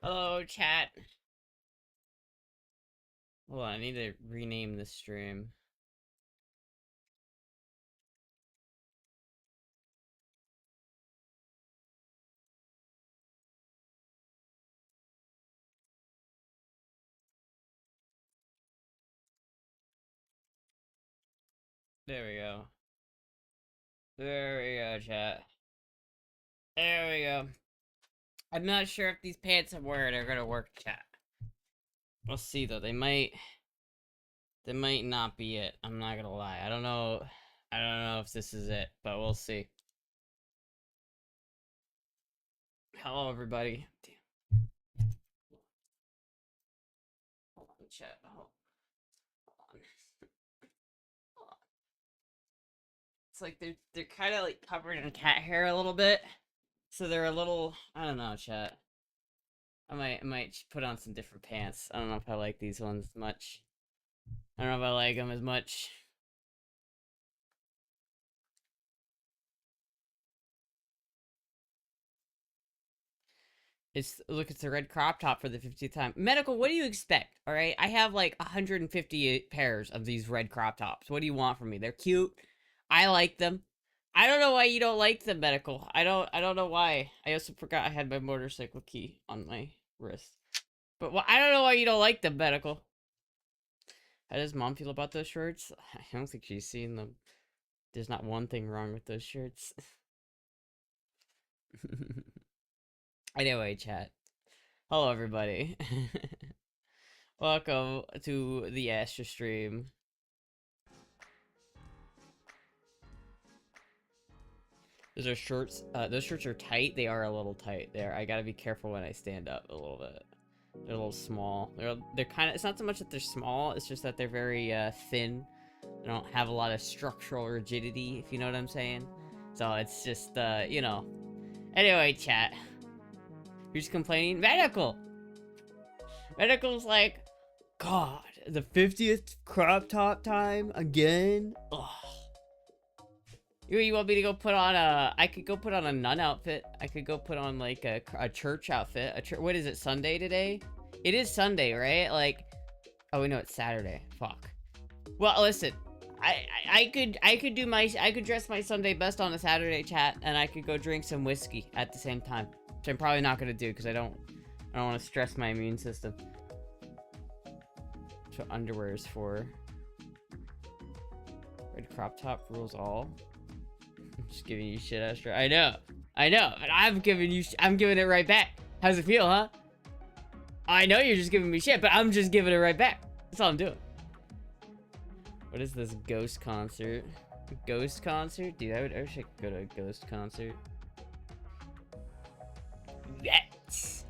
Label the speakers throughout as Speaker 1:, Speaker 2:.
Speaker 1: Hello, chat. Hold on, I need to rename this stream. There we go. There we go, chat. There we go. I'm not sure if these pants I'm wearing are gonna work, chat. We'll see though. They might not be it. I'm not gonna lie. I don't know if this is it, but we'll see. Hello, everybody. Damn. Hold on, chat. Hold on. Hold on. It's like they're kind of like covered in cat hair a little bit, so they're a little. I don't know, chat. I might put on some different pants. I don't know if I like these ones much. I don't know if I like them as much. Look, it's a red crop top for the 50th time. Medical, what do you expect? All right, I have like 150 pairs of these red crop tops. What do you want from me? They're cute. I like them. I don't know why you don't like them, Medical. I don't know why. I also forgot I had my motorcycle key on my wrist. But I don't know why you don't like them, Medical. How does Mom feel about those shirts? I don't think she's seen them. There's not one thing wrong with those shirts. Anyway, chat. Hello, everybody. Welcome to the Astra stream. Those are shirts. Those shirts are tight. They are a little tight. I gotta be careful when I stand up a little bit. They're a little small. They're kind of. It's not so much that they're small. It's just that they're very thin. They don't have a lot of structural rigidity, if you know what I'm saying. So it's just you know. Anyway, chat. Who's complaining? Medical. Medical's like, God, the 50th crop top time again. Ugh. You want me to go put on I could go put on a nun outfit. I could go put on like a church outfit. What is it, Sunday today? It is Sunday, right? Like, oh, we know it's Saturday. Fuck. Well, listen, I could dress my Sunday best on a Saturday, chat, and I could go drink some whiskey at the same time, which I'm probably not gonna do because I don't want to stress my immune system. That's what underwear is for. Red crop top rules all. I'm just giving you shit, Astra. I know, but I'm giving it right back. How's it feel, huh? I know you're just giving me shit, but I'm just giving it right back. That's all I'm doing. What is this ghost concert? Ghost concert? Dude, I wish I could go to a ghost concert. Yes!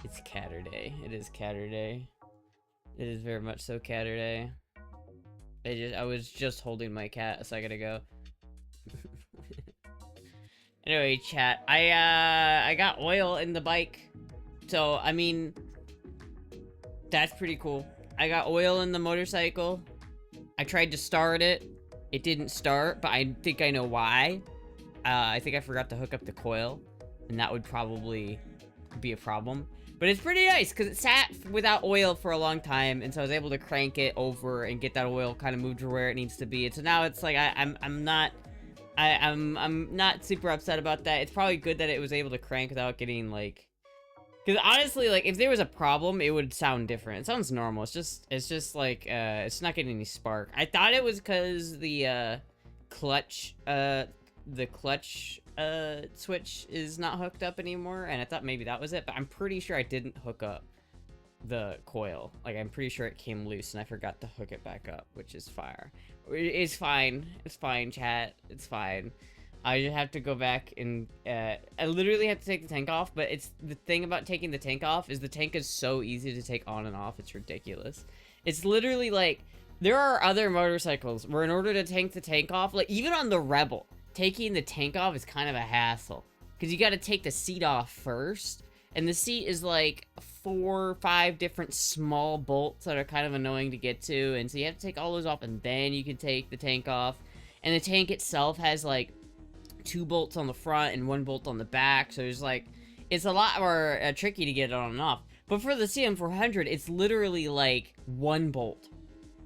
Speaker 1: It's Catterday. It is Catterday. It is very much so Catterday. I was just holding my cat a second ago. Anyway, chat. I got oil in the bike. So, I mean, that's pretty cool. I got oil in the motorcycle. I tried to start it. It didn't start, but I think I know why. I think I forgot to hook up the coil, and that would probably be a problem. But it's pretty nice, because it sat without oil for a long time, and so I was able to crank it over and get that oil kind of moved to where it needs to be. And so now it's like, I'm not super upset about that. It's probably good that it was able to crank without getting, like... Because honestly, like, if there was a problem, it would sound different. It sounds normal. It's just like, it's not getting any spark. I thought it was because the clutch switch is not hooked up anymore, and I thought maybe that was it, but I'm pretty sure I didn't hook up the coil. Like, I'm pretty sure it came loose, and I forgot to hook it back up, which is fire. It's fine. It's fine, chat. It's fine. I just have to go back and, I literally have to take the tank off, but it's, the thing about taking the tank off is the tank is so easy to take on and off, it's ridiculous. It's literally like, there are other motorcycles where in order to take the tank off, like, even on the Rebel, taking the tank off is kind of a hassle. Because you gotta take the seat off first, and the seat is like 4 or 5 different small bolts that are kind of annoying to get to, and so you have to take all those off, and then you can take the tank off. And the tank itself has like 2 bolts on the front and 1 bolt on the back, so there's like, it's a lot more tricky to get it on and off. But for the CM400, it's literally like one bolt.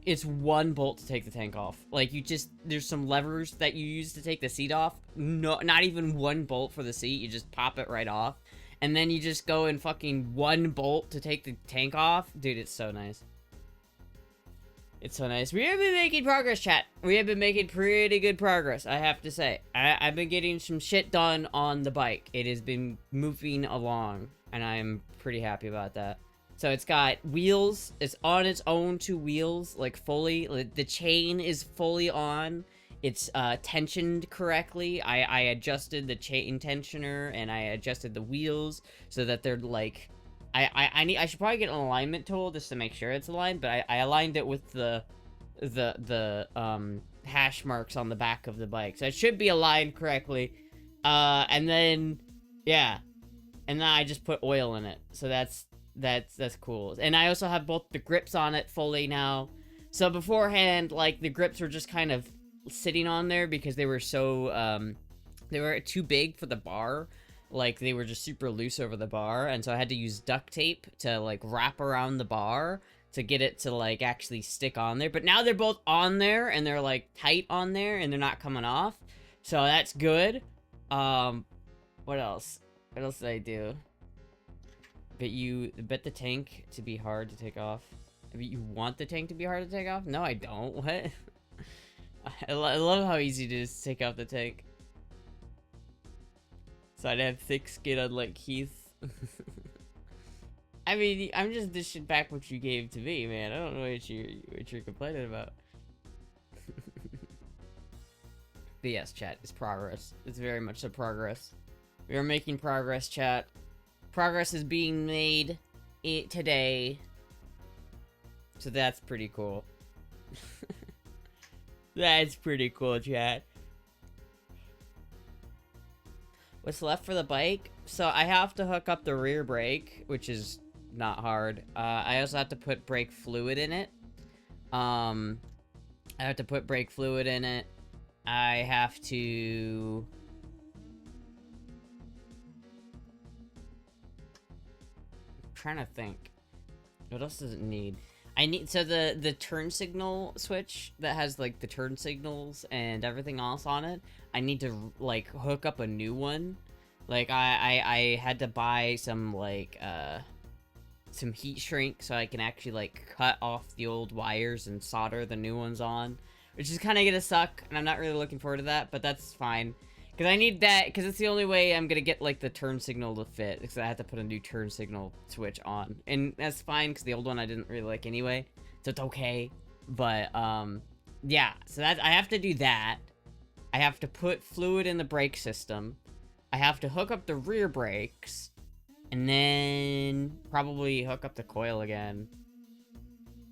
Speaker 1: It's one bolt to take the tank off. Like, you just, there's some levers that you use to take the seat off. No, not even one bolt for the seat. You just pop it right off. And then you just go and fucking one bolt to take the tank off. Dude, it's so nice. It's so nice. We have been making progress, chat. We have been making pretty good progress, I have to say. I've been getting some shit done on the bike. It has been moving along, and I'm pretty happy about that. So it's got wheels. It's on its own 2 wheels, like fully. The chain is fully on. It's tensioned correctly. I adjusted the chain tensioner, and I adjusted the wheels so that they're like... I should probably get an alignment tool just to make sure it's aligned, but I aligned it with the hash marks on the back of the bike. So it should be aligned correctly. And then, yeah. And then I just put oil in it. So that's cool. And I also have both the grips on it fully now. So beforehand, like, the grips were just kind of sitting on there because they were so, they were too big for the bar. Like, they were just super loose over the bar, and so I had to use duct tape to, like, wrap around the bar to get it to, like, actually stick on there. But now they're both on there, and they're, like, tight on there, and they're not coming off. So that's good. What else? What else did I do? Bet the tank to be hard to take off. I mean, you want the tank to be hard to take off? No, I don't. What? I love how easy it is to take off the tank. So I'd have thick skin unlike Keith. I mean, I'm just dishing back what you gave to me, man. I don't know what you're complaining about. But yes, chat, it's progress. It's very much a progress. We are making progress, chat. Progress is being made today. So that's pretty cool. That's pretty cool, chat. What's left for the bike? So I have to hook up the rear brake, which is not hard. I also have to put brake fluid in it. I have to put brake fluid in it. I have to... I'm trying to think. What else does it need? I need, so the turn signal switch that has, like, the turn signals and everything else on it, I need to, like, hook up a new one. Like, I had to buy some, like, some heat shrink so I can actually, like, cut off the old wires and solder the new ones on. Which is kind of gonna suck, and I'm not really looking forward to that, but that's fine. Because I need that, because it's the only way I'm gonna get, like, the turn signal to fit, because I have to put a new turn signal switch on. And that's fine, because the old one I didn't really like anyway, so it's okay. But, yeah, so that, I have to do that. I have to put fluid in the brake system. I have to hook up the rear brakes, and then probably hook up the coil again.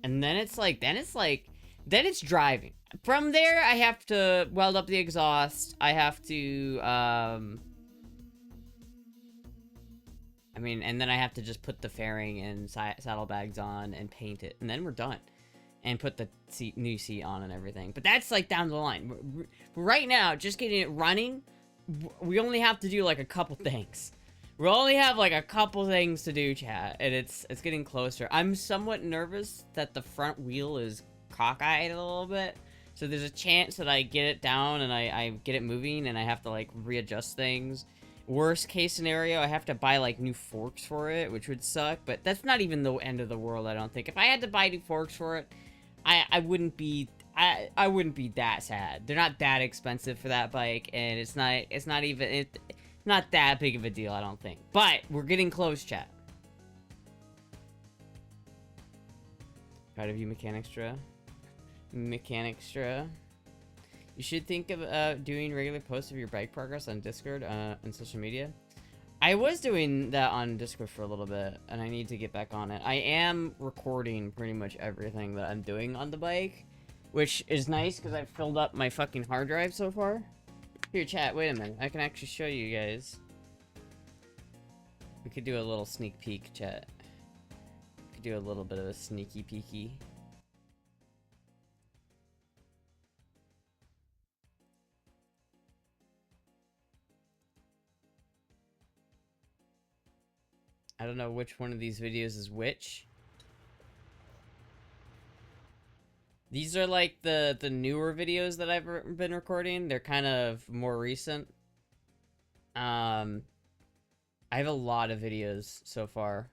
Speaker 1: And then it's driving. From there, I have to weld up the exhaust. I have to, I mean, and then I have to just put the fairing and saddlebags on and paint it. And then we're done. And put the new seat on and everything. But that's, like, down the line. Right now, just getting it running, we only have to do, like, a couple things. We only have, like, a couple things to do, chat. And it's getting closer. I'm somewhat nervous that the front wheel is cockeyed a little bit. So there's a chance that I get it down and I get it moving and I have to, like, readjust things. Worst case scenario, I have to buy, like, new forks for it, which would suck. But that's not even the end of the world, I don't think. If I had to buy new forks for it, I wouldn't be that sad. They're not that expensive for that bike, and it's not that big of a deal, I don't think. But we're getting close, chat. Proud of you, Mechanicstra. Mechanicstra. You should think of doing regular posts of your bike progress on Discord and social media. I was doing that on Discord for a little bit, and I need to get back on it. I am recording pretty much everything that I'm doing on the bike, which is nice because I've filled up my fucking hard drive so far. Here, chat, wait a minute. I can actually show you guys. We could do a little sneak peek, chat. We could do a little bit of a sneaky peeky. I don't know which one of these videos is which. These are like the newer videos that I've been recording. They're kind of more recent. I have a lot of videos so far.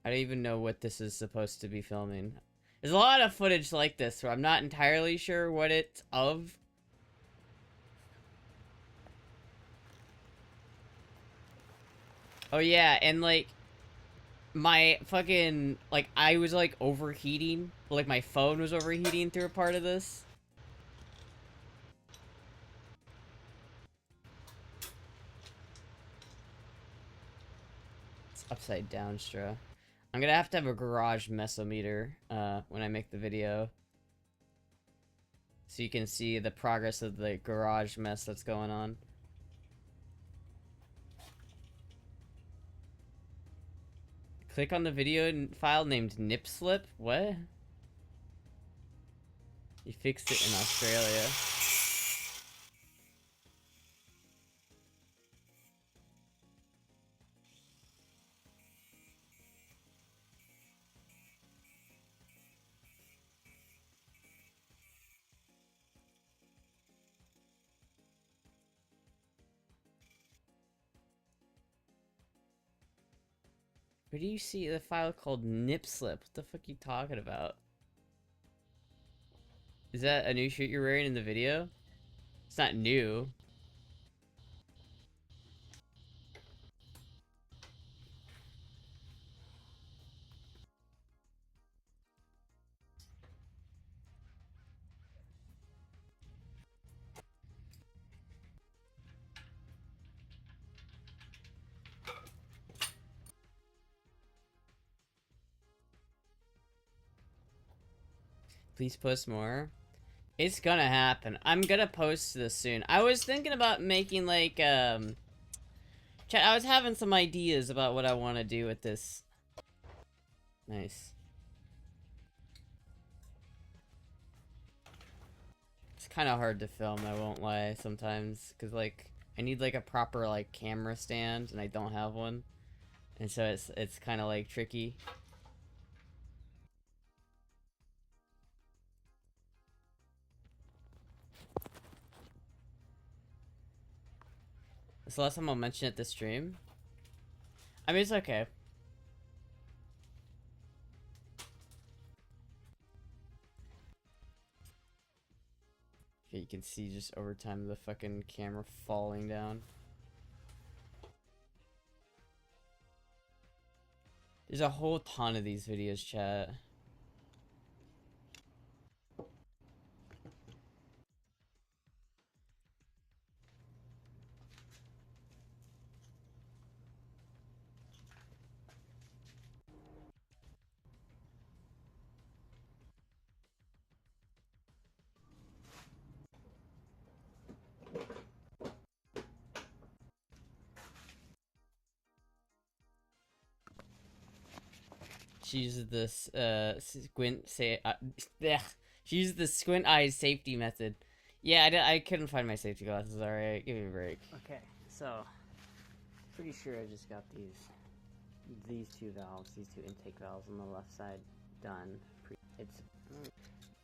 Speaker 1: I don't even know what this is supposed to be filming. There's a lot of footage like this where I'm not entirely sure what it's of. Oh yeah, and like my fucking like I was like overheating. Like my phone was overheating through a part of this. It's upside down, Stra. I'm gonna have to have a garage mesometer when I make the video. So you can see the progress of the garage mess that's going on. Click on the video file named nipslip. What? You fixed it in Australia. Where do you see the file called nipslip? What the fuck are you talking about? Is that a new shirt you're wearing in the video? It's not new. Please post more. It's gonna happen. I'm gonna post this soon. I was thinking about making like chat, I was having some ideas about what I want to do with this. Nice. It's kind of hard to film, I won't lie, sometimes, because like I need like a proper like camera stand and I don't have one. And so it's kind of like tricky. It's the last time I'll mention it this stream. I mean, it's okay. Okay, you can see just over time the fucking camera falling down. There's a whole ton of these videos, chat. She uses this squint say she uses the squint eyes safety method. Yeah, I couldn't find my safety glasses. All right, give me a break. Okay, so pretty sure I just got these two valves, these two intake valves on the left side done. It's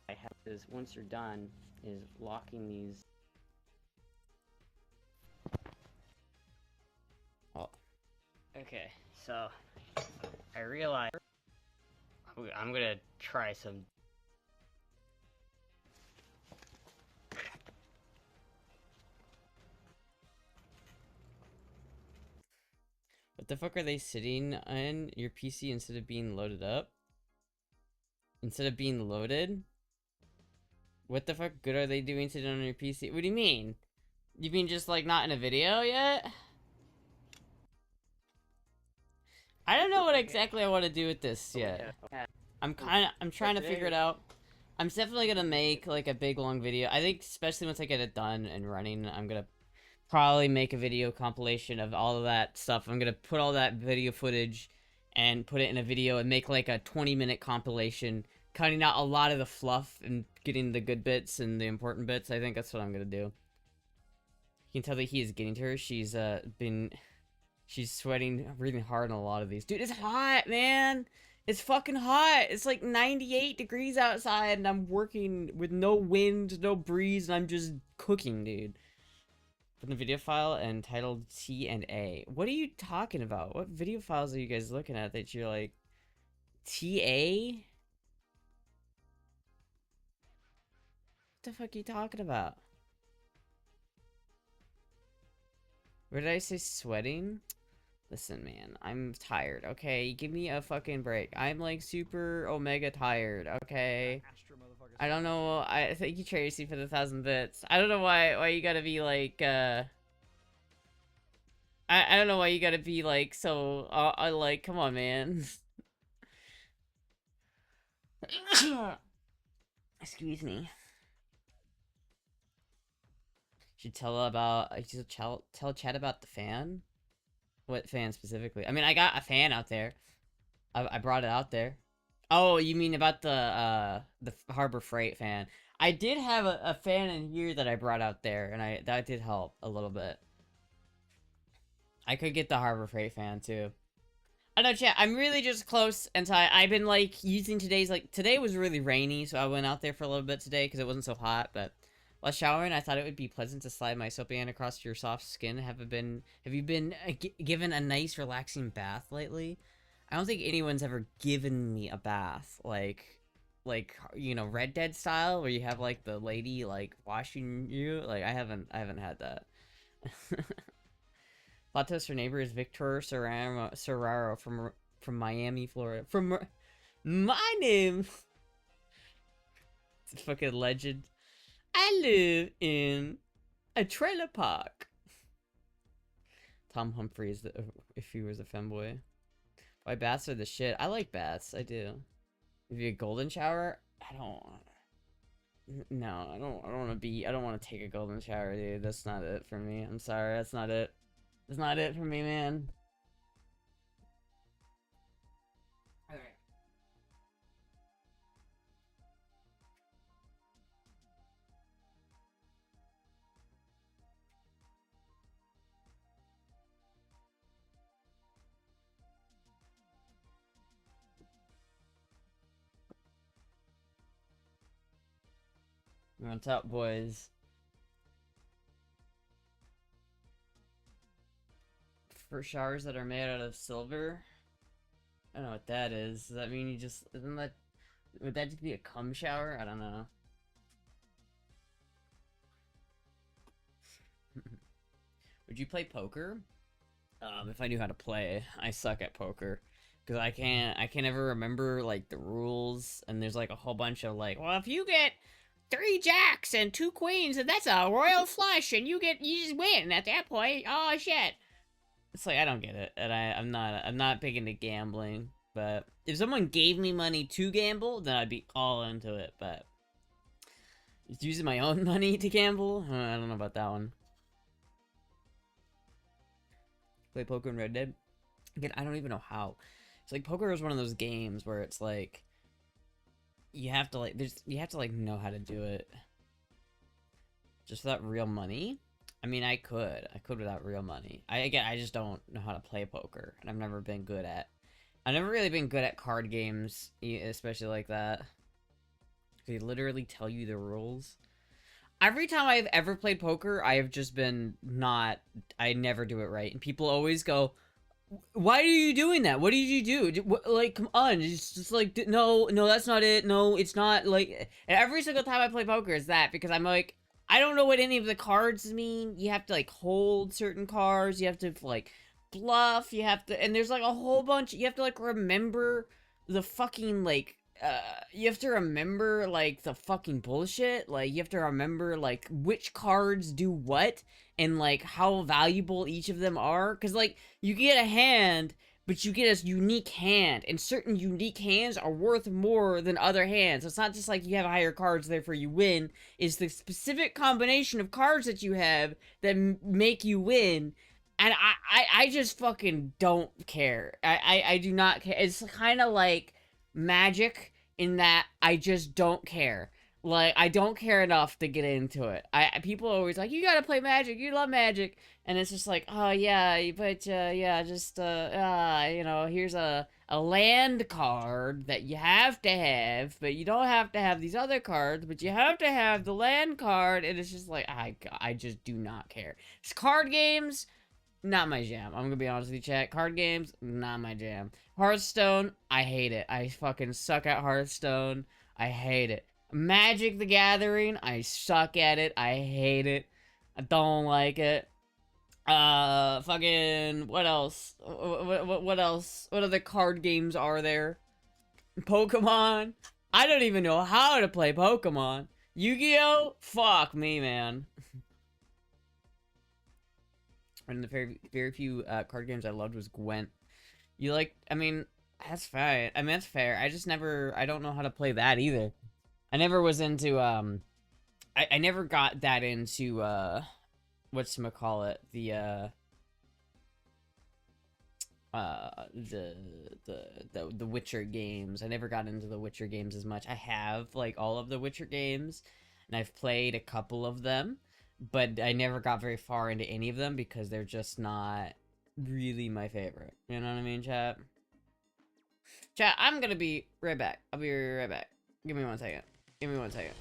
Speaker 1: I have is once you're done is locking these. Oh, okay. So I realized I'm gonna try some. What the fuck are they sitting in your PC instead of being loaded up? Instead of being loaded? What the fuck good are they doing sitting on your PC? What do you mean? You mean just like not in a video yet? I don't know what exactly I want to do with this yet. I'm trying to figure it out. I'm definitely gonna make like a big long video. I think especially once I get it done and running, I'm gonna probably make a video compilation of all of that stuff. I'm gonna put all that video footage and put it in a video and make like a 20-minute compilation, cutting out a lot of the fluff and getting the good bits and the important bits. I think that's what I'm gonna do. You can tell that he is getting to her. She's She's sweating, breathing hard on a lot of these. Dude, it's hot, man. It's fucking hot. It's like 98 degrees outside, and I'm working with no wind, no breeze, and I'm just cooking, dude. From the video file entitled T and A. What are you talking about? What video files are you guys looking at that you're like, TA? What the fuck are you talking about? Where did I say sweating? Listen, man, I'm tired, okay? Give me a fucking break. I'm, like, super omega tired, okay?
Speaker 2: Astra,
Speaker 1: I don't know, thank you, Tracy, for the 1,000 bits. I don't know why you gotta be, like, I don't know why you gotta be, like, so, like, come on, man. Excuse me. Should tell Chad about the fan? What fan specifically? I mean, I got a fan out there. I brought it out there. Oh, you mean about the Harbor Freight fan? I did have a fan in here that I brought out there, and that did help a little bit. I could get the Harbor Freight fan too. I know, chat. I'm really just close, and so I've been like using today was really rainy, so I went out there for a little bit today because it wasn't so hot. But while showering, I thought it would be pleasant to slide my soapy hand across your soft skin. Have you been given a nice, relaxing bath lately? I don't think anyone's ever given me a bath like you know, Red Dead style, where you have like the lady like washing you. Like I haven't had that. Latos, her neighbor is Victor Serraro from Miami, Florida. From my name. It's a fucking legend. I live in a trailer park. Tom Humphrey is if he was a femboy. Why baths are the shit. I like baths. I do. If you a golden shower, I don't. No, I don't want to be. I don't want to take a golden shower, dude. That's not it for me. I'm sorry. That's not it. That's not it for me, man. Alright. What's up, boys? For showers that are made out of silver? I don't know what that is. Does that mean you just... Would that just be a cum shower? I don't know. Would you play poker? If I knew how to play. I suck at poker. Because I can't ever remember, like, the rules. And there's, like, a whole bunch of, like, well, if you get 3 jacks and 2 queens, and that's a royal flush, and you just win at that point. Oh, shit. It's like, I don't get it, and I'm not big into gambling, but if someone gave me money to gamble, then I'd be all into it, but using my own money to gamble? I don't know about that one. Play poker in Red Dead? Again, I don't even know how. It's like, poker is one of those games where it's like, you have to like know how to do it. Just without real money? I mean, I could without real money. I just don't know how to play poker, and I've never really been good at card games, especially like that. They literally tell you the rules. Every time I've ever played poker, I have just been I never do it right, and people always go, "Why are you doing that? What did you do? Like, come on, it's just like, no, that's not it. No, it's not like." And every single time I play poker is that, because I'm like, I don't know what any of the cards mean. You have to, like, hold certain cards. You have to, like, bluff. You have to... And there's, like, a whole bunch... You have to, like, remember the fucking, like... you have to remember, like, the fucking bullshit. Like, you have to remember, like, which cards do what. And, like, how valuable each of them are. Because, like, you get a hand... But you get a unique hand, and certain unique hands are worth more than other hands. So it's not just like you have higher cards, therefore you win. It's the specific combination of cards that you have that make you win. And I just fucking don't care. I do not care. It's kind of like Magic in that I just don't care. Like, I don't care enough to get into it. People are always like, you gotta play Magic, you love Magic. And it's just like, oh yeah, but yeah, just you know, here's a land card that you have to have, but you don't have to have these other cards, but you have to have the land card, and it's just like, I just do not care. It's card games, not my jam. I'm gonna be honest with you, chat. Card games, not my jam. Hearthstone, I hate it. I fucking suck at Hearthstone. I hate it. Magic the Gathering, I suck at it. I hate it. I don't like it. Fucking, what else? What else? What other card games are there? Pokemon? I don't even know how to play Pokemon. Yu-Gi-Oh? Fuck me, man. And the very few card games I loved was Gwent. You like, I mean, that's fine. I mean, that's fair. I just never, I don't know how to play that either. I never was into, I never got that into, whatchamacallit, the Witcher games. I never got into the Witcher games as much. I have, like, all of the Witcher games, and I've played a couple of them, but I never got very far into any of them because they're just not really my favorite. You know what I mean, chat? Chat, I'm gonna be right back. I'll be right back. Give me 1 second. Give me 1 second.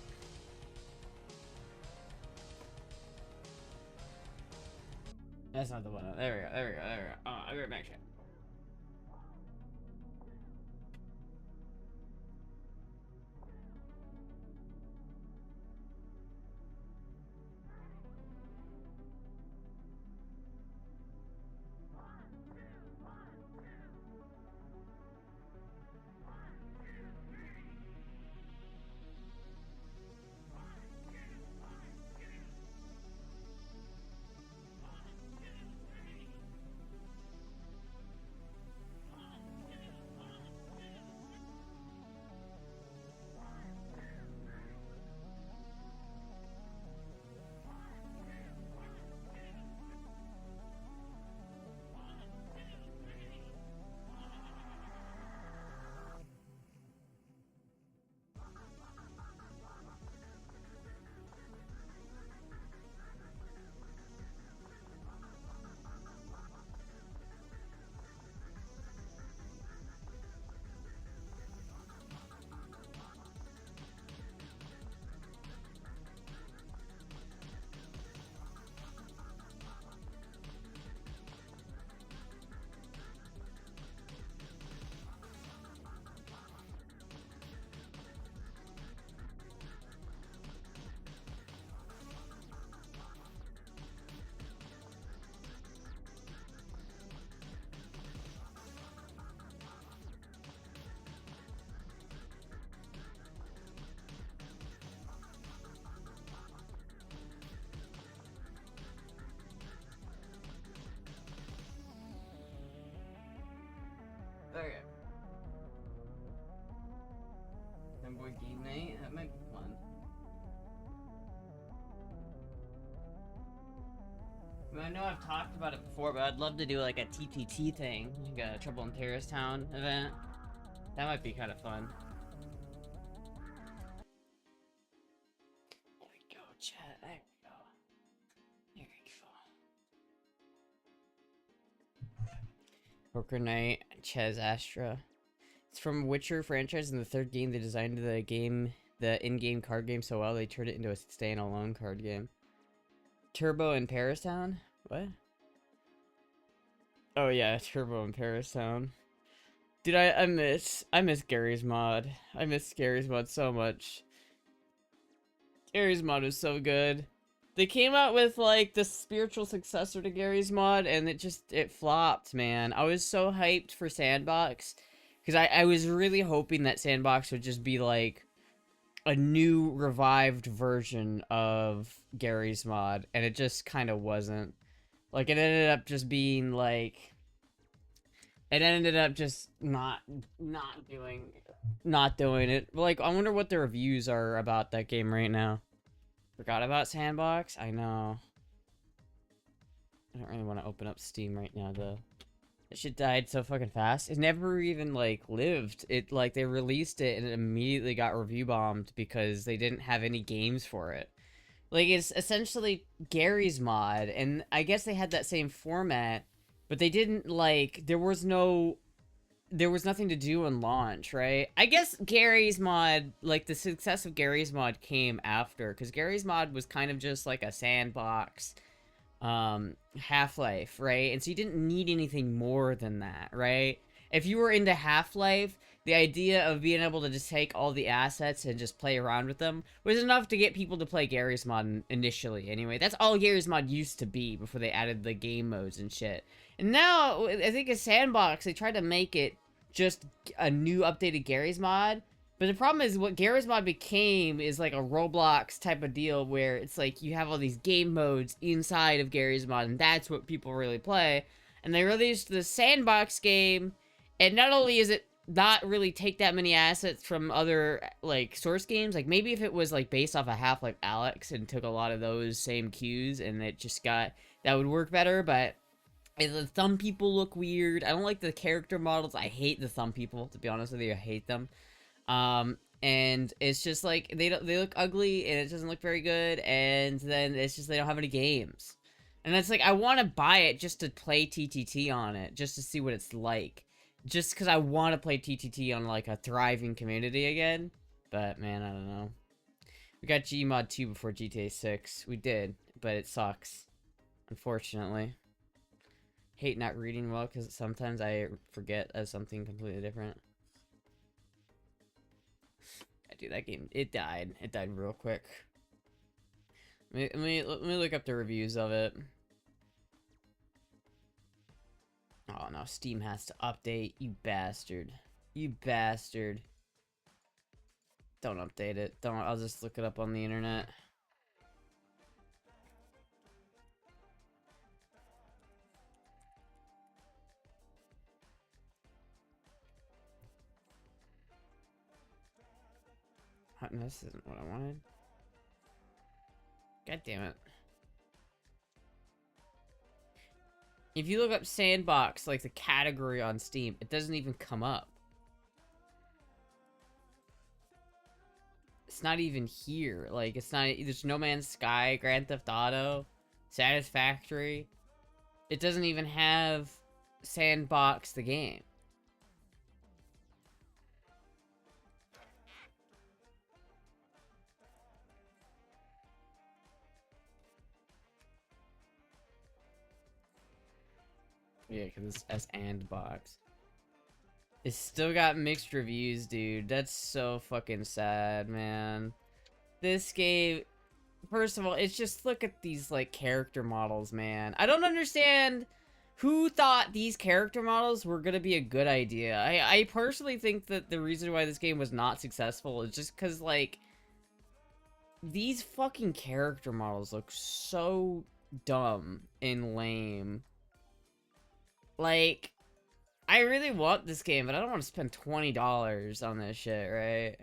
Speaker 1: That's not the one. There we go. There we go. There we go. Oh, I'll be right back, chat. Okay. Boy game night? That might be fun. I mean, I know I've talked about it before, but I'd love to do like a TTT thing, like a Trouble in Terrorist Town event. That might be kind of fun. There we go, chat. There we go. There we go. Poker Night, Ches Astra. It's from Witcher franchise. In the third game, they designed the in-game card game so well they turned it into a standalone card game. Turbo in Paris Town? What? Oh yeah, Turbo in Paris Town. Dude, I miss Gary's mod. I miss Gary's mod so much. Gary's mod was so good. They came out with like the spiritual successor to Gary's mod, and it flopped, man. I was so hyped for Sandbox because I was really hoping that Sandbox would just be like a new revived version of Gary's mod, and it just kind of wasn't. Like, it ended up just being like, it ended up just not doing it. Like, I wonder what the reviews are about that game right now. Forgot about Sandbox? I know. I don't really want to open up Steam right now, though. That shit died so fucking fast. It never even, like, lived. It, like, they released it and it immediately got review bombed because they didn't have any games for it. Like, it's essentially Gary's mod, and I guess they had that same format, but they didn't, like, there was nothing to do on launch, right? I guess Gary's mod, like, the success of Gary's mod came after, because Gary's mod was kind of just, like, a sandbox, Half-Life, right? And so you didn't need anything more than that, right? If you were into Half-Life, the idea of being able to just take all the assets and just play around with them was enough to get people to play Gary's mod initially, anyway. That's all Gary's mod used to be before they added the game modes and shit. And now, I think a sandbox, they tried to make it just a new updated Gary's mod. But the problem is what Gary's mod became is like a Roblox type of deal where it's like you have all these game modes inside of Gary's mod, and that's what people really play. And they released the sandbox game, and not only is it not really take that many assets from other, like, source games. Like, maybe if it was, like, based off of Half-Life Alyx and took a lot of those same cues and it just got... That would work better, but the thumb people look weird. I don't like the character models. I hate the thumb people, to be honest with you. I hate them. And it's just, like, they look ugly and it doesn't look very good, and then it's just they don't have any games. And it's like, I want to buy it just to play TTT on it, just to see what it's like. Just because I want to play TTT on, like, a thriving community again. But, man, I don't know. We got Gmod 2 before GTA 6. We did, but it sucks. Unfortunately. Hate not reading well, because sometimes I forget as something completely different. Dude, that game, it died. It died real quick. Let me look up the reviews of it. Oh no, Steam has to update, you bastard. You bastard. Don't update it. Don't, I'll just look it up on the internet. This isn't what I wanted. God damn it. If you look up sandbox, like the category on Steam, it doesn't even come up. It's not even here. Like, it's not, there's No Man's Sky, Grand Theft Auto, Satisfactory. It doesn't even have sandbox the game. Yeah, because it's S and box. It's still got mixed reviews, dude. That's so fucking sad, man. This game, first of all, it's just, look at these, like, character models, man. I don't understand who thought these character models were gonna be a good idea. I personally think that the reason why this game was not successful is just because, like, these fucking character models look so dumb and lame. Like, I really want this game, but I don't want to spend $20 on this shit, right?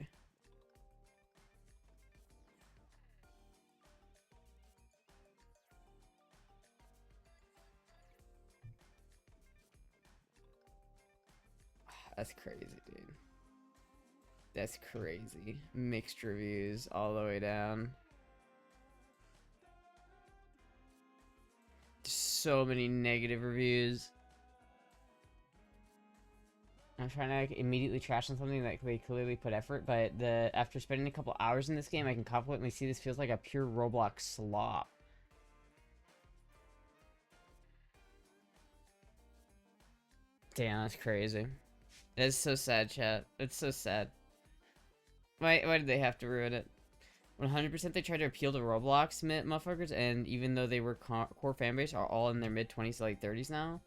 Speaker 1: That's crazy, dude. That's crazy. Mixed reviews all the way down. So many negative reviews. I'm trying to, like, immediately trash on something that they clearly put effort, but after spending a couple hours in this game, I can confidently see this feels like a pure Roblox slop. Damn, that's crazy. That's so sad, chat. It's so sad. Why did they have to ruin it? 100% they tried to appeal to Roblox motherfuckers, and even though they were core fanbase, are all in their mid-20s to late 30s now.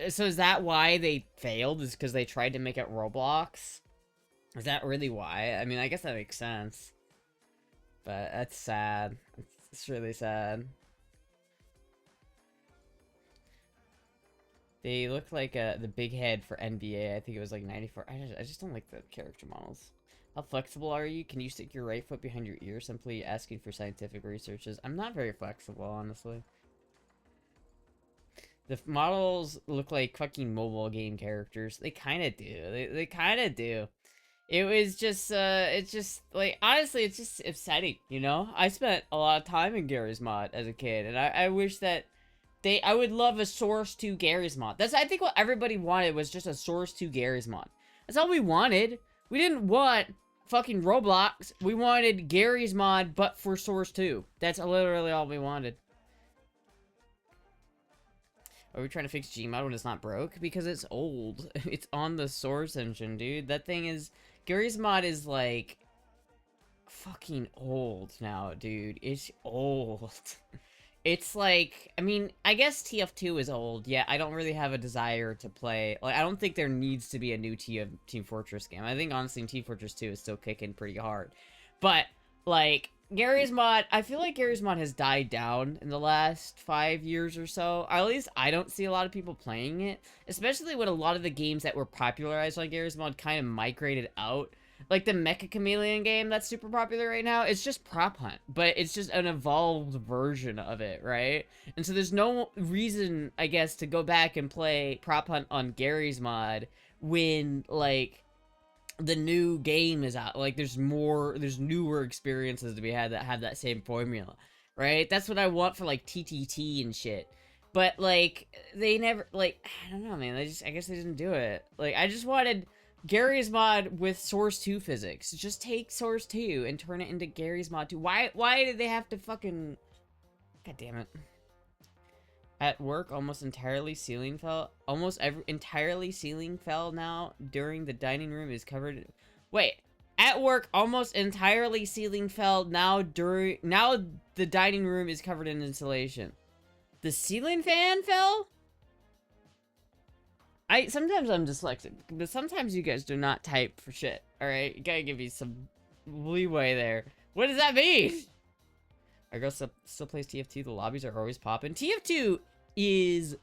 Speaker 1: So is that why they failed? Is because they tried to make it Roblox? Is that really why? I mean, I guess that makes sense. But that's sad. It's really sad. They look like the big head for NBA. I think it was like 94. I just don't like the character models. How flexible are you? Can you stick your right foot behind your ear? Simply asking for scientific researches. I'm not very flexible, honestly. The models look like fucking mobile game characters. They kind of do. They kind of do. It was just, it's just, like, honestly, it's just upsetting, you know? I spent a lot of time in Gary's Mod as a kid, and I wish that I would love a Source 2 Gary's Mod. That's, I think, what everybody wanted was just a Source 2 Gary's Mod. That's all we wanted. We didn't want fucking Roblox. We wanted Gary's Mod, but for Source 2. That's literally all we wanted. Are we trying to fix Gmod when it's not broke? Because it's old. It's on the Source engine, dude. That thing is... Gary's Mod is, like... fucking old now, dude. It's old. It's like... I mean, I guess TF2 is old. Yeah, I don't really have a desire to play... Like, I don't think there needs to be a new Team Fortress game. I think, honestly, Team Fortress 2 is still kicking pretty hard. But, like... Gary's Mod, I feel like Gary's Mod has died down in the last 5 years or so. Or at least I don't see a lot of people playing it. Especially when a lot of the games that were popularized on Gary's Mod kind of migrated out. Like the Mecha Chameleon game that's super popular right now, it's just Prop Hunt. But it's just an evolved version of it, right? And so there's no reason, I guess, to go back and play Prop Hunt on Gary's Mod when, like... the new game is out. Like, there's newer experiences to be had that have that same formula, right? That's what I want for, like, TTT and shit. But, like, they never, like, I don't know, man. I guess they didn't do it. Like, I just wanted Gary's Mod with Source 2 physics. Just take Source 2 and turn it into Gary's Mod 2. Why did they have to fucking... God damn it. At work, almost entirely ceiling fell. Entirely ceiling fell now during the dining room is covered. Wait, at work, almost entirely ceiling fell now the dining room is covered in insulation. The ceiling fan fell? Sometimes I'm dyslexic, but sometimes you guys do not type for shit, alright? You gotta give me some leeway there. What does that mean? Our girl still plays TF2. The lobbies are always popping. TF2 is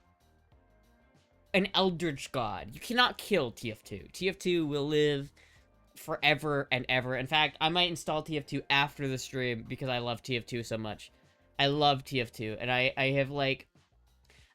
Speaker 1: an eldritch god. You cannot kill TF2. TF2 will live forever and ever. In fact, I might install TF2 after the stream because I love TF2 so much. I love TF2. And I have, like...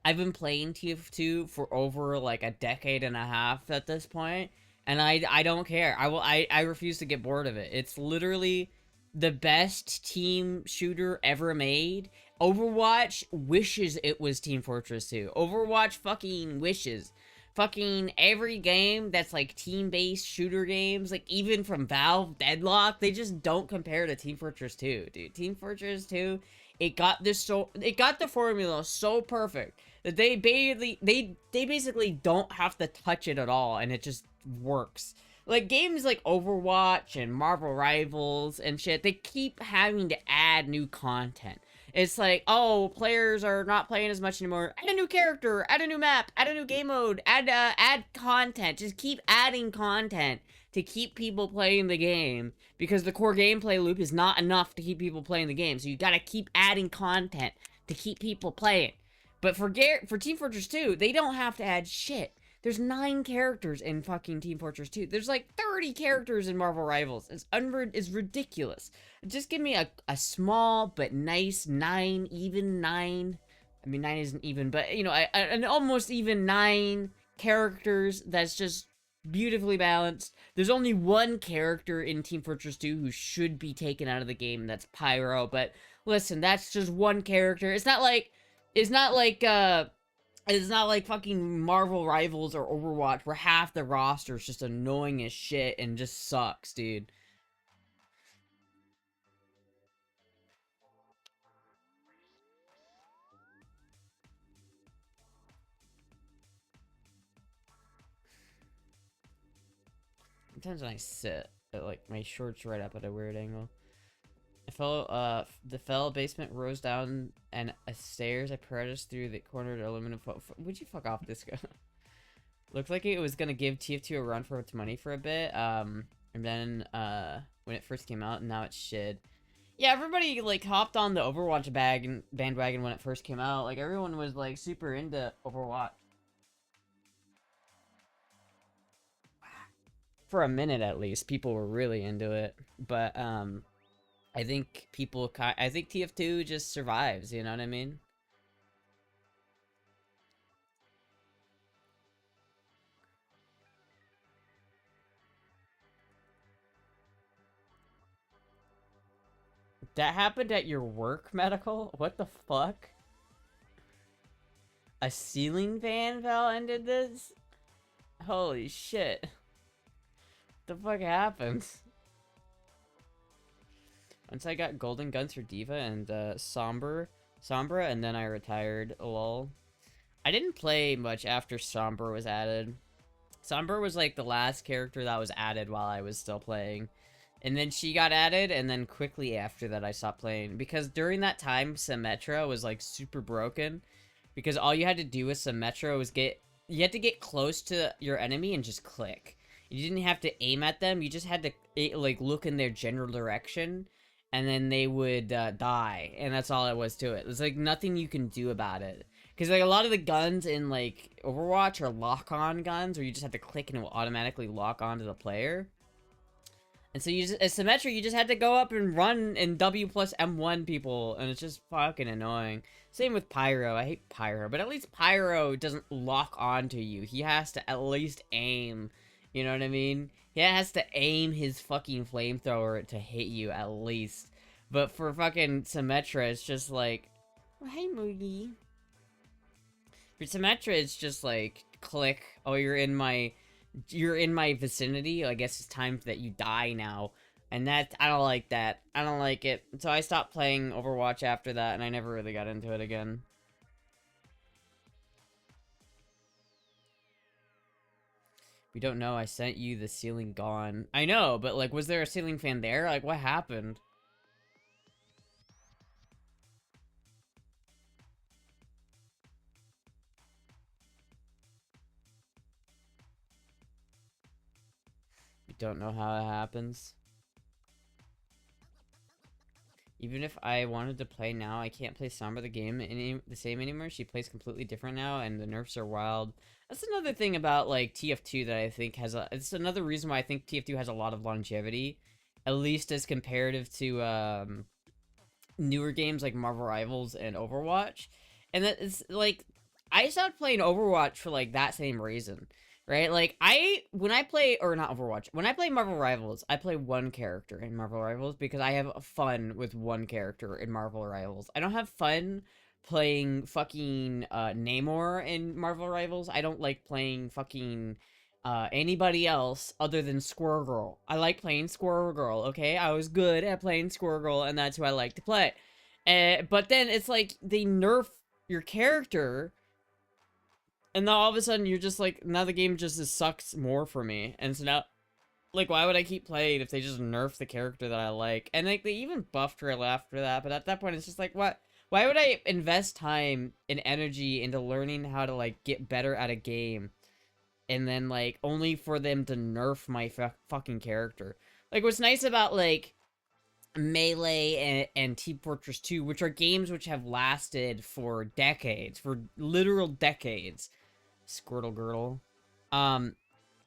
Speaker 1: I've been playing TF2 for over, like, a decade and a half at this point. And I don't care. I refuse to get bored of it. It's literally... the best team shooter ever made. Overwatch wishes it was Team Fortress 2. Overwatch fucking wishes. Fucking every game that's like team-based shooter games, like even from Valve, Deadlock, they just don't compare to Team Fortress 2, dude. Team Fortress 2, it got the formula so perfect that they basically don't have to touch it at all, and it just works. Like, games like Overwatch and Marvel Rivals and shit, they keep having to add new content. It's like, oh, players are not playing as much anymore. Add a new character, add a new map, add a new game mode, add content. Just keep adding content to keep people playing the game. Because the core gameplay loop is not enough to keep people playing the game. So you gotta keep adding content to keep people playing. But for Team Fortress 2, they don't have to add shit. There's 9 characters in fucking Team Fortress 2. There's like 30 characters in Marvel Rivals. It's ridiculous. Just give me a small but nice 9, even 9. I mean, 9 isn't even, but, you know, an almost even 9 characters that's just beautifully balanced. There's only one character in Team Fortress 2 who should be taken out of the game, and that's Pyro. But listen, that's just one character. It's not like fucking Marvel Rivals or Overwatch where half the roster is just annoying as shit and just sucks, dude. Sometimes when I sit, like, my shorts right up at a weird angle. The fell basement rose down and a stairs. I paraded through the cornered aluminum would you fuck off, this guy? Looked like it was gonna give TF2 a run for its money for a bit, and then, when it first came out, and now it's shit. Yeah, everybody, like, hopped on the Overwatch bandwagon when it first came out. Like, everyone was, like, super into Overwatch. For a minute, at least, people were really into it. But, I think TF2 just survives, you know what I mean? That happened at your work, medical? What the fuck? A ceiling fan fell and did this? Holy shit. What the fuck happened? Once I got golden guns for Diva and Sombra, and then I retired. Lol. I didn't play much after Sombra was added. Sombra was like the last character that was added while I was still playing. And then she got added, and then quickly after that I stopped playing. Because during that time, Symmetra was like super broken. Because all you had to do with Symmetra was you had to get close to your enemy and just click. You didn't have to aim at them, you just had to like look in their general direction. And then they would die, and that's all it was to it. There's like nothing you can do about it. Because like a lot of the guns in like Overwatch are lock-on guns, where you just have to click and it will automatically lock onto the player. And so as Symmetra, you just had to go up and run and W plus M1 people, and it's just fucking annoying. Same with Pyro. I hate Pyro, but at least Pyro doesn't lock onto you. He has to at least aim. You know what I mean? He has to aim his fucking flamethrower to hit you at least. But for fucking Symmetra, it's just like, oh, hey, Moody. For Symmetra, it's just like, click. Oh, you're in my vicinity. I guess it's time that you die now. And that, I don't like that. I don't like it. So I stopped playing Overwatch after that, and I never really got into it again. We don't know. I sent you the ceiling gone. I know, but like, was there a ceiling fan there? Like, what happened? We don't know how it happens. Even if I wanted to play now, I can't play Sombra the same anymore. She plays completely different now, and the nerfs are wild. That's another thing about like TF2 that I think it's another reason why I think TF2 has a lot of longevity, at least as comparative to newer games like Marvel Rivals and Overwatch. And that is like, I stopped playing Overwatch for like that same reason. Right? Like, when I play Marvel Rivals, I play one character in Marvel Rivals because I have fun with one character in Marvel Rivals. I don't have fun playing fucking Namor in Marvel Rivals. I don't like playing fucking anybody else other than Squirrel Girl. I like playing Squirrel Girl, okay? I was good at playing Squirrel Girl, and that's who I like to play. But then it's like, they nerf your character, and now all of a sudden you're just like, now the game just sucks more for me. And so now, like, why would I keep playing if they just nerf the character that I like? And like, they even buffed her after that, but at that point it's just like, what? Why would I invest time and energy into learning how to like get better at a game, and then like only for them to nerf my fucking character? Like, what's nice about like Melee and Team Fortress 2, which are games which have lasted for decades, for literal decades, Squirtle Girdle,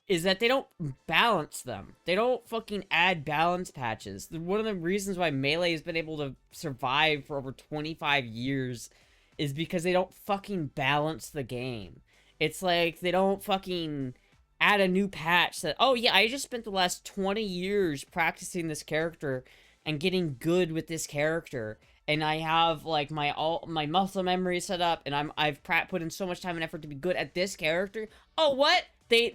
Speaker 1: is that they don't balance them. They don't fucking add balance patches. One of the reasons why Melee has been able to survive for over 25 years is because they don't fucking balance the game. It's like, they don't fucking add a new patch that, oh yeah, I just spent the last 20 years practicing this character and getting good with this character, and I have like my muscle memory set up, and I've put in so much time and effort to be good at this character. Oh, what? The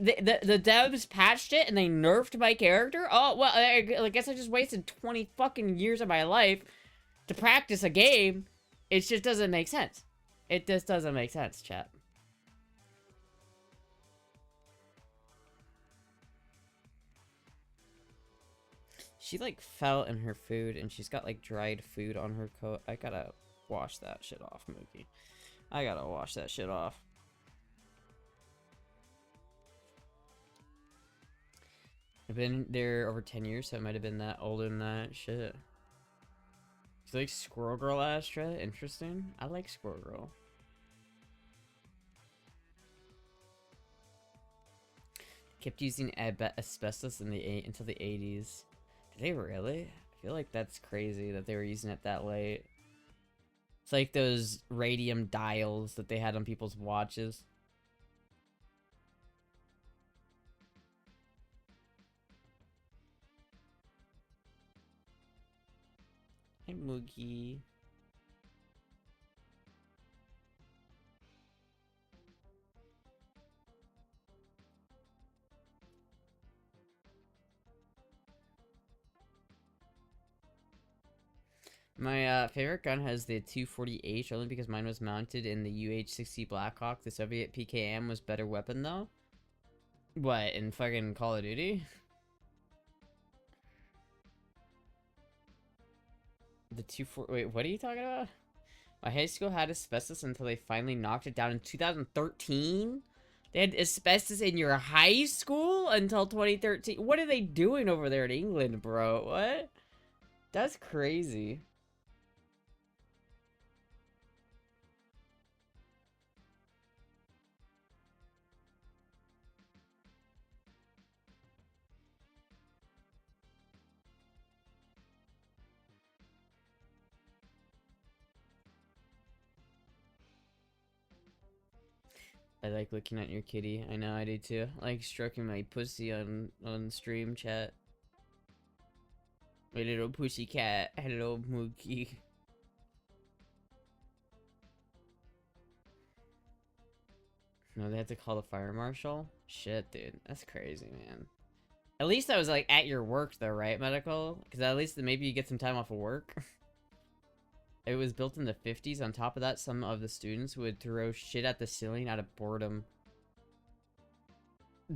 Speaker 1: devs patched it and they nerfed my character? Oh, well, I guess I just wasted 20 fucking years of my life to practice a game. It just doesn't make sense. It just doesn't make sense, chat. She, like, fell in her food, and she's got, like, dried food on her coat. I gotta wash that shit off, Mookie. I gotta wash that shit off. I've been there over 10 years, so it might have been that older than that. Shit. She's like Squirrel Girl Astra. Interesting. I like Squirrel Girl. Kept using asbestos until the 80s. Did they really? I feel like that's crazy that they were using it that late. It's like those radium dials that they had on people's watches. Hey, Moogie. My favorite gun has the 240H only because mine was mounted in the UH-60 Blackhawk. The Soviet PKM was better weapon though. What, in fucking Call of Duty? The 24. Wait, what are you talking about? My high school had asbestos until they finally knocked it down in 2013? They had asbestos in your high school until 2013? What are they doing over there in England, bro? What? That's crazy. I like looking at your kitty. I know I do too. I like stroking my pussy on stream chat. My little pussy cat. Hello, Mookie. No, they had to call the fire marshal? Shit, dude. That's crazy, man. At least I was, like, at your work, though, right, medical? Because at least maybe you get some time off of work. It was built in the 50s. On top of that, some of the students would throw shit at the ceiling out of boredom.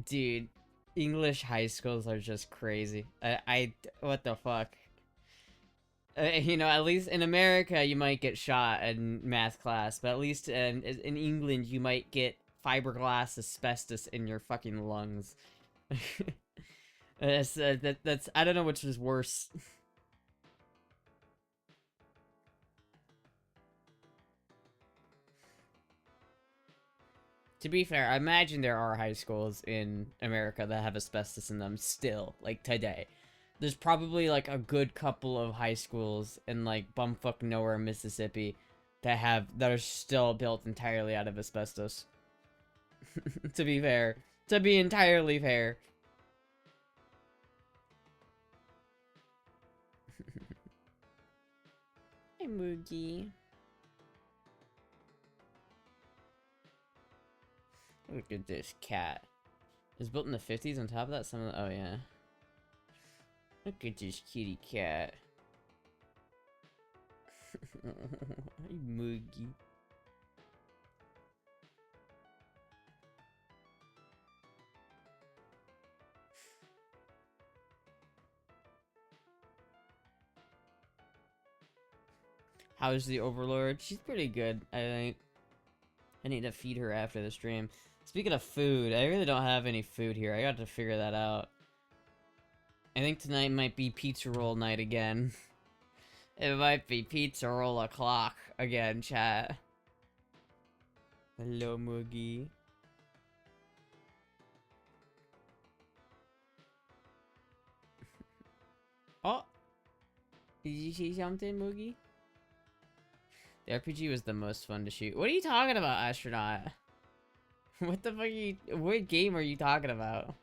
Speaker 1: Dude, English high schools are just crazy. What the fuck? You know, at least in America, you might get shot in math class, but at least in England, you might get fiberglass asbestos in your fucking lungs. That's I don't know which is worse. To be fair, I imagine there are high schools in America that have asbestos in them still, like today. There's probably like a good couple of high schools in like bumfuck nowhere, Mississippi, that are still built entirely out of asbestos. To be fair, to be entirely fair. Hey, Moogie. Look at this cat. It was built in the 50s. On top of that, some of the... Oh, yeah. Look at this kitty cat. Hey, Moogie. How's the Overlord? She's pretty good, I think. I need to feed her after the stream. Speaking of food, I really don't have any food here. I got to figure that out. I think tonight might be pizza roll night again. It might be pizza roll o'clock again, chat. Hello, Moogie. Oh! Did you see something, Moogie? The RPG was the most fun to shoot. What are you talking about, astronaut? What the fuck are you... What game are you talking about?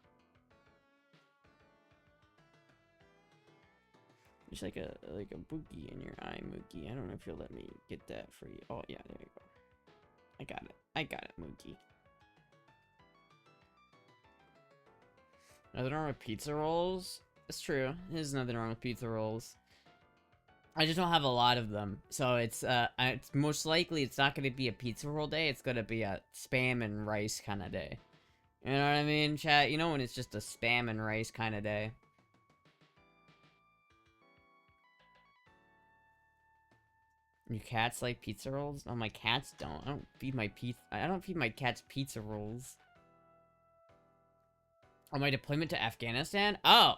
Speaker 1: There's like a boogie in your eye, Mookie. I don't know if you'll let me get that for you. Oh, yeah, there you go. I got it. I got it, Mookie. Nothing wrong with pizza rolls? It's true. There's nothing wrong with pizza rolls. I just don't have a lot of them. So it's most likely it's not going to be a pizza roll day. It's going to be a spam and rice kind of day. You know what I mean, chat? You know when it's just a spam and rice kind of day. Your cats like pizza rolls? No, my cats don't. I don't feed my cats pizza rolls. Oh, my deployment to Afghanistan? Oh.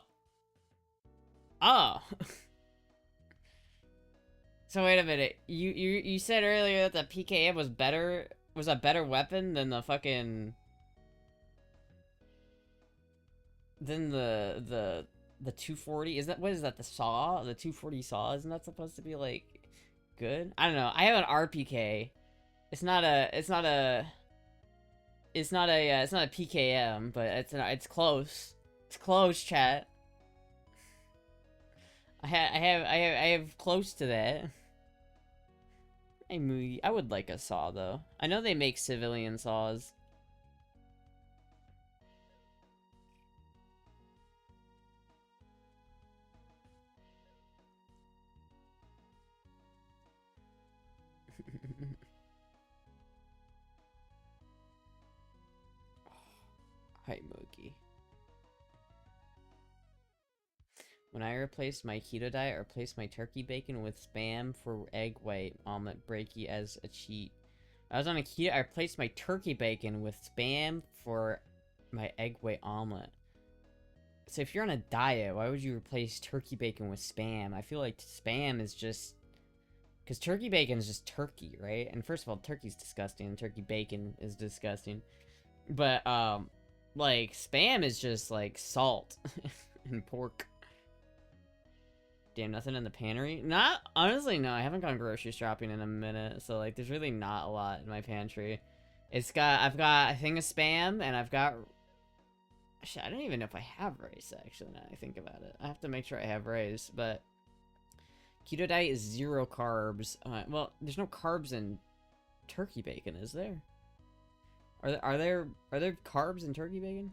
Speaker 1: Oh. So wait a minute. You said earlier that the PKM was a better weapon than the fucking than the 240? What is that, the saw? The 240 saw? Isn't that supposed to be like good? I don't know. I have an RPK. It's not a PKM, but it's close. It's close, chat. I have close to that. I would like a saw though. I know they make civilian saws. Hi, Mookie. When I replaced my keto diet, I replaced my turkey bacon with Spam for egg white omelet breaky as a cheat. I was on a keto, I replaced my turkey bacon with Spam for my egg white omelet. So if you're on a diet, why would you replace turkey bacon with Spam? I feel like Spam is just... Because turkey bacon is just turkey, right? And first of all, turkey's disgusting, and turkey bacon is disgusting. But, like, Spam is just, like, salt and pork. Damn, nothing in the pantry? Not, honestly, no, I haven't gone grocery shopping in a minute, so, like, there's really not a lot in my pantry. I've got a thing of Spam, and I've got... Actually, I don't even know if I have rice, actually, now I think about it. I have to make sure I have rice, but... Keto diet is 0 carbs. Well, there's no carbs in turkey bacon, is there? Are there carbs in turkey bacon?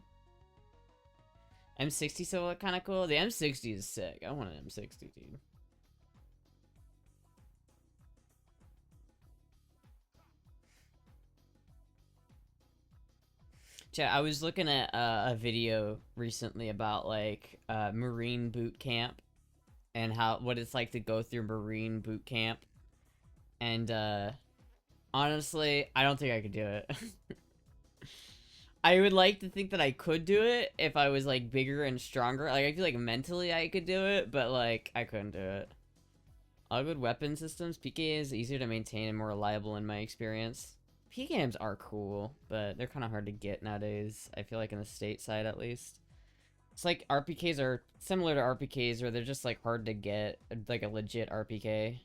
Speaker 1: M60 still look kind of cool. The M60 is sick. I want an M60, dude. Chat, I was looking at a video recently about like Marine boot camp and what it's like to go through Marine boot camp. And honestly, I don't think I could do it. I would like to think that I could do it if I was like bigger and stronger. Like I feel like mentally I could do it, but like I couldn't do it. All good weapon systems. PK is easier to maintain and more reliable in my experience. PKMs are cool, but they're kind of hard to get nowadays. I feel like in the state side at least. It's like RPKs are similar to RPKs where they're just like hard to get, like a legit RPK.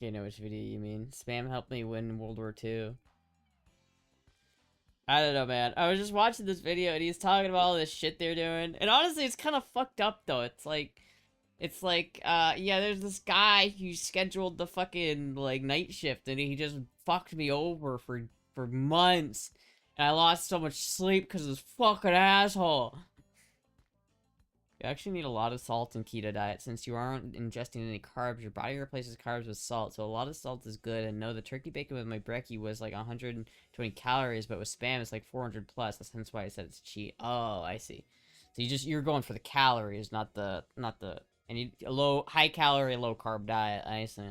Speaker 1: I know which video you mean. Spam helped me win World War II. I don't know, man. I was just watching this video and he's talking about all this shit they're doing. And honestly, it's kind of fucked up, though. It's like, yeah, there's this guy who scheduled the fucking, like, night shift and he just fucked me over for months. And I lost so much sleep because of this fucking asshole. You actually need a lot of salt in keto diet. Since you aren't ingesting any carbs, your body replaces carbs with salt. So a lot of salt is good. And no, the turkey bacon with my brekkie was like 120 calories, but with Spam it's like 400 plus. That's hence why I said it's cheat. Oh, I see. So you're going for the calories, not the and you high calorie, low carb diet. I see.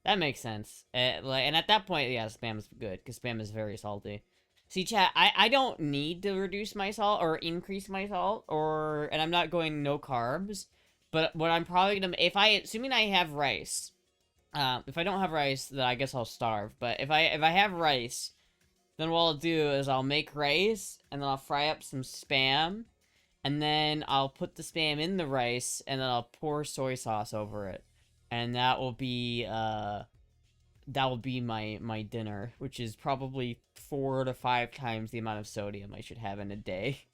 Speaker 1: That makes sense. And at that point, yeah, Spam is good because Spam is very salty. See, chat, I don't need to reduce my salt or increase my salt, and I'm not going no carbs, but what I'm probably gonna, assuming I have rice, if I don't have rice, then I guess I'll starve, but if I have rice, then what I'll do is I'll make rice, and then I'll fry up some Spam, and then I'll put the Spam in the rice, and then I'll pour soy sauce over it, and that will be my dinner, which is probably 4 to 5 times the amount of sodium I should have in a day.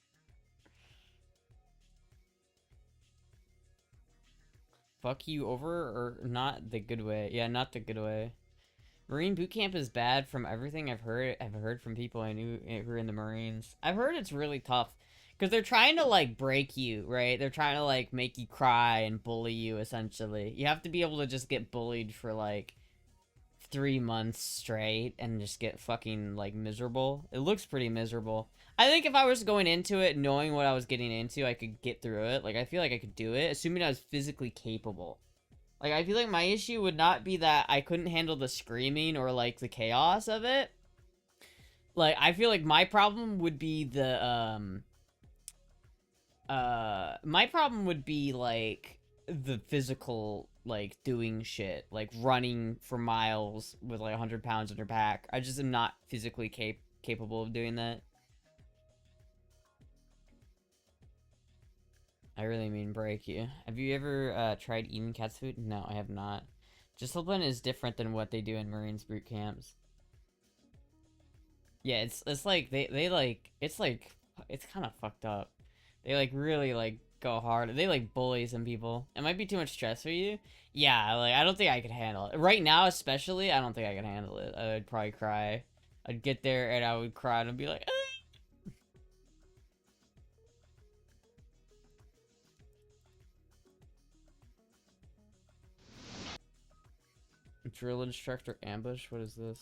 Speaker 1: Fuck you over or not the good way? Yeah, not the good way. Marine boot camp is bad from everything I've heard. I've heard from people I knew who are in the Marines. I've heard it's really tough because they're trying to like break you, right? They're trying to like make you cry and bully you. Essentially, you have to be able to just get bullied for like 3 months straight and just get fucking like miserable. It looks pretty miserable. I think if I was going into it knowing what I was getting into, I could get through it. Like I feel like I could do it, assuming I was physically capable. Like I feel like my issue would not be that I couldn't handle the screaming or like the chaos of it. Like I feel like my problem would be my problem would be like the physical, like doing shit, like running for miles with like 100 pounds on your back. I just am not physically capable of doing that. I really mean break you. Have you ever tried eating cat's food? No, I have not. Discipline is different than what they do in Marines boot camps. Yeah, it's like they like it's kind of fucked up. They like really like go hard. They like bully some people. It might be too much stress for you. Yeah, like I don't think I could handle it right now, especially. I don't think I could handle it. I would probably cry. I'd get there and I would cry and be like, ah! Drill instructor ambush. What is this?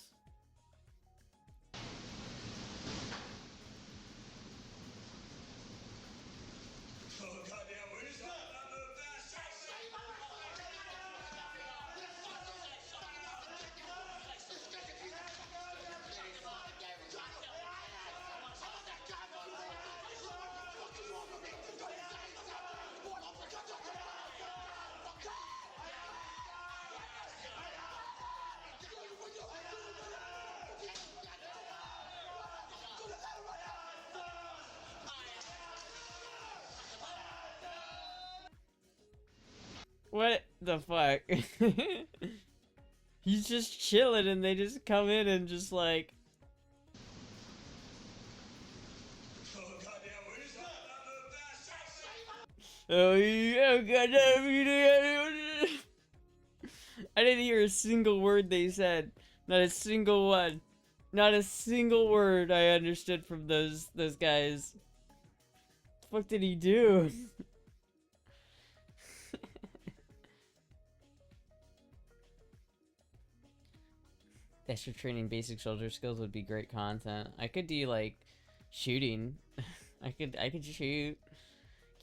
Speaker 1: What the fuck? He's just chilling and they just come in and just like... Oh, yeah, goddamn. I didn't hear a single word they said. Not a single one. Not a single word I understood from those guys. What the fuck did he do? Extra training basic soldier skills would be great content. I could do like shooting. I could shoot.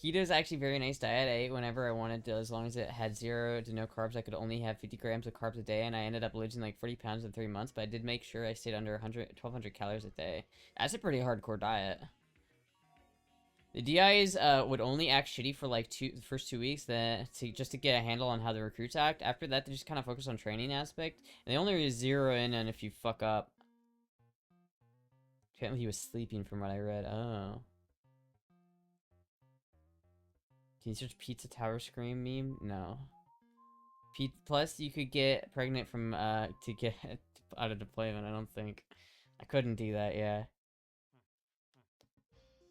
Speaker 1: Keto's actually very nice diet. I ate whenever I wanted to, as long as it had 0 to no carbs. I could only have 50 grams of carbs a day, and I ended up losing like 40 pounds in 3 months, but I did make sure I stayed under 1,200 calories a day. That's a pretty hardcore diet. The DIs would only act shitty for like the first 2 weeks, just to get a handle on how the recruits act. After that, they just kind of focus on training aspect, and they only zero in on if you fuck up. Apparently he was sleeping from what I read. Oh. Can you search Pizza Tower Scream meme? No. Plus, you could get pregnant from, to get out of deployment, I don't think. I couldn't do that, yeah.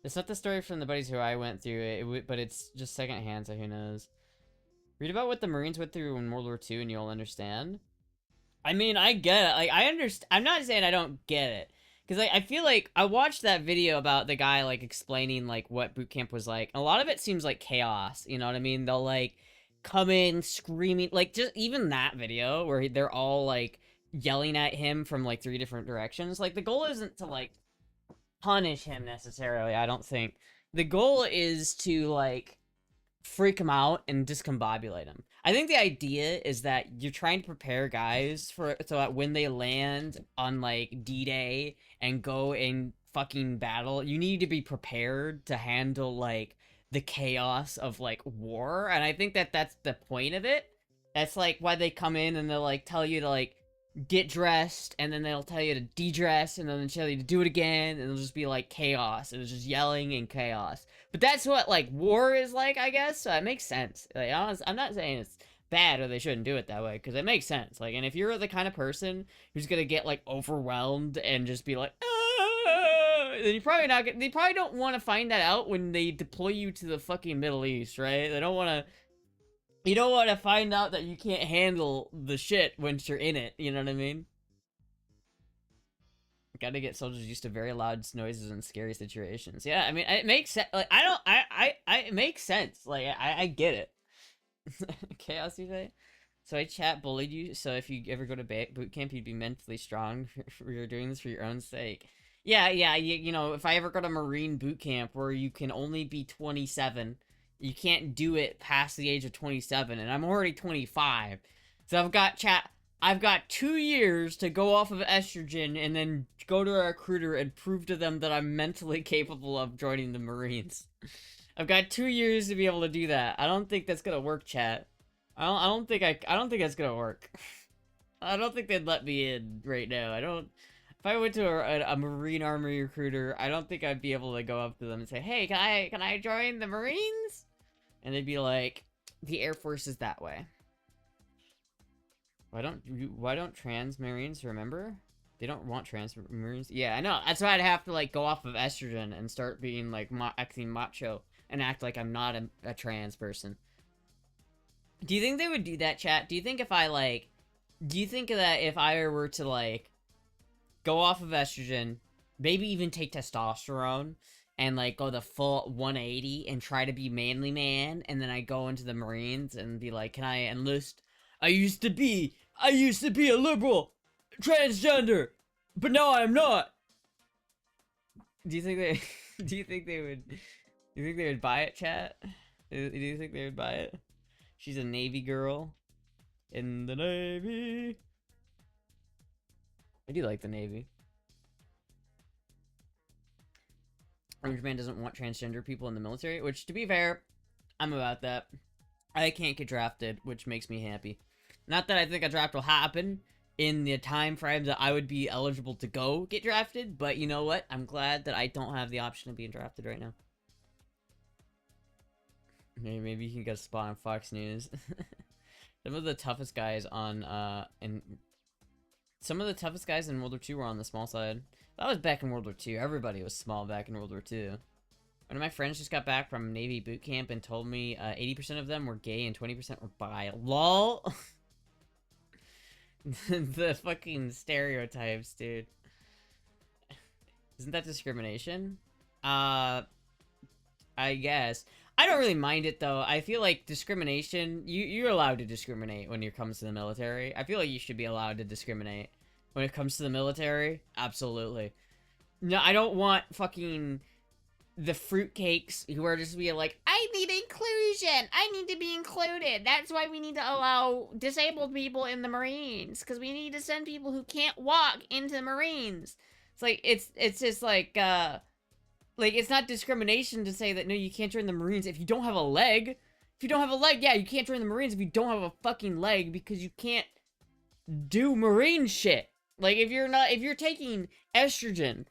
Speaker 1: It's not the story from the buddies who I went through, but it's just secondhand, so who knows. Read about what the Marines went through in World War II and you'll understand. I mean, I get it. Like, I understand. I'm not saying I don't get it. Because like, I feel like I watched that video about the guy like explaining like what boot camp was like. A lot of it seems like chaos. You know what I mean? They'll like come in screaming, like just even that video where they're all like yelling at him from like 3 different directions. Like the goal isn't to like punish him necessarily. I don't think the goal is to like freak him out and discombobulate him. I think the idea is that you're trying to prepare guys so that when they land on like D-Day and go and fucking battle, you need to be prepared to handle like the chaos of like war. And I think that that's the point of it. That's like why they come in and they'll like tell you to like get dressed, and then they'll tell you to de-dress, and then they'll tell you to do it again, and it'll just be like chaos. It's just yelling and chaos. But that's what like war is like, I guess. So it makes sense. Like, I'm not saying it's bad or they shouldn't do it that way, because it makes sense. Like, and if you're the kind of person who's gonna get like overwhelmed and just be like, ah, then you probably not they probably don't want to find that out when they deploy you to the fucking Middle East, right? They don't want to. You don't want to find out that you can't handle the shit once you're in it, you know what I mean? Gotta get soldiers used to very loud noises and scary situations. Yeah, I mean, it makes sense. Like, it makes sense. Like, I get it. Chaos, you say? So I chat bullied you, so if you ever go to boot camp, you'd be mentally strong. You're doing this for your own sake. Yeah, you know, if I ever go to Marine boot camp where you can only be 27... You can't do it past the age of 27, and I'm already 25. So I've got 2 years to go off of estrogen and then go to a recruiter and prove to them that I'm mentally capable of joining the Marines. I've got 2 years to be able to do that. I don't think that's gonna work, chat. I don't think that's gonna work. I don't think they'd let me in right now. If I went to a Marine Army recruiter, I don't think I'd be able to go up to them and say, "Hey, can I join the Marines?" And they'd be like, "The Air Force is that way." Why don't trans Marines remember? They don't want trans Marines. Yeah, I know. That's why I'd have to like go off of estrogen and start being like acting macho and act like I'm not a trans person. Do you think they would do that, chat? Do you think if I like, do you think that if I were to like go off of estrogen, maybe even take testosterone and like go the full 180 and try to be manly man, and then I go into the Marines and be like, can I enlist? I used to be a liberal transgender, but now I'm not. Do you think they do you think they would buy it, chat? Do you think they would buy it? She's a Navy girl in the Navy. I do like the Navy. Orange Man doesn't want transgender people in the military, which, to be fair, I'm about that. I can't get drafted, which makes me happy. Not that I think a draft will happen in the time frame that I would be eligible to go get drafted, but you know what? I'm glad that I don't have the option of being drafted right now. Maybe you can get a spot on Fox News. Some of the toughest guys on, some of the toughest guys in World War II were on the small side. That was back in World War II. Everybody was small back in World War II. One of my friends just got back from Navy boot camp and told me 80% of them were gay and 20% were bi. LOL! The fucking stereotypes, dude. Isn't that discrimination? I guess. I don't really mind it, though. I feel like discrimination... You're allowed to discriminate when it comes to the military. I feel like you should be allowed to discriminate when it comes to the military. Absolutely. No, I don't want fucking... the fruitcakes who are just being like, I need inclusion! I need to be included! That's why we need to allow disabled people in the Marines! Because we need to send people who can't walk into the Marines! It's like, it's just like, it's not discrimination to say that, no, you can't join the Marines if you don't have a leg. If you don't have a leg, yeah, you can't join the Marines if you don't have a fucking leg, because you can't do Marine shit. Like, if you're taking estrogen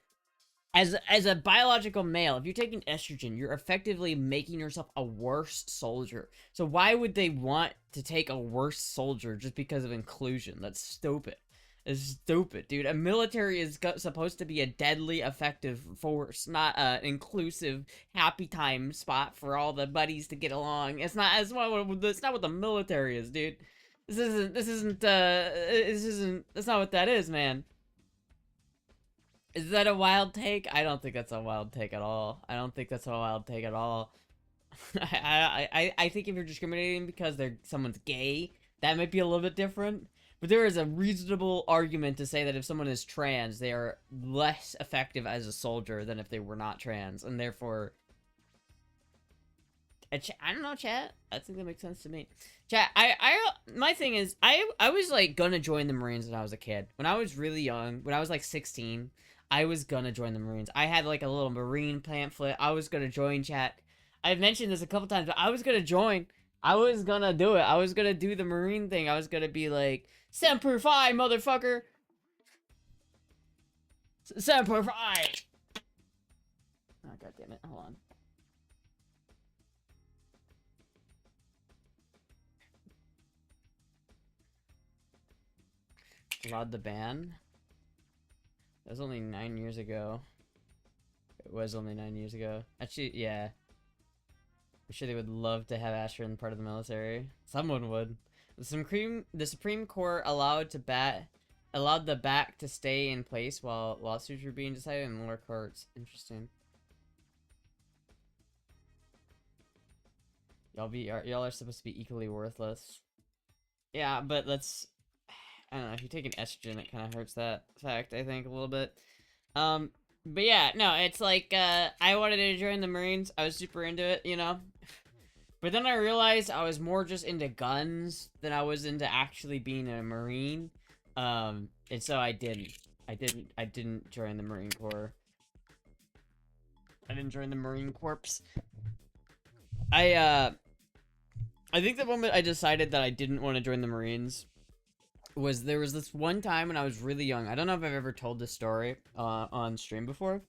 Speaker 1: as a biological male, if you're taking estrogen, you're effectively making yourself a worse soldier. So why would they want to take a worse soldier just because of inclusion? That's stupid. It's stupid, dude. A military is supposed to be a deadly effective force, not an inclusive happy time spot for all the buddies to get along. That's not what the military is, dude. That's not what that is, man. Is that a wild take? I don't think that's a wild take at all. I don't think that's a wild take at all. I think if you're discriminating because someone's gay, that might be a little bit different. But there is a reasonable argument to say that if someone is trans, they are less effective as a soldier than if they were not trans, and therefore... I don't know, chat. I think that makes sense to me. Chat, my thing is, I was, like, gonna join the Marines when I was a kid. When I was really young, when I was, like, 16, I was gonna join the Marines. I had, like, a little Marine pamphlet. I was gonna join, chat. I've mentioned this a couple times, but I was gonna join. I was gonna do it. I was gonna do the Marine thing. I was gonna be like, Semper Fi, motherfucker! Semper Fi! Oh, god damn it. Hold on. Allowed the ban? That was only 9 years ago. It was only 9 years ago. Actually, yeah. I'm sure they would love to have Astra in part of the military. Someone would. The Supreme Court allowed the back to stay in place while lawsuits were being decided in lower courts. Interesting. Y'all are supposed to be equally worthless. Yeah, but that's... I don't know, if you take an estrogen, it kind of hurts that fact, I think, a little bit. But yeah, no, it's like, I wanted to join the Marines. I was super into it, you know? But then I realized I was more just into guns than I was into actually being a Marine. And so I didn't join the Marine Corps. I didn't join the Marine Corps. I think the moment I decided that I didn't want to join the Marines was there was this one time when I was really young. I don't know if I've ever told this story on stream before,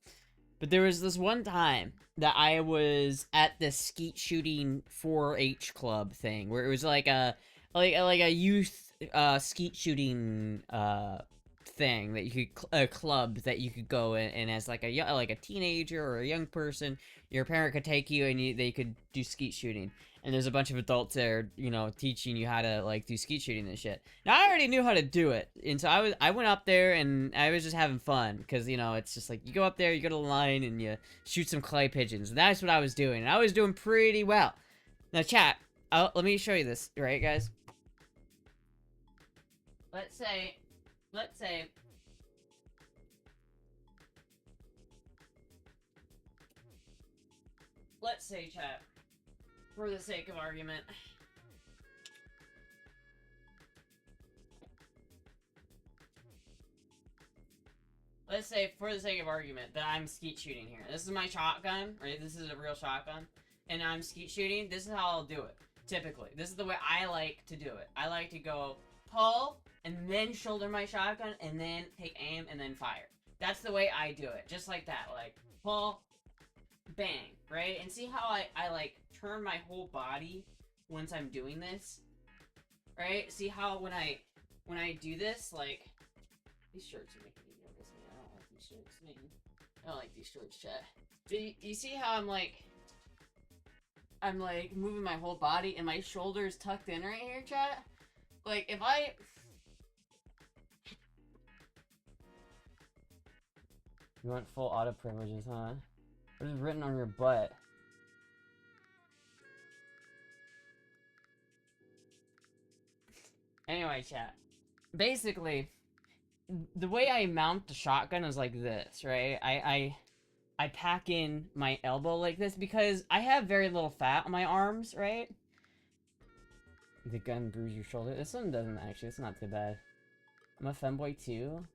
Speaker 1: but there was this one time that I was at the skeet shooting 4-H club thing where it was like a youth skeet shooting thing that you could a club that you could go in, and as like a teenager or a young person, your parent could take you and they could do skeet shooting. And there's a bunch of adults there, you know, teaching you how to like do skeet shooting and shit. Now I already knew how to do it, and so I went up there and I was just having fun because you know it's just like you go up there, you go to the line, and you shoot some clay pigeons. And that's what I was doing, and I was doing pretty well. Now chat, let me show you this, right, guys? Let's say, let's say chat, for the sake of argument. Let's say, for the sake of argument, that I'm skeet shooting here. This is my shotgun, right? This is a real shotgun. And I'm skeet shooting. This is how I'll do it, typically. This is the way I like to do it. I like to go pull, and then shoulder my shotgun, and then take aim, and then fire. That's the way I do it. Just like that. Like, pull, bang, right? And see how I like, turn my whole body once I'm doing this? Right? See how when I do this, like, these shirts are making me nervous, man. I don't like these shirts, man. I don't like these shirts, chat. Do you see how I'm like moving my whole body and my shoulders tucked in right here, chat? Like, if I... You want full auto privileges, huh? What is written on your butt? Anyway, chat. Basically, the way I mount the shotgun is like this, right? I pack in my elbow like this because I have very little fat on my arms, right? The gun bruise your shoulder. This one doesn't actually. It's not too bad. I'm a femboy too.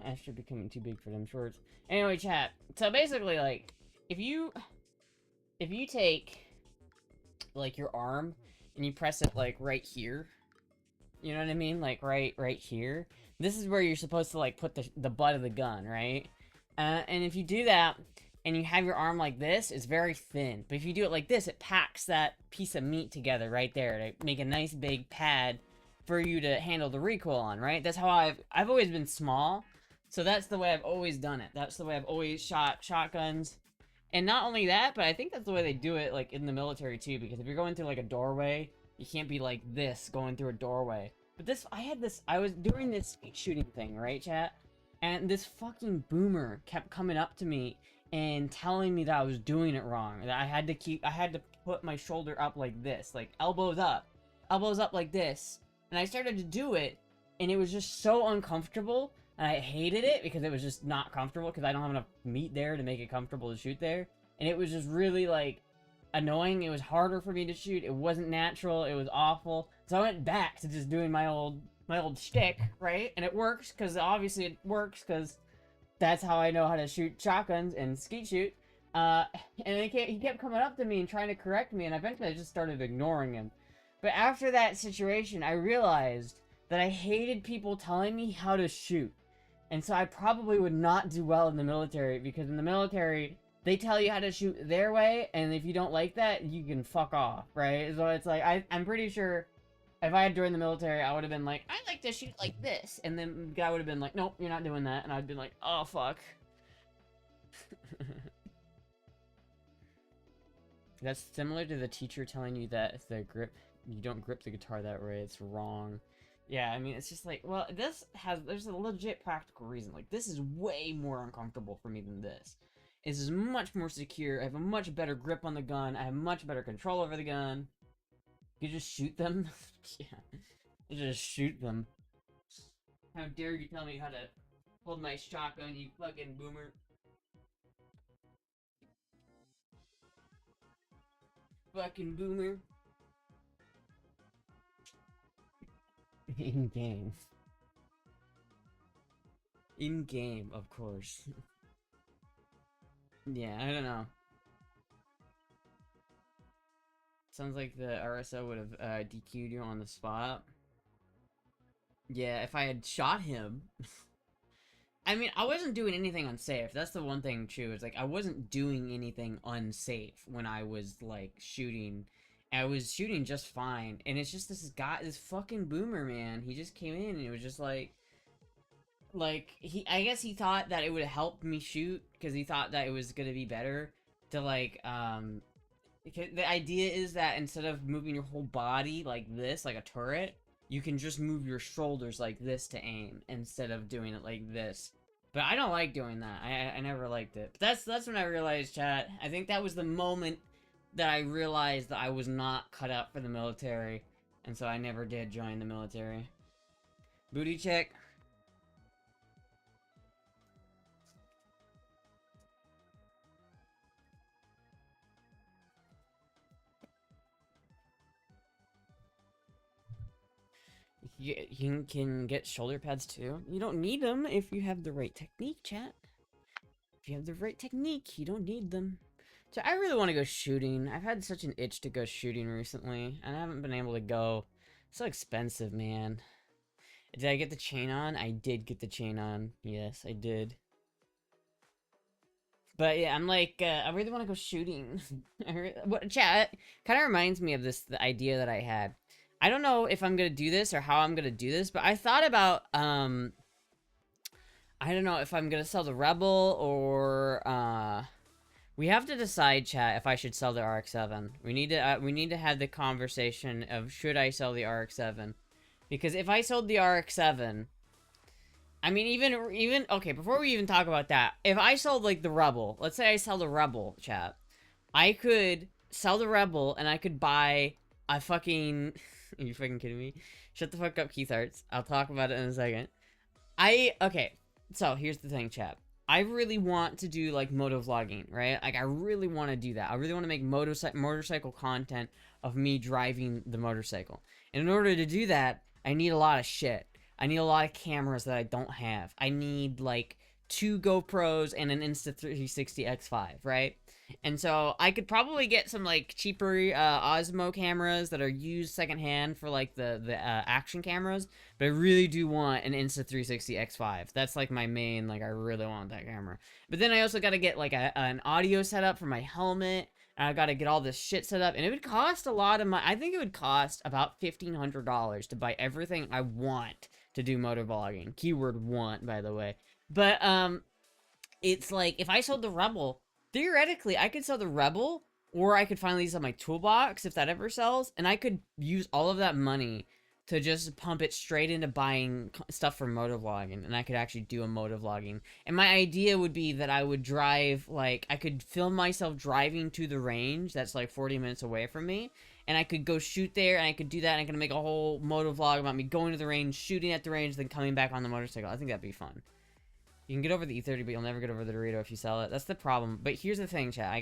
Speaker 1: Astra becoming too big for them shorts. Anyway, chat. So basically, like, if you take like your arm and you press it like right here, you know what I mean? Like right here. This is where you're supposed to like put the butt of the gun, right? And if you do that and you have your arm like this, it's very thin. But if you do it like this, it packs that piece of meat together right there to make a nice big pad for you to handle the recoil on, right? That's how I've always been small, so that's the way I've always done it. That's the way I've always shot shotguns. And not only that, but I think that's the way they do it, like, in the military, too, because if you're going through, like, a doorway, you can't be like this, going through a doorway. But this, I was doing this skeet shooting thing, right, chat? And this fucking boomer kept coming up to me and telling me that I was doing it wrong. That I had to put my shoulder up like this, like, elbows up like this. And I started to do it, and it was just so uncomfortable, and I hated it because it was just not comfortable, because I don't have enough meat there to make it comfortable to shoot there. And it was just really, like, annoying. It was harder for me to shoot. It wasn't natural. It was awful. So I went back to just doing my old shtick, right? And it works, because obviously it works, because that's how I know how to shoot shotguns and skeet shoot. And he kept coming up to me and trying to correct me, and eventually I just started ignoring him. But after that situation, I realized that I hated people telling me how to shoot. And so I probably would not do well in the military, because in the military, they tell you how to shoot their way, and if you don't like that, you can fuck off, right? So it's like, I'm pretty sure if I had joined the military, I would have been like, I like to shoot like this. And then the guy would have been like, nope, you're not doing that. And I'd been like, oh, fuck. That's similar to the teacher telling you that if you don't grip the guitar that way, it's wrong. Yeah, I mean, it's just like, well, there's a legit practical reason. Like, this is way more uncomfortable for me than this. This is much more secure. I have a much better grip on the gun. I have much better control over the gun. You just shoot them? Yeah. You just shoot them. How dare you tell me how to hold my shotgun, you fucking boomer. Fucking boomer. In-game. In-game, of course. Yeah, I don't know. Sounds like the RSO would have DQ'd you on the spot. Yeah, if I had shot him. I mean, I wasn't doing anything unsafe. That's the one thing true. It's like, I wasn't doing anything unsafe when I was, like, shooting I was shooting just fine, and it's just this guy, this fucking boomer, man. He just came in, and it was just like I guess he thought that it would help me shoot, because he thought that it was gonna be better to, like, because the idea is that instead of moving your whole body like this, like a turret, you can just move your shoulders like this to aim, instead of doing it like this. But I don't like doing that. I never liked it. But that's when I realized, chat. I think that was the moment that I realized that I was not cut out for the military, and so I never did join the military. Booty check. You can get shoulder pads too. You don't need them if you have the right technique, chat. If you have the right technique, you don't need them. So I really want to go shooting. I've had such an itch to go shooting recently, and I haven't been able to go. It's so expensive, man. Did I get the chain on? I did get the chain on. Yes, I did. But yeah, I'm like, I really want to go shooting. What, chat, kind of reminds me of the idea that I had. I don't know if I'm gonna do this or how I'm gonna do this, but I thought about, I don't know if I'm gonna sell the Rebel or, we have to decide, chat, if I should sell the RX-7. We need to have the conversation of, should I sell the RX-7? Because if I sold the RX-7, I mean, even, okay, before we even talk about that, if I sold, like, the Rebel, let's say I sell the Rebel, chat, I could sell the Rebel, and I could buy a fucking, are you fucking kidding me? Shut the fuck up, Keith Arts. I'll talk about it in a second. Okay, so here's the thing, chat. I really want to do, like, motovlogging, right? Like, I really want to do that. I really want to make motorcycle content of me driving the motorcycle. And in order to do that, I need a lot of shit. I need a lot of cameras that I don't have. I need, like, 2 GoPros and an Insta360 X5, right? And so I could probably get some, like, cheaper Osmo cameras that are used secondhand for, like, the action cameras. But I really do want an Insta360 X5. That's, like, my main, like, I really want that camera. But then I also gotta get, like, an audio setup for my helmet. And I gotta get all this shit set up. And it would cost a lot of money. I think it would cost about $1,500 to buy everything I want to do motovlogging. Keyword want, by the way. But, it's like, if I sold the Rebel, theoretically, I could sell the Rebel, or I could finally sell my toolbox, if that ever sells, and I could use all of that money to just pump it straight into buying stuff for motovlogging, and I could actually do a motovlogging. And my idea would be that I would drive, like, I could film myself driving to the range that's, like, 40 minutes away from me, and I could go shoot there, and I could do that, and I could make a whole motovlog about me going to the range, shooting at the range, then coming back on the motorcycle. I think that'd be fun. You can get over the E30, but you'll never get over the Dorito if you sell it. That's the problem. But here's the thing, chat.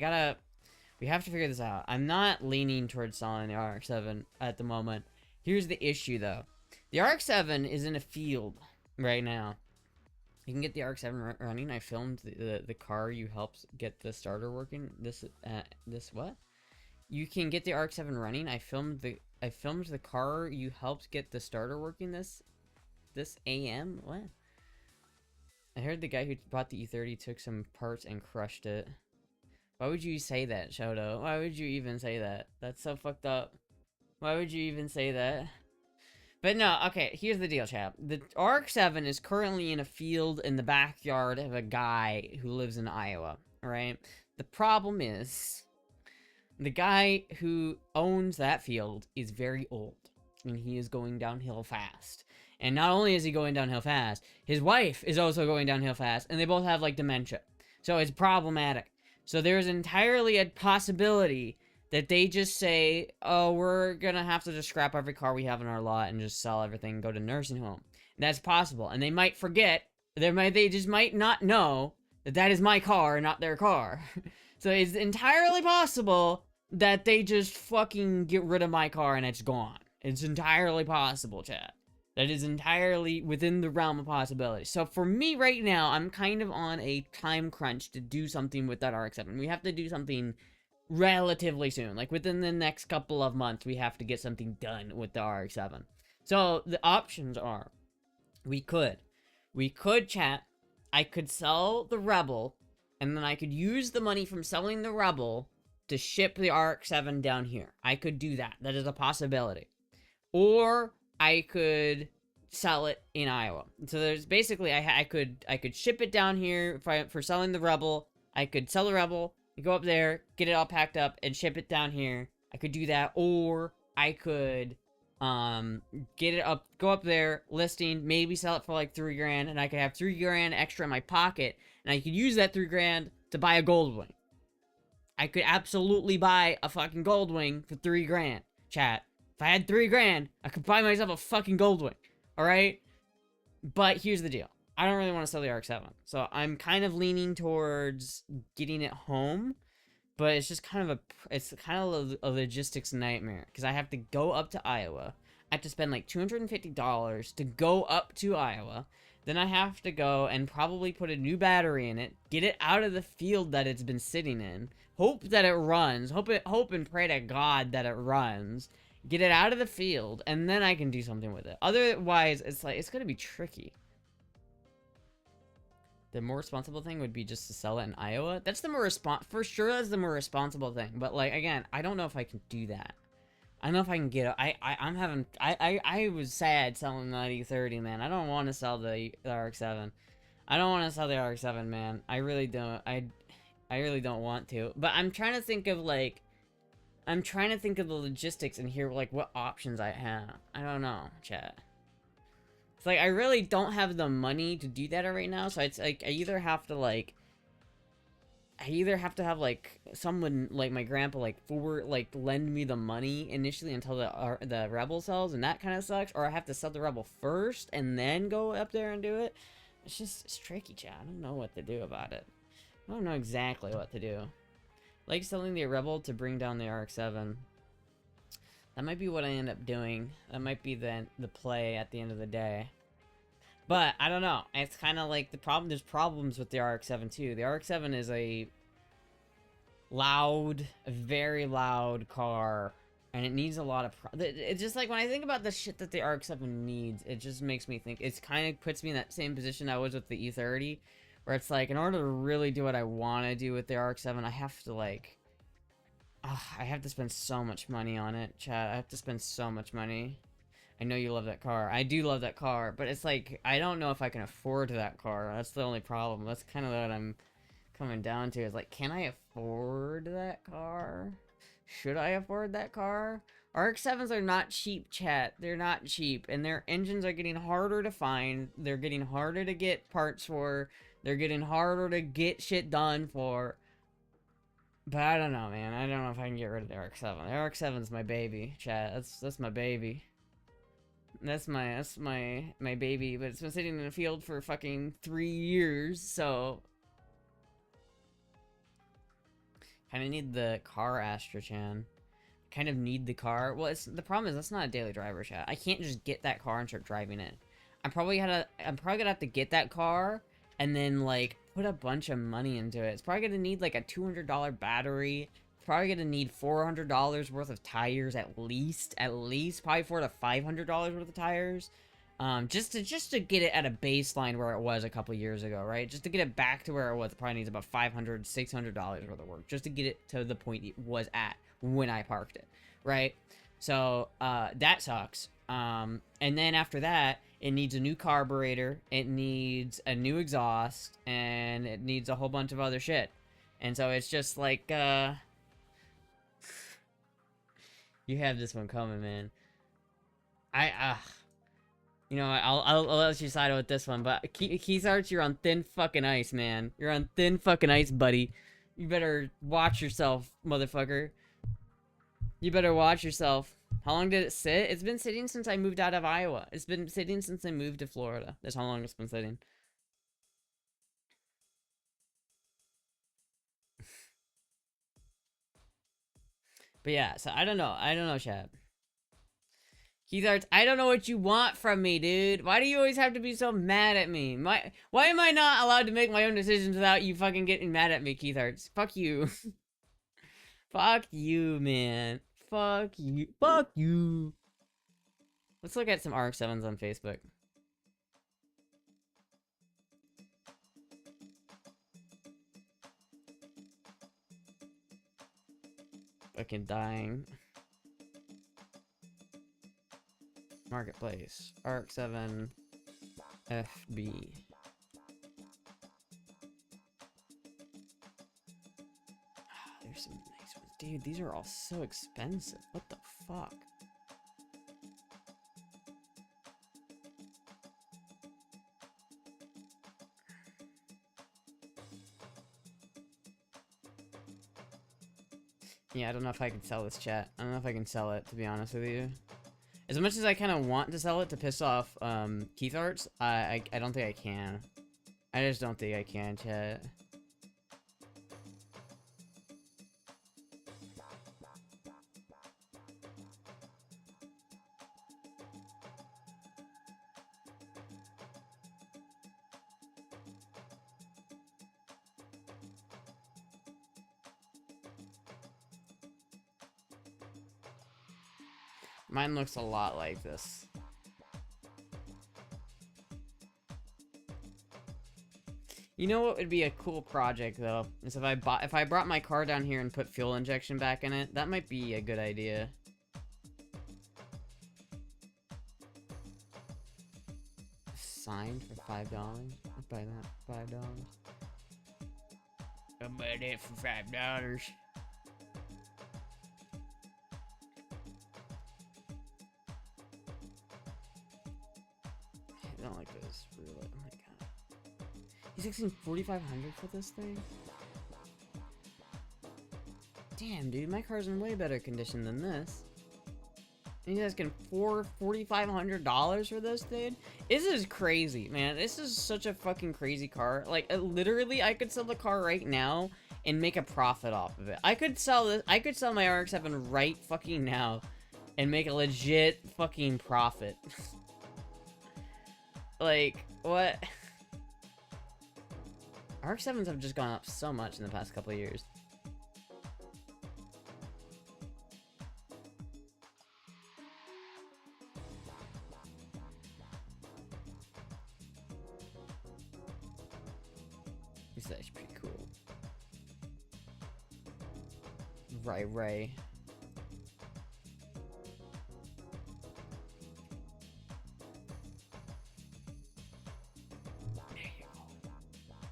Speaker 1: We have to figure this out. I'm not leaning towards selling the RX-7 at the moment. Here's the issue, though. The RX-7 is in a field right now. You can get the RX-7 running. I filmed the car you helped get the starter working. This what? You can get the RX-7 running. I filmed the car you helped get the starter working this AM. What? I heard the guy who bought the E30 took some parts and crushed it. Why would you say that, Shoto? Why would you even say that? That's so fucked up. Why would you even say that? But no, okay, here's the deal, chap. The RX-7 is currently in a field in the backyard of a guy who lives in Iowa, right? The problem is, the guy who owns that field is very old, and he is going downhill fast. And not only is he going downhill fast, his wife is also going downhill fast, and they both have, like, dementia. So it's problematic. So there's entirely a possibility that they just say, oh, we're gonna have to just scrap every car we have in our lot and just sell everything and go to nursing home. That's possible. And they might forget, they just might not know that that is my car, not their car. So it's entirely possible that they just fucking get rid of my car and it's gone. It's entirely possible, chat. That is entirely within the realm of possibility. So for me right now, I'm kind of on a time crunch to do something with that RX-7. We have to do something relatively soon. Like within the next couple of months, we have to get something done with the RX-7. So the options are, we could chat, I could sell the Rebel, and then I could use the money from selling the Rebel to ship the RX-7 down here. I could do that. That is a possibility. Or I could sell it in Iowa. So there's basically I could ship it down here for selling the Rebel. I could sell the Rebel, go up there, get it all packed up, and ship it down here. I could do that, or I could get it up, go up there, listing, maybe sell it for like $3,000, and I could have $3,000 extra in my pocket, and I could use that $3,000 to buy a Goldwing. I could absolutely buy a fucking Goldwing for $3,000, chat. If I had $3,000, I could buy myself a fucking Goldwing. Alright? But here's the deal. I don't really want to sell the RX-7. So I'm kind of leaning towards getting it home. But it's just kind of a logistics nightmare. Because I have to go up to Iowa. I have to spend like $250 to go up to Iowa. Then I have to go and probably put a new battery in it. Get it out of the field that it's been sitting in. Hope that it runs. Hope and pray to God that it runs. Get it out of the field, and then I can do something with it. Otherwise, it's gonna be tricky. The more responsible thing would be just to sell it in Iowa. That's the more for sure, that's the more responsible thing. But, like, again, I don't know if I can do that. I don't know if I can get it. I was sad selling the E30, man. I don't want to sell the RX-7. I don't want to sell the RX-7, man. I really don't. I really don't want to. But I'm trying to think of, like, the logistics and hear, like, what options I have. I don't know, chat. It's like, I really don't have the money to do that right now, so it's like, I either have to have, like, someone, like, my grandpa, like, lend me the money initially until the Rebel sells, and that kind of sucks, or I have to sell the Rebel first, and then go up there and do it. It's tricky, chat. I don't know what to do about it. I don't know exactly what to do. Like selling the Rebel to bring down the RX-7. That might be what I end up doing. That might be the play at the end of the day. But, I don't know. It's kind of like there's problems with the RX-7 too. The RX-7 is a very loud car. And it needs a lot of it's just like, when I think about the shit that the RX-7 needs, it just makes me think, it kind of puts me in that same position I was with the E30. Where it's like, in order to really do what I want to do with the RX-7, I have to, like... I have to spend so much money on it, chat. I have to spend so much money. I know you love that car. I do love that car, but it's like, I don't know if I can afford that car. That's the only problem. That's kind of what I'm coming down to. Is like, can I afford that car? Should I afford that car? RX-7s are not cheap, chat. They're not cheap, and their engines are getting harder to find. They're getting harder to get parts for. They're getting harder to get shit done for. But I don't know, man. I don't know if I can get rid of the RX-7. The RX-7's my baby, chat. That's my baby. That's my baby, but it's been sitting in the field for fucking 3 years, so... Kinda need the car, Astra-chan. Kind of need the car. Well, the problem is that's not a daily driver, chat. I can't just get that car and start driving it. I'm probably gonna have to get that car and then, like, put a bunch of money into it. It's probably gonna need, like, a $200 battery. It's probably gonna need $400 worth of tires at least. Probably $400 to $500 worth of tires. Just to get it at a baseline where it was a couple years ago, right? Just to get it back to where it was, it probably needs about $500, $600 worth of work. Just to get it to the point it was at when I parked it, right? So, that sucks. And then after that, it needs a new carburetor, it needs a new exhaust, and it needs a whole bunch of other shit. And so it's just like, you have this one coming, man. You know, I'll let you side with this one, but Keith Arch, you're on thin fucking ice, man. You're on thin fucking ice, buddy. You better watch yourself, motherfucker. You better watch yourself. How long did it sit? It's been sitting since I moved out of Iowa. It's been sitting since I moved to Florida. That's how long it's been sitting. But yeah, so I don't know, chat. Keith Arts, I don't know what you want from me, dude. Why do you always have to be so mad at me? Why am I not allowed to make my own decisions without you fucking getting mad at me, Keith Arts? Fuck you. Fuck you, man. Fuck you. Fuck you. Let's look at some RX-7s on Facebook. fucking dying. Marketplace. RX-7 FB. There's some nice ones. Dude, these are all so expensive. What the fuck? Yeah, I don't know if I can sell this, chat. I don't know if I can sell it, to be honest with you. As much as I kind of want to sell it to piss off Keith Arts, I don't think I can. I just don't think I can, chat. Mine looks a lot like this. You know what would be a cool project though? Is if I brought my car down here and put fuel injection back in it. That might be a good idea. Signed for $5. I'd buy that $5. I'll buy that for $5. I don't like this. Really, oh my god. He's asking $4,500 for this thing? Damn, dude, my car's in way better condition than this. And he's asking $4,500 for this, dude? This is crazy, man. This is such a fucking crazy car. Like, literally, I could sell the car right now and make a profit off of it. I could sell this. I could sell my RX-7 right fucking now and make a legit fucking profit. Like, what? RX-7s have just gone up so much in the past couple of years. This is actually pretty cool. Right.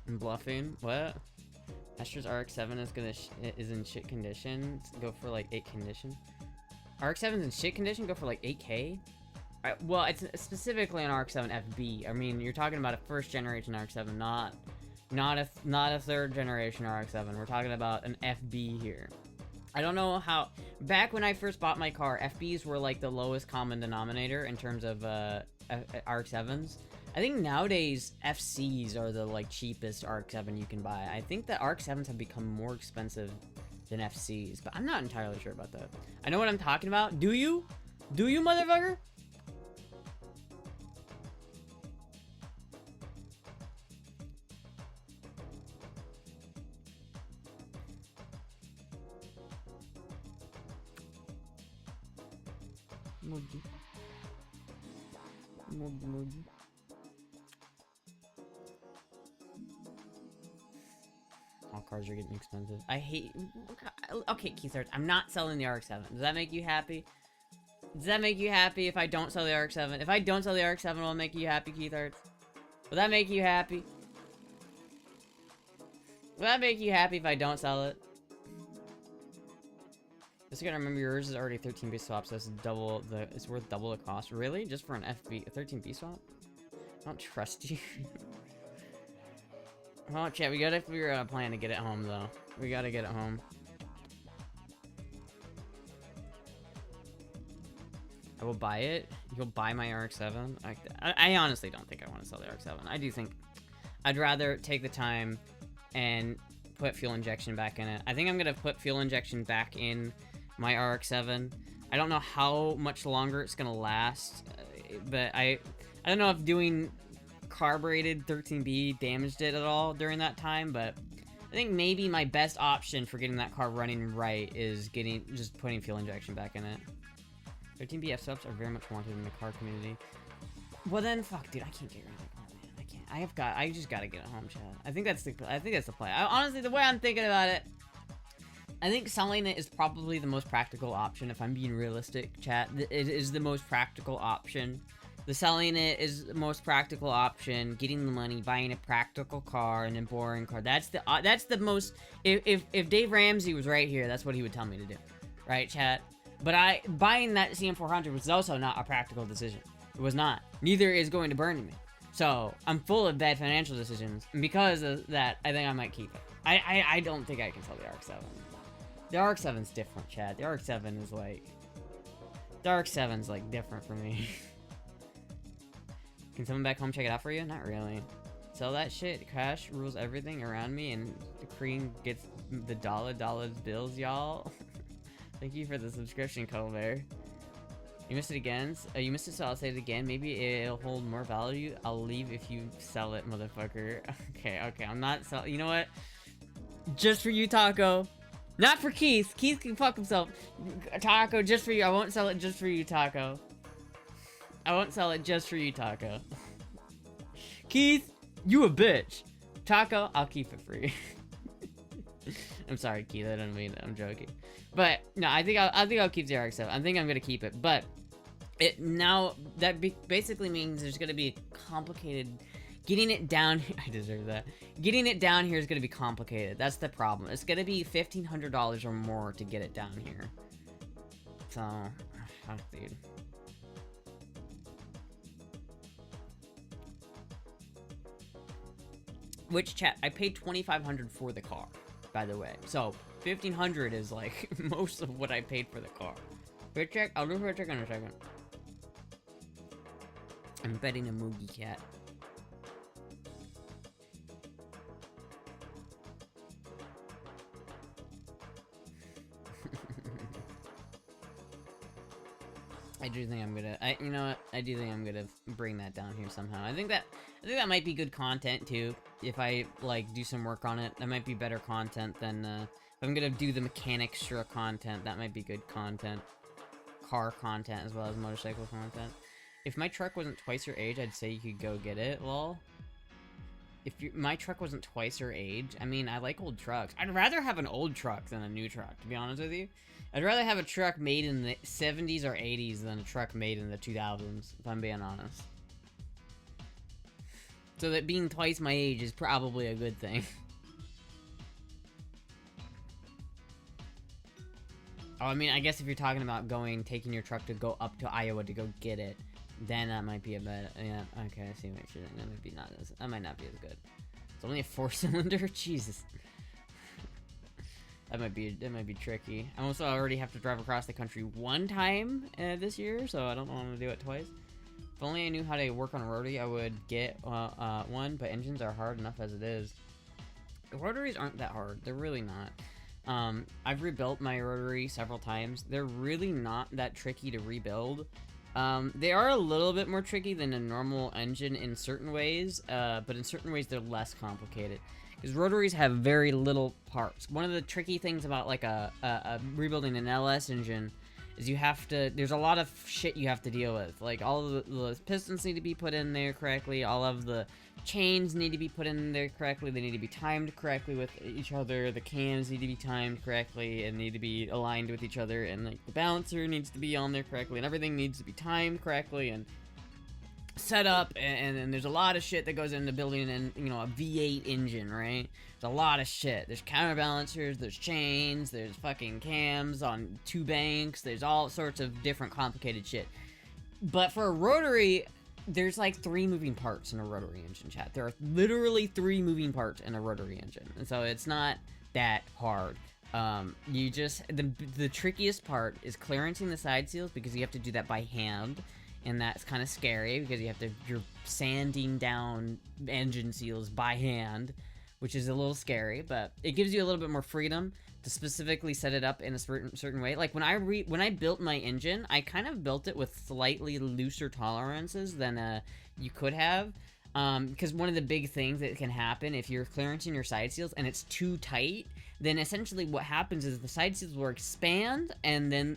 Speaker 1: I'm bluffing. What? Astra's RX-7 is in shit condition. Go for like 8 condition. RX-7's in shit condition. Go for like 8K. Well, it's specifically an RX-7 FB. I mean, you're talking about a first generation RX-7, not a third generation RX-7. We're talking about an FB here. I don't know how. Back when I first bought my car, FBs were like the lowest common denominator in terms of RX-7s. I think nowadays FCs are the like cheapest RX-7 you can buy. I think that RX-7s have become more expensive than FCs, but I'm not entirely sure about that. I know what I'm talking about. Do you? Do you, motherfucker? Moji. All cars are getting expensive. I hate... Okay, Keith Arts, I'm not selling the RX-7. Does that make you happy? Does that make you happy if I don't sell the RX-7? If I don't sell the RX-7, will it make you happy, Keith Arts? Will that make you happy? Will that make you happy if I don't sell it? Just gotta remember yours is already 13B swap, so it's worth double the cost. Really? Just for an FB, a 13B swap? I don't trust you. Oh, chat, we gotta figure out a plan to get it home, though. We gotta get it home. I will buy it. You'll buy my RX-7? I honestly don't think I want to sell the RX-7. I do think I'd rather take the time and put fuel injection back in it. I think I'm gonna put fuel injection back in my RX-7. I don't know how much longer it's gonna last, but I don't know if doing carbureted 13B damaged it at all during that time, but I think maybe my best option for getting that car running right is just putting fuel injection back in it. 13B F-subs are very much wanted in the car community. Well then, fuck, dude, I can't get rid of that car, man. I can't. I just gotta get it home, chat. I think that's the play. Honestly, the way I'm thinking about it, I think selling it is probably the most practical option, if I'm being realistic, chat. It is the most practical option. The selling it is the most practical option. Getting the money, buying a practical car, and a boring car. That's the most... If Dave Ramsey was right here, that's what he would tell me to do. Right, chat? But buying that CM400 was also not a practical decision. It was not. Neither is going to Burn Me. So, I'm full of bad financial decisions. And because of that, I think I might keep it. I don't think I can sell the RX-7. The RX-7's different, chat. The RX-7 is like... The RX-7's like different for me. Can someone back home check it out for you? Not really. Sell that shit. Crash rules everything around me, and the Cream gets the dollar bills, y'all. Thank you for the subscription, Colbert. You missed it again? You missed it, so I'll say it again. Maybe it'll hold more value. I'll leave if you sell it, motherfucker. Okay, I'm not selling. You know what? Just for you, Taco. Not for Keith. Keith can fuck himself. Taco, just for you. I won't sell it just for you, Taco. I won't sell it just for you, Taco. Keith, you a bitch. Taco, I'll keep it for you. I'm sorry, Keith. I don't mean it. I'm joking. But no, I think I'll keep the RX-7. I think I'm gonna keep it. But that basically means there's gonna be a complicated. Getting it down. I deserve that. Getting it down here is gonna be complicated. That's the problem. It's gonna be $1,500 or more to get it down here. So, fuck, dude. Which, chat, I paid $2,500 for the car, by the way. So, $1,500 is, like, most of what I paid for the car. Fit check? I'll do a fit check in a second. I'm betting a Moogie cat. I do think I'm gonna, you know what? I do think I'm gonna bring that down here somehow. I think that might be good content too. If I like do some work on it, that might be better content than if I'm gonna do the mechanic extra content. That might be good content, car content as well as motorcycle content. If my truck wasn't twice your age, I'd say you could go get it. Lol. If my truck wasn't twice your age, I mean, I like old trucks. I'd rather have an old truck than a new truck, to be honest with you. I'd rather have a truck made in the 70s or 80s than a truck made in the 2000s, if I'm being honest. So that being twice my age is probably a good thing. Oh, I mean, I guess if you're talking about taking your truck to go up to Iowa to go get it, then that might be a bad, yeah, okay, I see what you're saying. That might not be as good. It's only a 4-cylinder? Jesus. That might be tricky. I also already have to drive across the country one time this year, so I don't want to do it twice. If only I knew how to work on a rotary, I would get one, but engines are hard enough as it is. Rotaries aren't that hard. They're really not. I've rebuilt my rotary several times. They're really not that tricky to rebuild. They are a little bit more tricky than a normal engine in certain ways, but in certain ways they're less complicated. Because rotaries have very little parts. One of the tricky things about like rebuilding an LS engine is there's a lot of shit you have to deal with. Like all of the pistons need to be put in there correctly, all of the chains need to be put in there correctly, they need to be timed correctly with each other, the cams need to be timed correctly and need to be aligned with each other, and like the balancer needs to be on there correctly, and everything needs to be timed correctly and set up, and there's a lot of shit that goes into building a V8 engine, right? There's a lot of shit. There's counterbalancers, there's chains, there's fucking cams on 2 banks, there's all sorts of different complicated shit. But for a rotary, there's like 3 moving parts in a rotary engine, chat. There are literally 3 moving parts in a rotary engine, and so it's not that hard. The trickiest part is clearancing the side seals, because you have to do that by hand. And that's kind of scary because you're sanding down engine seals by hand, which is a little scary, but it gives you a little bit more freedom to specifically set it up in a certain way. Like when I built my engine, I kind of built it with slightly looser tolerances than you could have, because one of the big things that can happen if you're clearancing your side seals and it's too tight, then essentially what happens is the side seals will expand, and then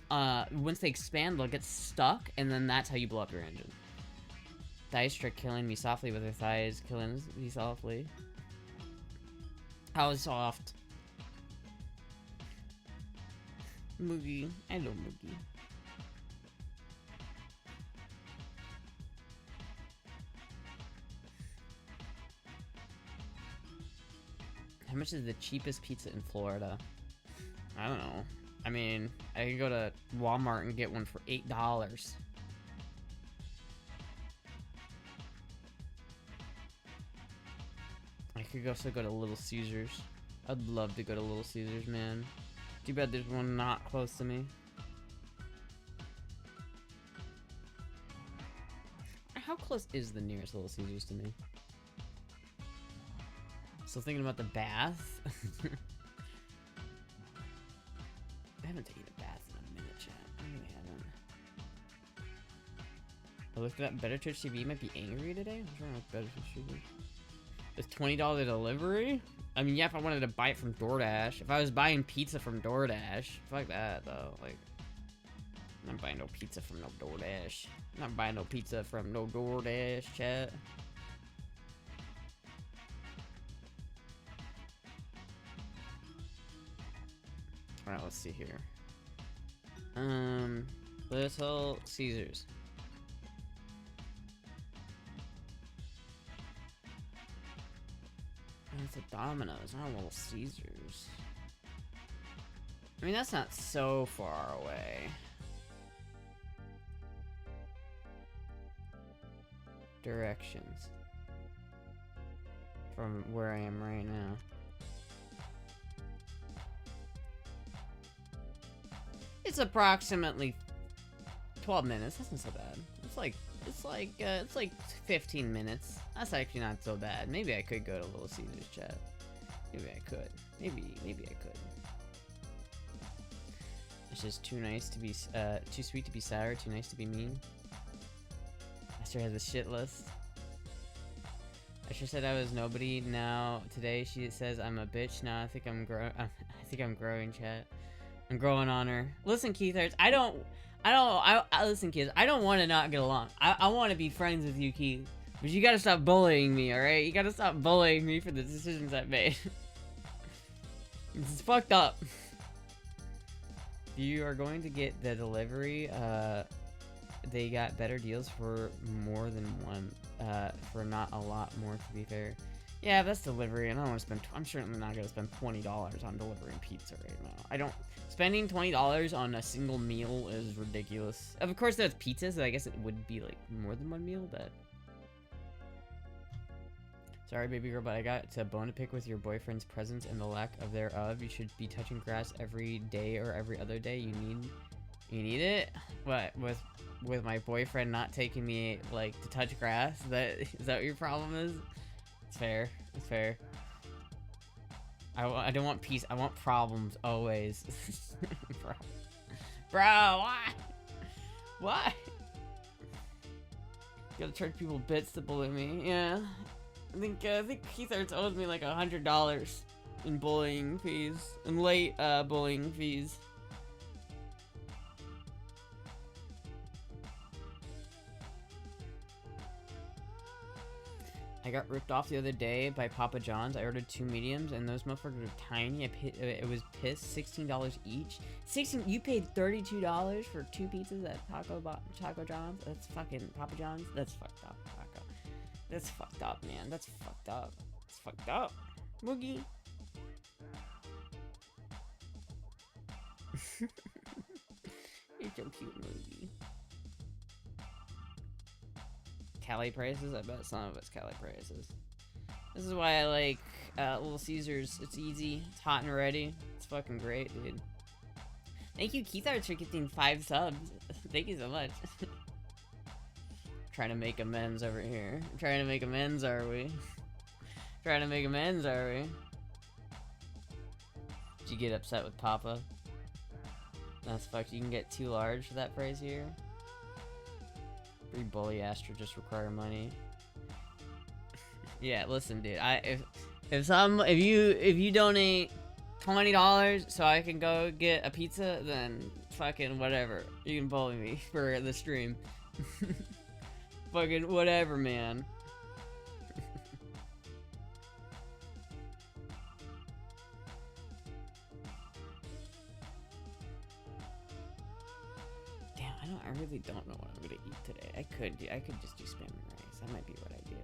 Speaker 1: once they expand, they'll get stuck, and then that's how you blow up your engine. Thystra killing me softly with her thighs, killing me softly. How soft? Moogie. I love Moogie. How much is the cheapest pizza in Florida? I don't know. I mean, I can go to Walmart and get one for $8. I could also go to Little Caesars. I'd love to go to Little Caesars, man. Too bad there's one not close to me. How close is the nearest Little Caesars to me? Still thinking about the bath? I haven't taken a bath in a minute, chat. I really haven't. I looked at Better Twitch TV might be angry today. What's wrong with Better Twitch TV? It's $20 delivery? I mean, yeah, if I wanted to buy it from DoorDash. If I was buying pizza from DoorDash. Fuck that, though. Like, I'm not buying no pizza from no DoorDash. I'm not buying no pizza from no DoorDash, chat. Alright, let's see here. Little Caesars. It's a Domino's, not a Little Caesars. I mean, that's not so far away. Directions. From where I am right now. It's approximately 12 minutes. That's not so bad. It's like 15 minutes. That's actually not so bad. Maybe I could go to Little Caesars, chat. Maybe I could. Maybe I could. It's just too nice to be, too sweet to be sour, too nice to be mean. Astra has a shit list. Astra said I was nobody. Now today she says I'm a bitch. Now I think I'm growing, chat. I'm growing on her. Listen, Keith Hurts, listen, kids, I don't want to not get along. I want to be friends with you, Keith. But you gotta stop bullying me, alright? You gotta stop bullying me for the decisions I've made. It's fucked up. You are going to get the delivery. They got better deals for more than one. For not a lot more, to be fair. Yeah, that's delivery, and I don't want to spend. I'm certainly not gonna spend $20 on delivering pizza right now. Spending $20 on a single meal is ridiculous. Of course, that's pizza, so I guess it would be like more than one meal, but. Sorry, baby girl, but I got to bone to pick with your boyfriend's presence and the lack of thereof. You should be touching grass every day or every other day. You need it? What, with my boyfriend not taking me, like, to touch grass? Is that what your problem is? It's fair. It's fair. I don't want peace. I want problems, always. Bro, why? Why? Gotta charge people bits to bully me. Yeah. I think Keith Arts owes me like $100 in bullying fees. In late bullying fees. I got ripped off the other day by Papa John's. I ordered 2 mediums, and those motherfuckers were tiny. It was pissed. $16 each. You paid $32 for 2 pizzas at Taco John's. That's fucking Papa John's. That's fucked up, Taco. That's fucked up, man. That's fucked up. It's fucked up. Moogie. You're so cute, Moogie. Cali prices? I bet some of it's Cali prices. This is why I like Little Caesars. It's easy, it's hot and ready. It's fucking great, dude. Thank you, Keith Arts, for getting 5 subs. Thank you so much. Trying to make amends over here. Trying to make amends, are we? Trying to make amends, are we? Did you get upset with Papa? That's fucked. You can get 2 large for that price here. Free bully Astra just require money. Yeah, listen, dude. If you donate $20 so I can go get a pizza, then fucking whatever. You can bully me for the stream. Fucking whatever, man. I really don't know what I'm gonna eat today. I could just do spam and rice. That might be what I do.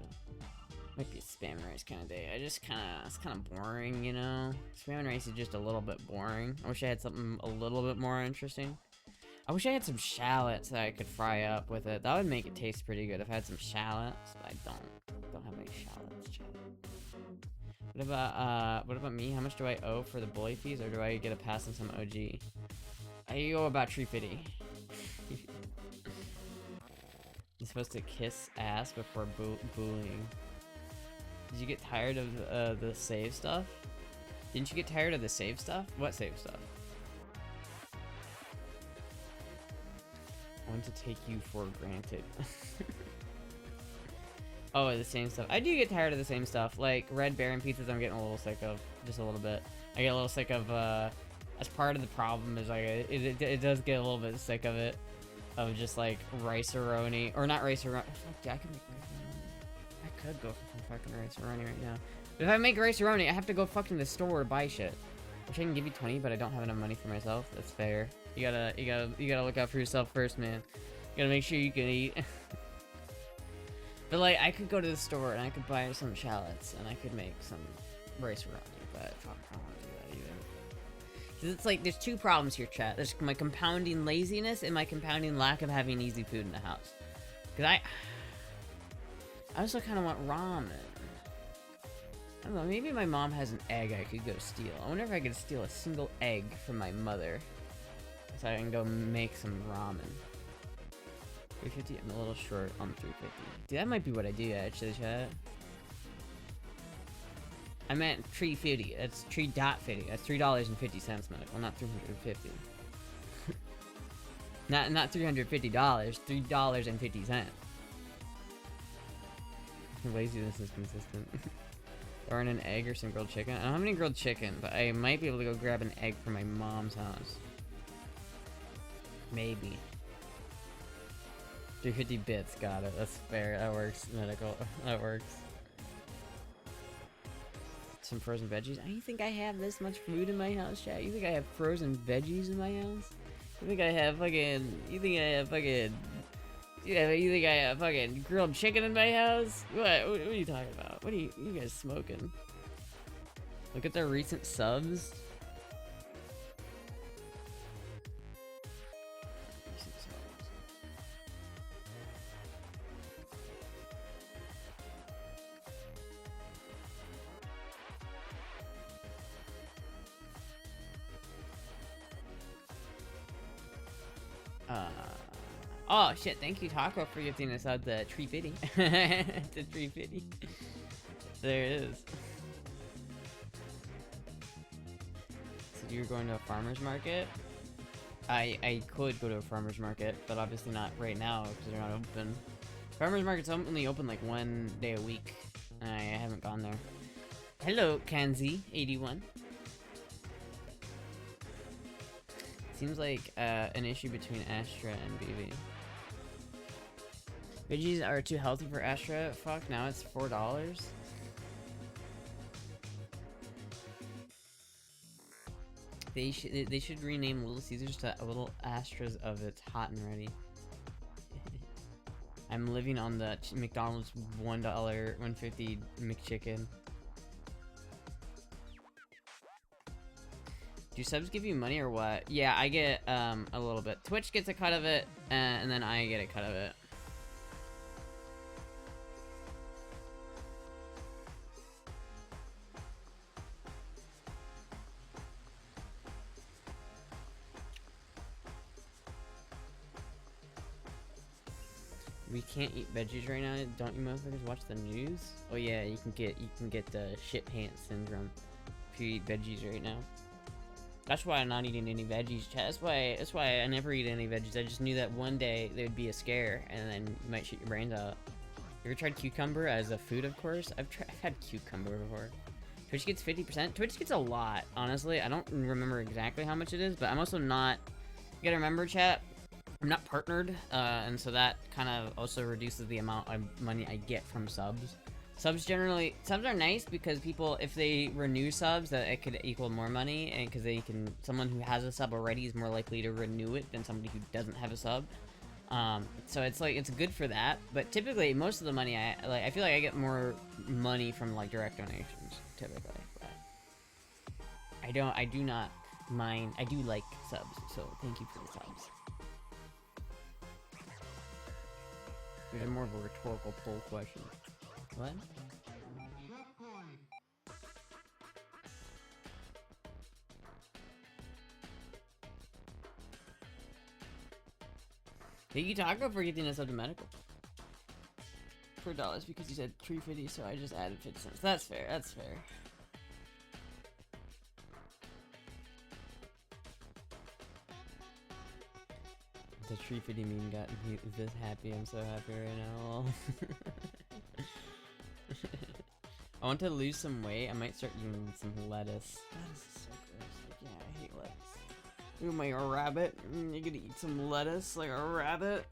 Speaker 1: Might be a spam and rice kind of day. It's kind of boring, you know? Spam and rice is just a little bit boring. I wish I had something a little bit more interesting. I wish I had some shallots that I could fry up with it. That would make it taste pretty good if I had some shallots, but I don't have any shallots, chat. What about me? How much do I owe for the bully fees, or do I get a pass on some OG? I owe about 350. You're supposed to kiss ass before bullying. Did you get tired of the save stuff? Didn't you get tired of the save stuff? What save stuff? I want to take you for granted. Oh, the same stuff. I do get tired of the same stuff. Like, Red Baron pizzas I'm getting a little sick of. Just a little bit. I get a little sick of, as part of the problem is, like, it does get a little bit sick of it. Of just, like, rice-a-roni. Or not rice-a-roni. Fuck, yeah, I could make rice-a-roni. I could go for some fucking rice-a-roni right now. But if I make rice-a-roni, I have to go fucking to the store to buy shit. Which I can give you 20, but I don't have enough money for myself. That's fair. You gotta look out for yourself first, man. You gotta make sure you can eat. But, like, I could go to the store and I could buy some shallots and I could make some rice-a-roni, but fuck, I don't want to do that either. 'Cause it's like, there's two problems here, chat. There's my compounding laziness and my compounding lack of having easy food in the house. Because I also kind of want ramen. I don't know, maybe my mom has an egg I could go steal. I wonder if I could steal a single egg from my mother. So I can go make some ramen. 350, I'm a little short on 350. Dude, that might be what I do, actually, chat. I meant 350. That's 3.50. That's $3.50, medical, not 350. not $350. $3.50. Laziness is consistent. Throwing an egg or some grilled chicken. I don't have any grilled chicken, but I might be able to go grab an egg from my mom's house. Maybe. 350 bits, got it. That's fair. That works, medical. That works. Some frozen veggies. I don't think I have this much food in my house, chat. You think I have frozen veggies in my house? You think I have fucking... You think I have fucking... Yeah, you think I have fucking grilled chicken in my house? What are you talking about? What are you guys smoking? Look at their recent subs. Recent subs. Oh shit, thank you Taco for gifting us out the 350. The 350. There it is. So you're going to a farmer's market? I could go to a farmer's market, but obviously not right now because they're not open. Farmer's market's only open like 1 day a week. I haven't gone there. Hello, Kanzi81. Seems like an issue between Astra and BB. Veggies are too healthy for Astra. Fuck, now it's $4. They should rename Little Caesars to Little Astras of It's Hot and Ready. I'm living on the McDonald's $1, $1.50 McChicken. Do subs give you money or what? Yeah, I get a little bit. Twitch gets a cut of it, and then I get a cut of it. We can't eat veggies right now, don't you motherfuckers watch the news? Oh yeah, you can get the shit pants syndrome if you eat veggies right now. That's why I'm not eating any veggies, chat. That's why I never eat any veggies. I just knew that one day there'd be a scare, and then you might shit your brains out. You ever tried cucumber as a food, of course? I've had cucumber before. Twitch gets 50%. Twitch gets a lot, honestly. I don't remember exactly how much it is, but I'm also not... You gotta remember, chat, I'm not partnered, and so that kind of also reduces the amount of money I get from subs. Subs are nice because people, if they renew subs, that it could equal more money, and because someone who has a sub already is more likely to renew it than somebody who doesn't have a sub. So it's like, it's good for that, but typically most of the money I feel like I get more money from like direct donations, typically, but I do not mind, I do like subs, so thank you for the subs. There's more of a rhetorical poll question. What? Thank you, Taco, for getting us up to medical. $4 because you said $3.50, so I just added 50 cents. That's fair, that's fair. The $3.50 meme got me this happy. I'm so happy right now. I want to lose some weight. I might start eating some lettuce. Lettuce is so gross. Like, yeah, I hate lettuce. Look at my rabbit. You're gonna eat some lettuce like a rabbit.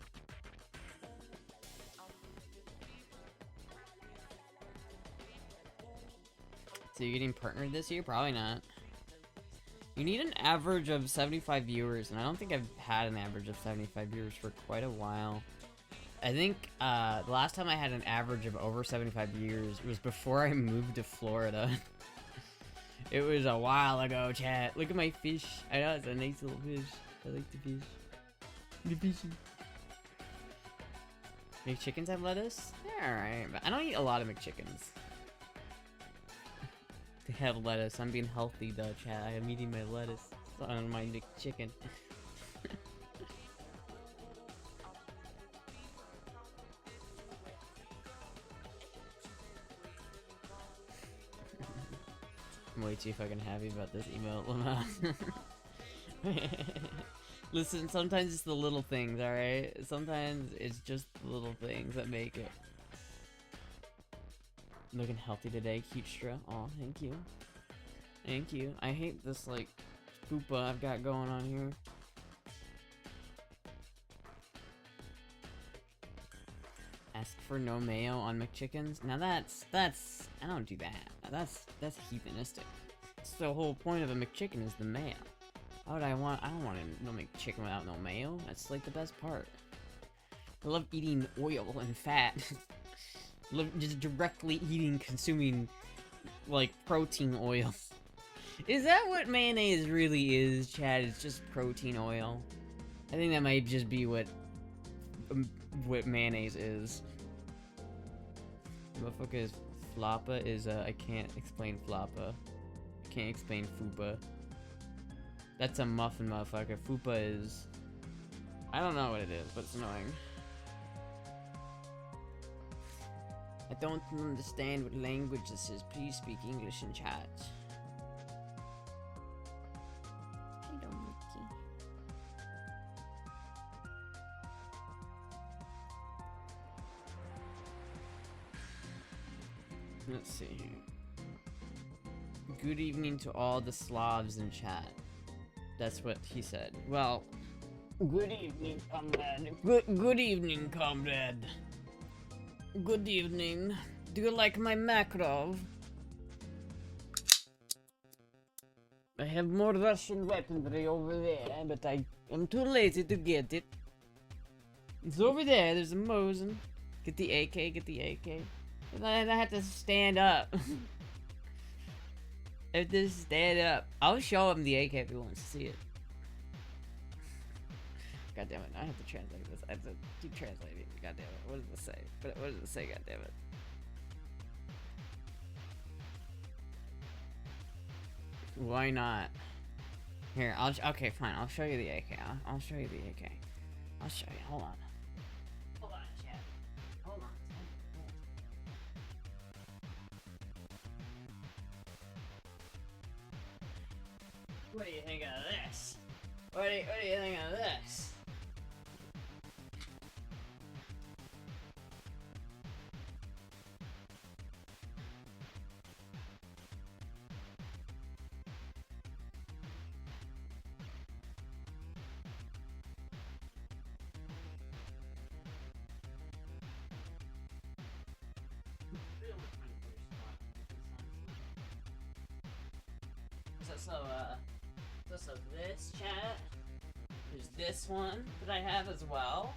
Speaker 1: So you're getting partnered this year? Probably not. You need an average of 75 viewers, and I don't think I've had an average of 75 viewers for quite a while. I think the last time I had an average of over 75 viewers was before I moved to Florida. It was a while ago, chat. Look at my fish. I know, it's a nice little fish. I like the fish. The fishy. McChickens have lettuce? Yeah, alright, but I don't eat a lot of McChickens. They have lettuce. I'm being healthy though, chat. I am eating my lettuce on my McChicken. I'm way too fucking happy about this email, Lama. Listen, sometimes it's the little things, alright? Sometimes it's just the little things that make it. Looking healthy today, Cute'stra. Aw, thank you. Thank you. I hate this, like, fupa I've got going on here. Ask for no mayo on McChickens. Now that's I don't do that. That's heathenistic. That's the whole point of a McChicken is the mayo. Why would I don't want no McChicken without no mayo. That's like the best part. I love eating oil and fat. Love just directly consuming like protein oil. Is that what mayonnaise really is, Chad? It's just protein oil. I think that might just be what mayonnaise is. Motherfucker is floppa is I can't explain floppa. I can't explain fupa. That's a muffin, motherfucker. Fupa is I don't know what it is, but it's annoying. I don't understand what language this is. Please speak English in chat. Hello, Mickey. Let's see here. Good evening to all the Slavs in chat. That's what he said. Well, good evening, comrade. Good evening, comrade. Good evening. Do you like my Makarov? I have more Russian weaponry over there, but I am too lazy to get it. It's over there. There's a Mosin. Get the AK. Get the AK. And I have to stand up. I have to stand up. I'll show him the AK if he wants to see it. God damn it, I have to translate this. I have to keep translating. God damn it. What does it say? What does it say? God damn it. Why not? Here, okay, fine. I'll show you the AK. I'll show you the AK. I'll show you. Hold on. Hold on, chat. Hold on. What do you think of this? What do you think of this? So this chat, there's this one that I have as well.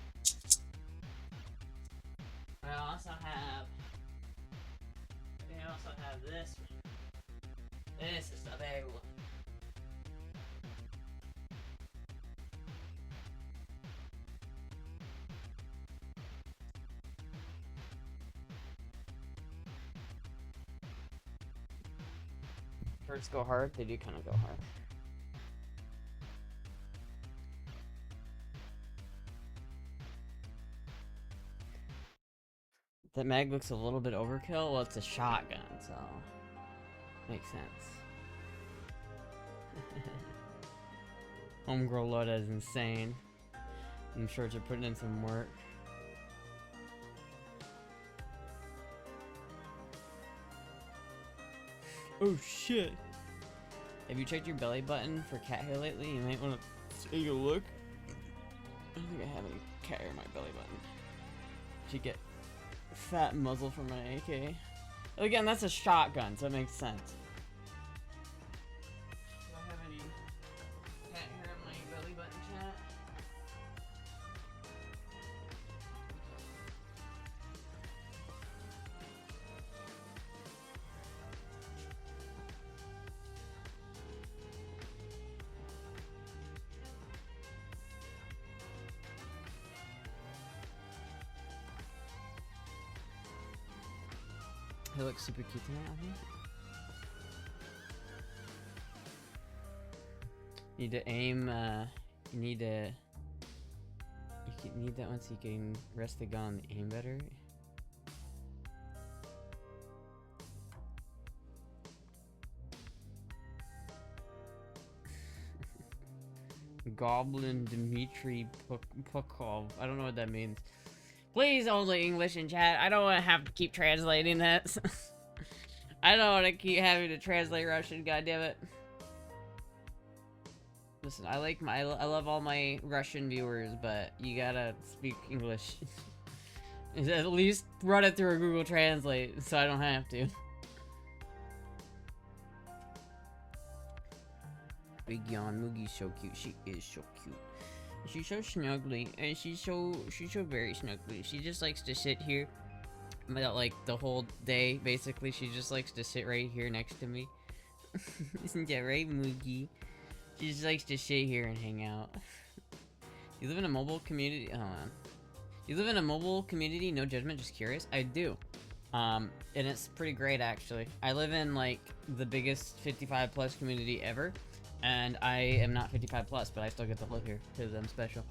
Speaker 1: We also have this. This is the big one. Birds go hard. They do kind of go hard. That mag looks a little bit overkill. Well, it's a shotgun, so makes sense. Homegirl Loda is insane. I'm sure they're putting in some work. Oh shit! Have you checked your belly button for cat hair lately? You might want to take a look. I don't think I have any cat hair in my belly button. Should get fat muzzle from my AK. Again, that's a shotgun, so it makes sense. Do I have any cat hair in my belly button, chat? He looks super cute tonight, I think. Need to aim, you need to... You need that once you can rest the gun and aim better. Goblin Dmitry Pukov. I don't know what that means. Please, only English in chat. I don't want to have to keep translating that. I don't want to keep having to translate Russian. God damn it. Listen, I love all my Russian viewers, but you gotta speak English. At least run it through a Google Translate, so I don't have to. Big yawn. Moogie's so cute. She is so cute. She's so snuggly, and she's so very snuggly. She just likes to sit here, about like the whole day. Basically, she just likes to sit right here next to me. Isn't that right, Moogie? She just likes to sit here and hang out. You live in a mobile community? Hold on. You live in a mobile community? No judgment, just curious. I do. And it's pretty great actually. I live in like the biggest 55 plus community ever. And I am not 55 plus, but I still get to live here because I'm special.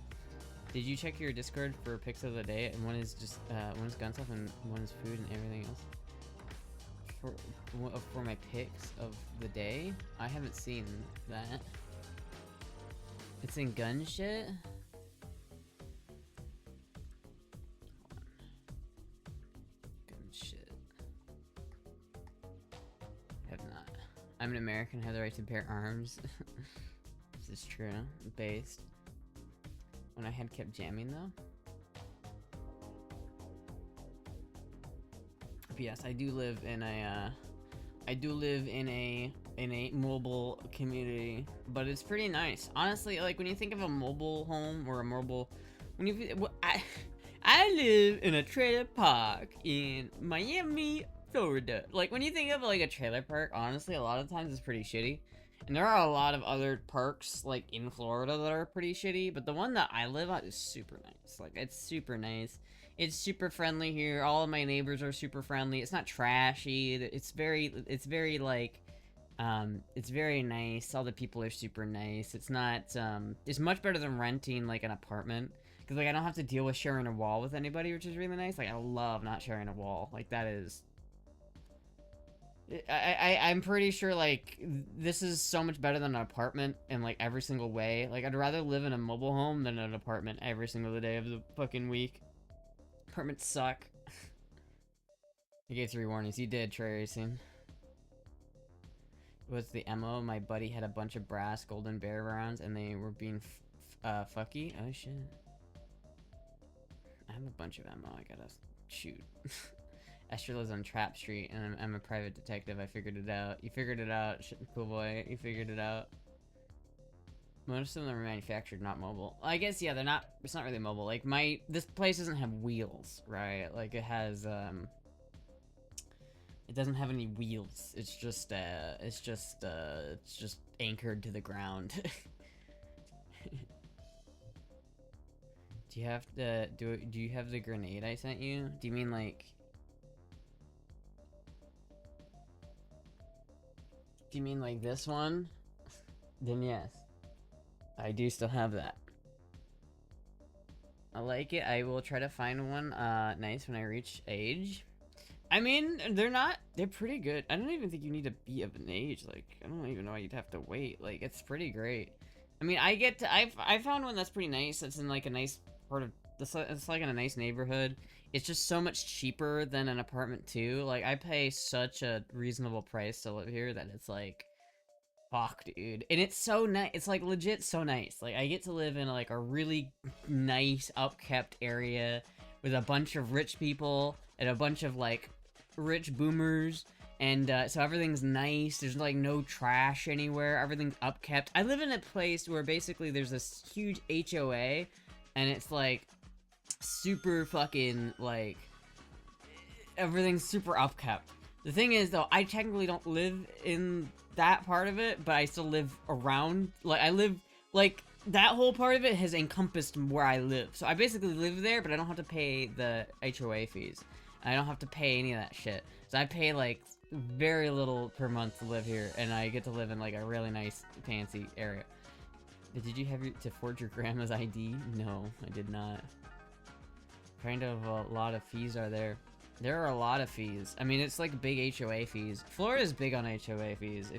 Speaker 1: Did you check your Discord for pics of the day? And one is just one is gun stuff and one is food and everything else. For my pics of the day, I haven't seen that. It's in gun shit. Gun shit. Have not. I'm an American, have the right to bear arms. This is true. Based. When I had kept jamming though. But yes, I do live in a mobile community, but it's pretty nice. Honestly, like when you think of a mobile home or a mobile, I live in a trailer park in Miami, Florida. Like when you think of like a trailer park, honestly, a lot of times it's pretty shitty. And there are a lot of other parks like in Florida that are pretty shitty, but the one that I live at is super nice. Like it's super nice. It's super friendly here. All of my neighbors are super friendly. It's not trashy. It's very like it's very nice. All the people are super nice. It's not it's much better than renting like an apartment. Cause like I don't have to deal with sharing a wall with anybody, which is really nice. Like I love not sharing a wall. Like that is I'm pretty sure like this is so much better than an apartment in like every single way. Like I'd rather live in a mobile home than an apartment every single day of the fucking week. Apartments suck. He gave 3 warnings. He did, Trey Racing. What's the ammo? My buddy had a bunch of brass golden bear rounds and they were being fucky. Oh shit. I have a bunch of ammo I gotta shoot. Astra lives on Trap Street, and I'm a private detective. I figured it out. You figured it out, cool boy. You figured it out. Most of them are manufactured, not mobile. I guess, yeah, they're not, it's not really mobile. Like, this place doesn't have wheels, right? Like, it has, it doesn't have any wheels. It's just anchored to the ground. Do you have the, do you have the grenade I sent you? Do you mean, like... Do you mean, like, this one? Then yes. I do still have that. I like it. I will try to find one, nice when I reach age. I mean, they're pretty good. I don't even think you need to be of an age. Like, I don't even know why you'd have to wait. Like, it's pretty great. I mean, I found one that's pretty nice. That's in, like, a nice part of, it's like in a nice neighborhood. It's just so much cheaper than an apartment, too. Like, I pay such a reasonable price to live here that it's, like, fuck, dude. And it's so nice. It's, like, legit so nice. Like, I get to live in, like, a really nice, upkept area with a bunch of rich people and a bunch of, like, rich boomers. And, so everything's nice. There's, like, no trash anywhere. Everything's upkept. I live in a place where basically there's this huge HOA, and it's, like, super fucking, like, everything's super upkept. The thing is, though, I technically don't live in that part of it, but I still live around, like, I live, like, that whole part of it has encompassed where I live. So I basically live there, but I don't have to pay the HOA fees. I don't have to pay any of that shit. So I pay, like, very little per month to live here, and I get to live in, like, a really nice, fancy area. Did you have to forge your grandma's ID? No, I did not. Kind of a lot of fees are there. There are a lot of fees. I mean, it's like big HOA fees. Florida's big on HOA fees.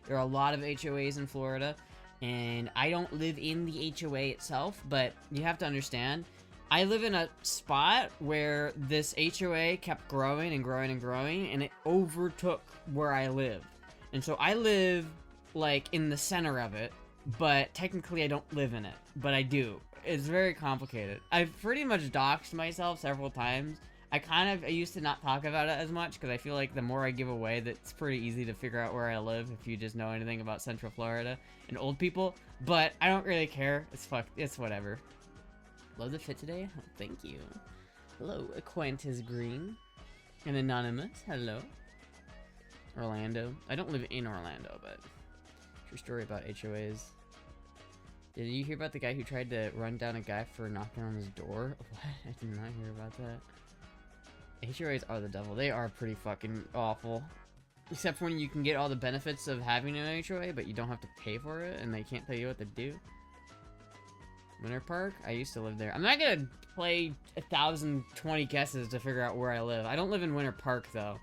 Speaker 1: There are a lot of HOAs in Florida, and I don't live in the HOA itself, but you have to understand, I live in a spot where this HOA kept growing and growing and growing, and it overtook where I live. And so I live, like, in the center of it, but technically I don't live in it, but I do. It's very complicated. I've pretty much doxed myself several times. I used to not talk about it as much, because I feel like the more I give away, that it's pretty easy to figure out where I live if you just know anything about Central Florida and old people, but I don't really care. It's whatever. Love the fit today? Oh, thank you. Hello, Aquantis Green. And Anonymous, hello. Orlando. I don't live in Orlando, but true story about HOAs. Did you hear about the guy who tried to run down a guy for knocking on his door? What? I did not hear about that. HOAs are the devil. They are pretty fucking awful. Except when you can get all the benefits of having an HOA, but you don't have to pay for it, and they can't tell you what to do. Winter Park? I used to live there. I'm not gonna play 1,020 guesses to figure out where I live. I don't live in Winter Park, though.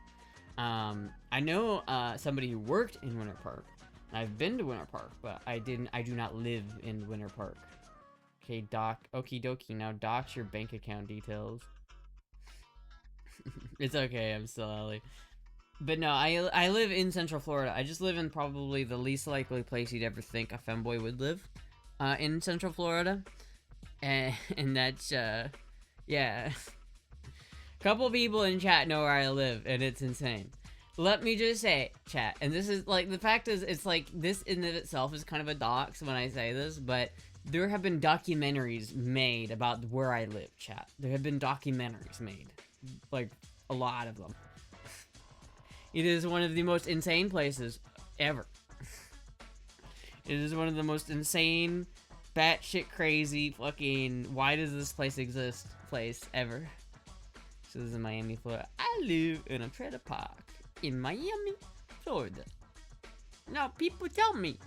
Speaker 1: I know somebody who worked in Winter Park. I've been to Winter Park, but I do not live in Winter Park. Okay, okie dokie, now dox your bank account details. It's okay, I'm still Ellie. But no, I live in Central Florida. I just live in probably the least likely place you'd ever think a femboy would live. In Central Florida. And that's, yeah. Couple people in chat know where I live, and it's insane. Let me just say, chat, and this is, like, the fact is, it's like, this in of itself is kind of a dox when I say this, but there have been documentaries made about where I live, chat. There have been documentaries made. Like, a lot of them. It is one of the most insane places ever. It is one of the most insane, batshit crazy, fucking, why does this place exist place ever. So this is Miami, Florida. I live in a trailer park in Miami, Florida. Now, people tell me,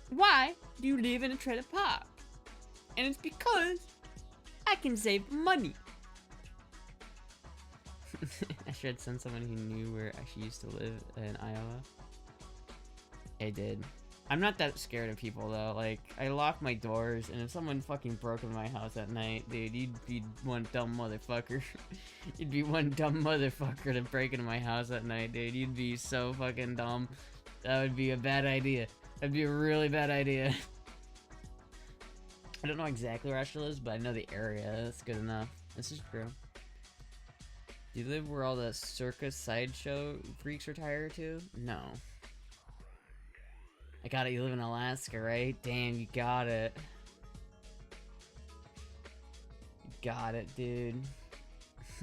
Speaker 1: why do you live in a trailer park? And it's because I can save money. I should send someone who knew where I actually used to live in Iowa. I did. I'm not that scared of people, though. Like, I lock my doors, and if someone fucking broke into my house at night, dude, you'd be one dumb motherfucker. You'd be one dumb motherfucker to break into my house at night, dude. You'd be so fucking dumb. That would be a bad idea. That'd be a really bad idea. I don't know exactly where Astra lives, but I know the area. That's good enough. This is true. Do you live where all the circus sideshow freaks retire to? No. I got it. You live in Alaska, right? Damn, you got it. You got it, dude.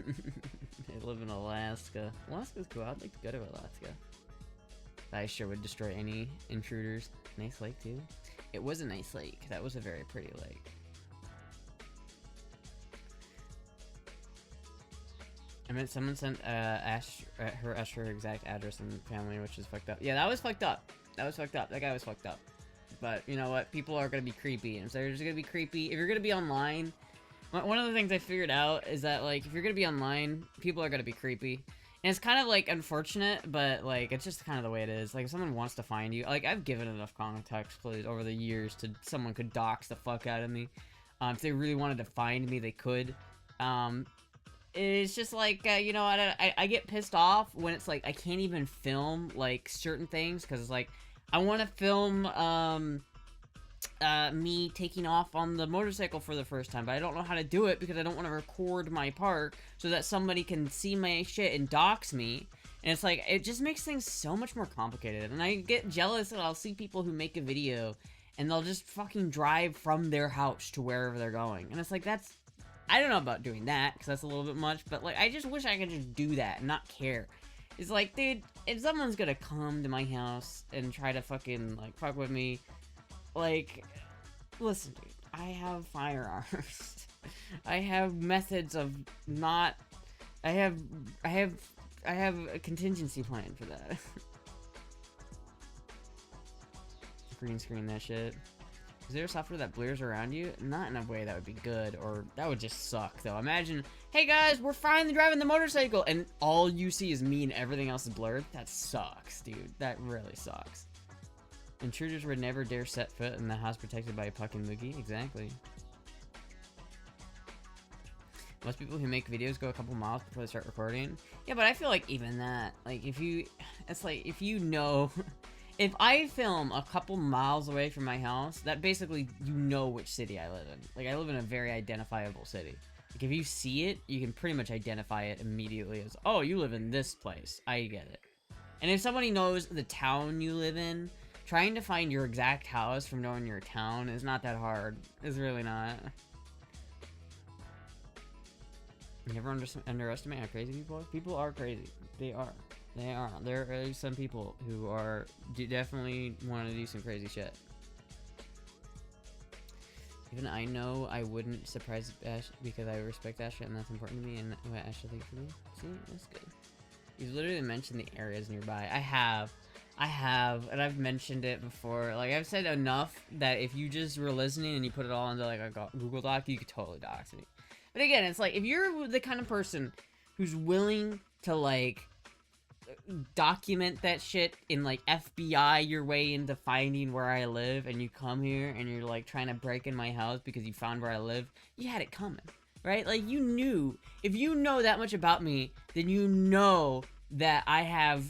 Speaker 1: I live in Alaska. Alaska's cool. I'd like to go to Alaska. I sure would destroy any intruders. Nice lake, too. It was a nice lake. That was a very pretty lake. I mean, someone sent her exact address and family, which is fucked up. Yeah, that was fucked up. That was fucked up. That guy was fucked up. But you know what? People are gonna be creepy, and so they're just gonna be creepy. If you're gonna be online, one of the things I figured out is that like if you're gonna be online, people are gonna be creepy. And it's kind of like unfortunate, but like it's just kind of the way it is. Like if someone wants to find you, like I've given enough context clues over the years to someone could dox the fuck out of me. If they really wanted to find me, they could. It's just like, you know, I get pissed off when it's like I can't even film like certain things because it's like I want to film me taking off on the motorcycle for the first time, but I don't know how to do it because I don't want to record my part so that somebody can see my shit and dox me. And it's like, it just makes things so much more complicated. And I get jealous and I'll see people who make a video and they'll just fucking drive from their house to wherever they're going. And it's like, that's, I don't know about doing that because that's a little bit much, but like, I just wish I could just do that and not care. It's like, dude, if someone's gonna come to my house and try to fucking, like, fuck with me, like, listen, dude, I have firearms. I have methods of not, I have a contingency plan for that. Green screen that shit. Is there software that blurs around you? Not in a way that would be good, or that would just suck, though. Imagine, hey guys, we're finally driving the motorcycle, and all you see is me and everything else is blurred. That sucks, dude. That really sucks. Intruders would never dare set foot in the house protected by a fucking Moogie. Exactly. Most people who make videos go a couple miles before they start recording. Yeah, but I feel like even that, like, if you, it's like, if you know, if I film a couple miles away from my house, that basically, you know which city I live in. Like, I live in a very identifiable city. Like, if you see it, you can pretty much identify it immediately as, oh, you live in this place. I get it. And if somebody knows the town you live in, trying to find your exact house from knowing your town is not that hard. It's really not. You never underestimate how crazy people are. People are crazy. They are. They are. There are some people who are definitely want to do some crazy shit. Even I know I wouldn't surprise Ash because I respect Astra and that's important to me and what Astra thinks for me. See, that's good. You've literally mentioned the areas nearby. I have, and I've mentioned it before. Like, I've said enough that if you just were listening and you put it all into, like, a Google Doc, you could totally dox me. But again, it's like, if you're the kind of person who's willing to, like, document that shit in, like, FBI your way into finding where I live, and you come here and you're, like, trying to break in my house because you found where I live, you had it coming, right? Like, you knew. If you know that much about me, then you know that I have...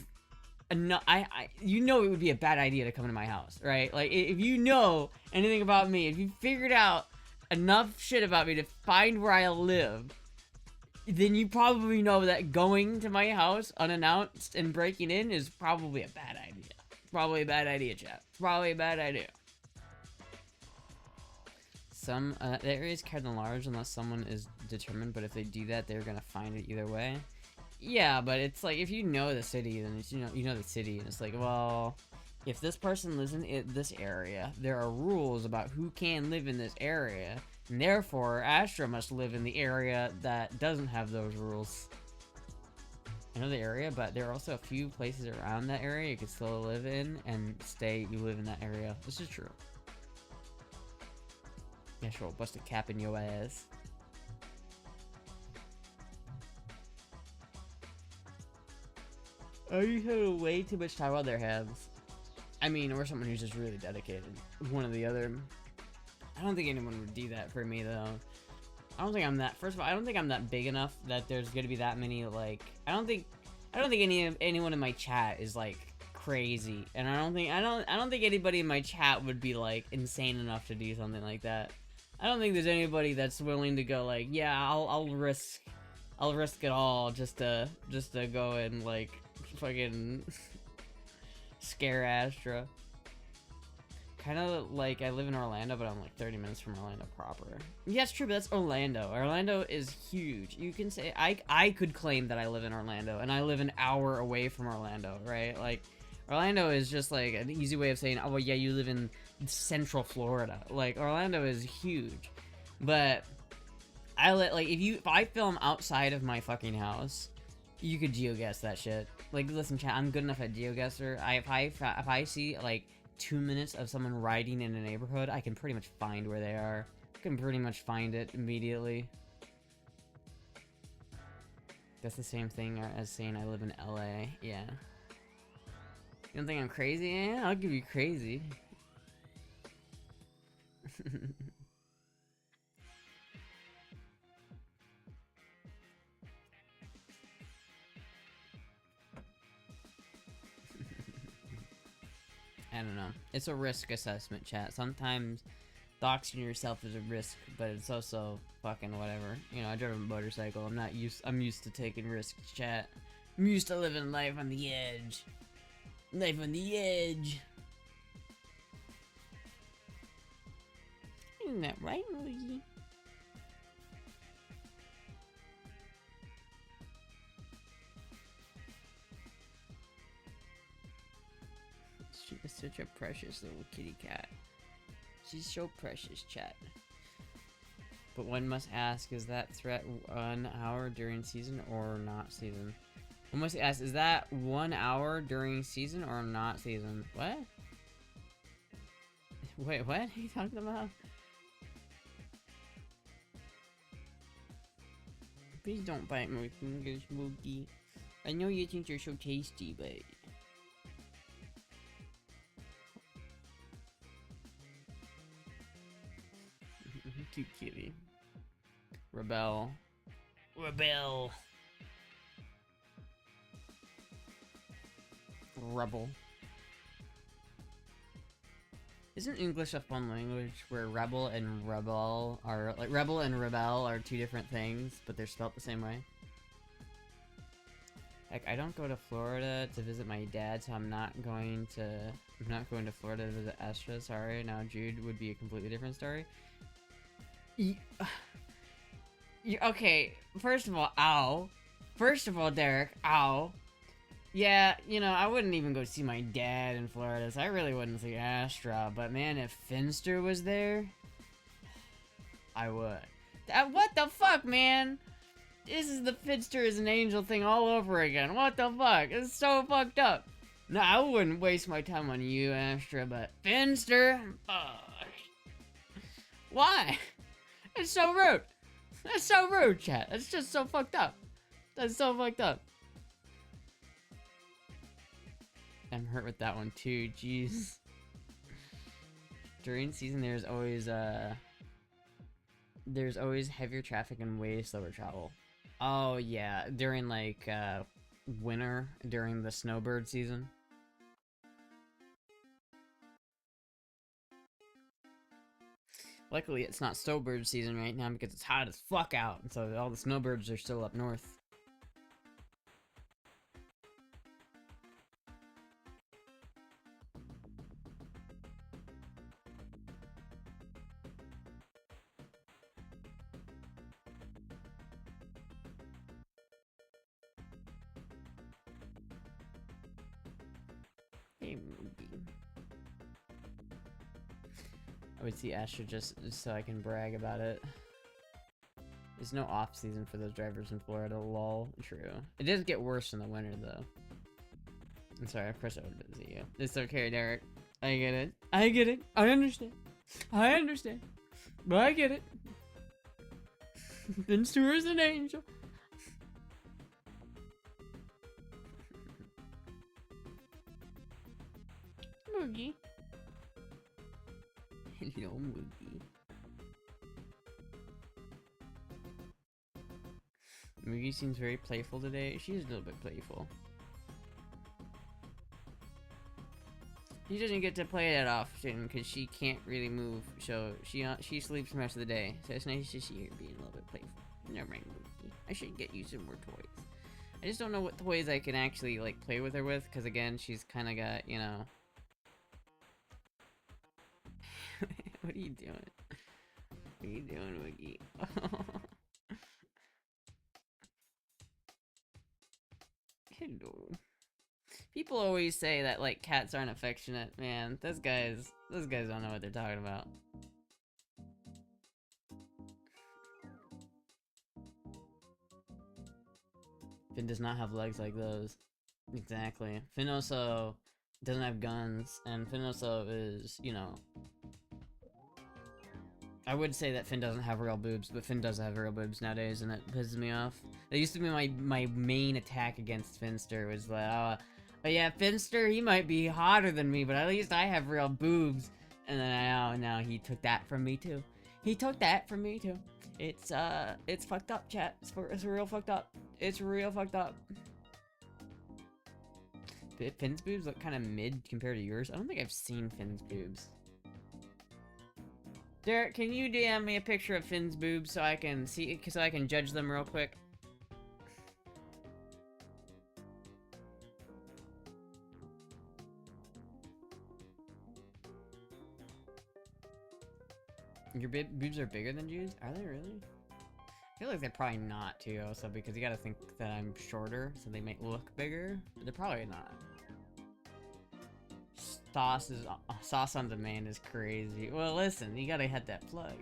Speaker 1: you know it would be a bad idea to come into my house, right? Like, if you know anything about me, if you figured out enough shit about me to find where I live, then you probably know that going to my house unannounced and breaking in is probably a bad idea. Probably a bad idea, chat. Probably a bad idea. The area is kind of large unless someone is determined, but if they do that, they're gonna find it either way. Yeah, but it's like, if you know the city, then it's, you know the city, and it's like, well, if this person lives in this area, there are rules about who can live in this area, and therefore, Astra must live in the area that doesn't have those rules. I know the area, but there are also a few places around that area you can still live in, and you live in that area. This is true. Yeah, sure, bust a cap in your ass. Oh, you have way too much time on their hands. I mean, or someone who's just really dedicated. One or the other. I don't think anyone would do that for me, though. I don't think I'm that. First of all, I don't think I'm that big enough that there's gonna be that many, like... I don't think anyone in my chat is, like, crazy. And I don't think anybody in my chat would be, like, insane enough to do something like that. I don't think there's anybody that's willing to go, like, yeah, I'll risk it all just to go and, like, fucking scare Astra. kind of like I live in Orlando, but I'm like 30 minutes from Orlando proper. Yeah, it's true, but that's Orlando. Orlando is huge. You can say I could claim that I live in Orlando, and I live an hour away from Orlando, right? Like, Orlando is just like an easy way of saying, oh well, yeah, you live in Central Florida. Like, Orlando is huge, but if I film outside of my fucking house, you could geoguess that shit. Like, listen, chat, I'm good enough at geoguesser. If I see like 2 minutes of someone riding in a neighborhood, I can pretty much find where they are. I can pretty much find it immediately. That's the same thing as saying I live in LA. Yeah. You don't think I'm crazy? Yeah, I'll give you crazy. I don't know. It's a risk assessment, chat. Sometimes doxing yourself is a risk, but it's also fucking whatever. You know, I drive a motorcycle. I'm used to taking risks, chat. I'm used to living life on the edge. Life on the edge. Isn't that right, Moogie? She is such a precious little kitty cat. She's so precious, chat. But one must ask, is that threat 1 hour during season or not season? One must ask, is that 1 hour during season or not season? What? Wait, what are you talking about? Please don't bite my fingers, Moogie. I know you think you're so tasty, but... Cute kitty. Rebel. Rebel. Rebel. Isn't English a fun language where rebel and rebel are like rebel and rebel are two different things, but they're spelled the same way? Heck, I don't go to Florida to visit my dad, so I'm not going to Florida to visit Astra. Sorry. Now Jude would be a completely different story. Okay, first of all, ow. First of all, Derek, ow. Yeah, you know, I wouldn't even go see my dad in Florida, so I really wouldn't see Astra. But man, if Finster was there, I would. What the fuck, man? This is the Finster is an angel thing all over again. What the fuck? It's so fucked up. No, I wouldn't waste my time on you, Astra, but Finster? Why? It's so rude. That's so rude, chat. That's just so fucked up. That's so fucked up. I'm hurt with that one too, jeez. During season there's always heavier traffic and way slower travel. Oh yeah, during like winter, during the snowbird season. Luckily it's not snowbird season right now because it's hot as fuck out, and so all the snowbirds are still up north. Hey, I would see Astra just so I can brag about it. There's no off season for those drivers in Florida, lol. True. It does get worse in the winter though. I'm sorry, of course I would visit you. It's okay, Derek. I get it. I get it. I understand. I understand. But I get it. Finster is an angel. Moogie. Hello, Moogie. Moogie seems very playful today. She's a little bit playful. She doesn't get to play that often because she can't really move, so she sleeps most of the day. So it's nice to see her being a little bit playful. Never mind, Moogie. I should get you some more toys. I just don't know what toys I can actually like play with her with, because again, she's kind of got, you know. What are you doing? What are you doing, Wiggy? Hello. People always say that like cats aren't affectionate. Man, those guys don't know what they're talking about. Finn does not have legs like those. Exactly. Finn also doesn't have guns, and Finn also is, you know... I would say that Finn doesn't have real boobs, but Finn does have real boobs nowadays, and it pisses me off. That used to be my main attack against Finster, was that, oh yeah, Finster, he might be hotter than me, but at least I have real boobs. And then now he took that from me too. He took that from me too. It's fucked up, chat. It's real fucked up. It's real fucked up. Finn's boobs look kind of mid compared to yours. I don't think I've seen Finn's boobs. Derek, can you DM me a picture of Finn's boobs so I can see, so I can judge them real quick? Your boobs are bigger than Jude's? Are they really? I feel like they're probably not too, also, because you gotta think that I'm shorter, so they might look bigger, but they're probably not. Sauce on demand is crazy. Well, listen, you gotta hit that plug.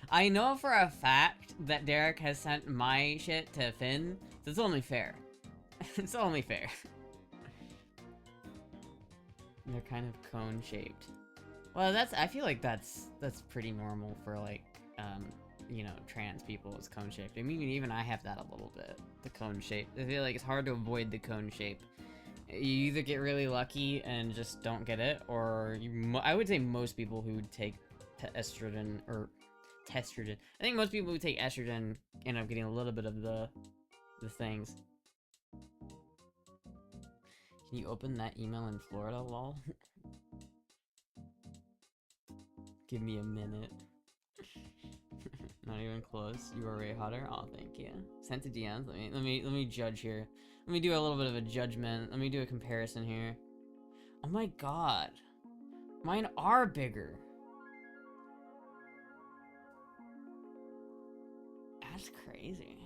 Speaker 1: I know for a fact that Derek has sent my shit to Finn, so it's only fair. It's only fair. They're kind of cone-shaped. Well, I feel like that's pretty normal for, like, you know, trans people is cone-shaped. I mean, even I have that a little bit, the cone shape. I feel like it's hard to avoid the cone shape. You either get really lucky and just don't get it, or I would say most people who take estrogen, or testrogen. I think most people who take estrogen end up getting a little bit of the things. Can you open that email in Florida, lol? Give me a minute. Not even close. You are way hotter. Oh, thank you. Sent to DMs. Let me judge here. Let me do a little bit of a judgment. Let me do a comparison here. Oh my god. Mine are bigger. That's crazy.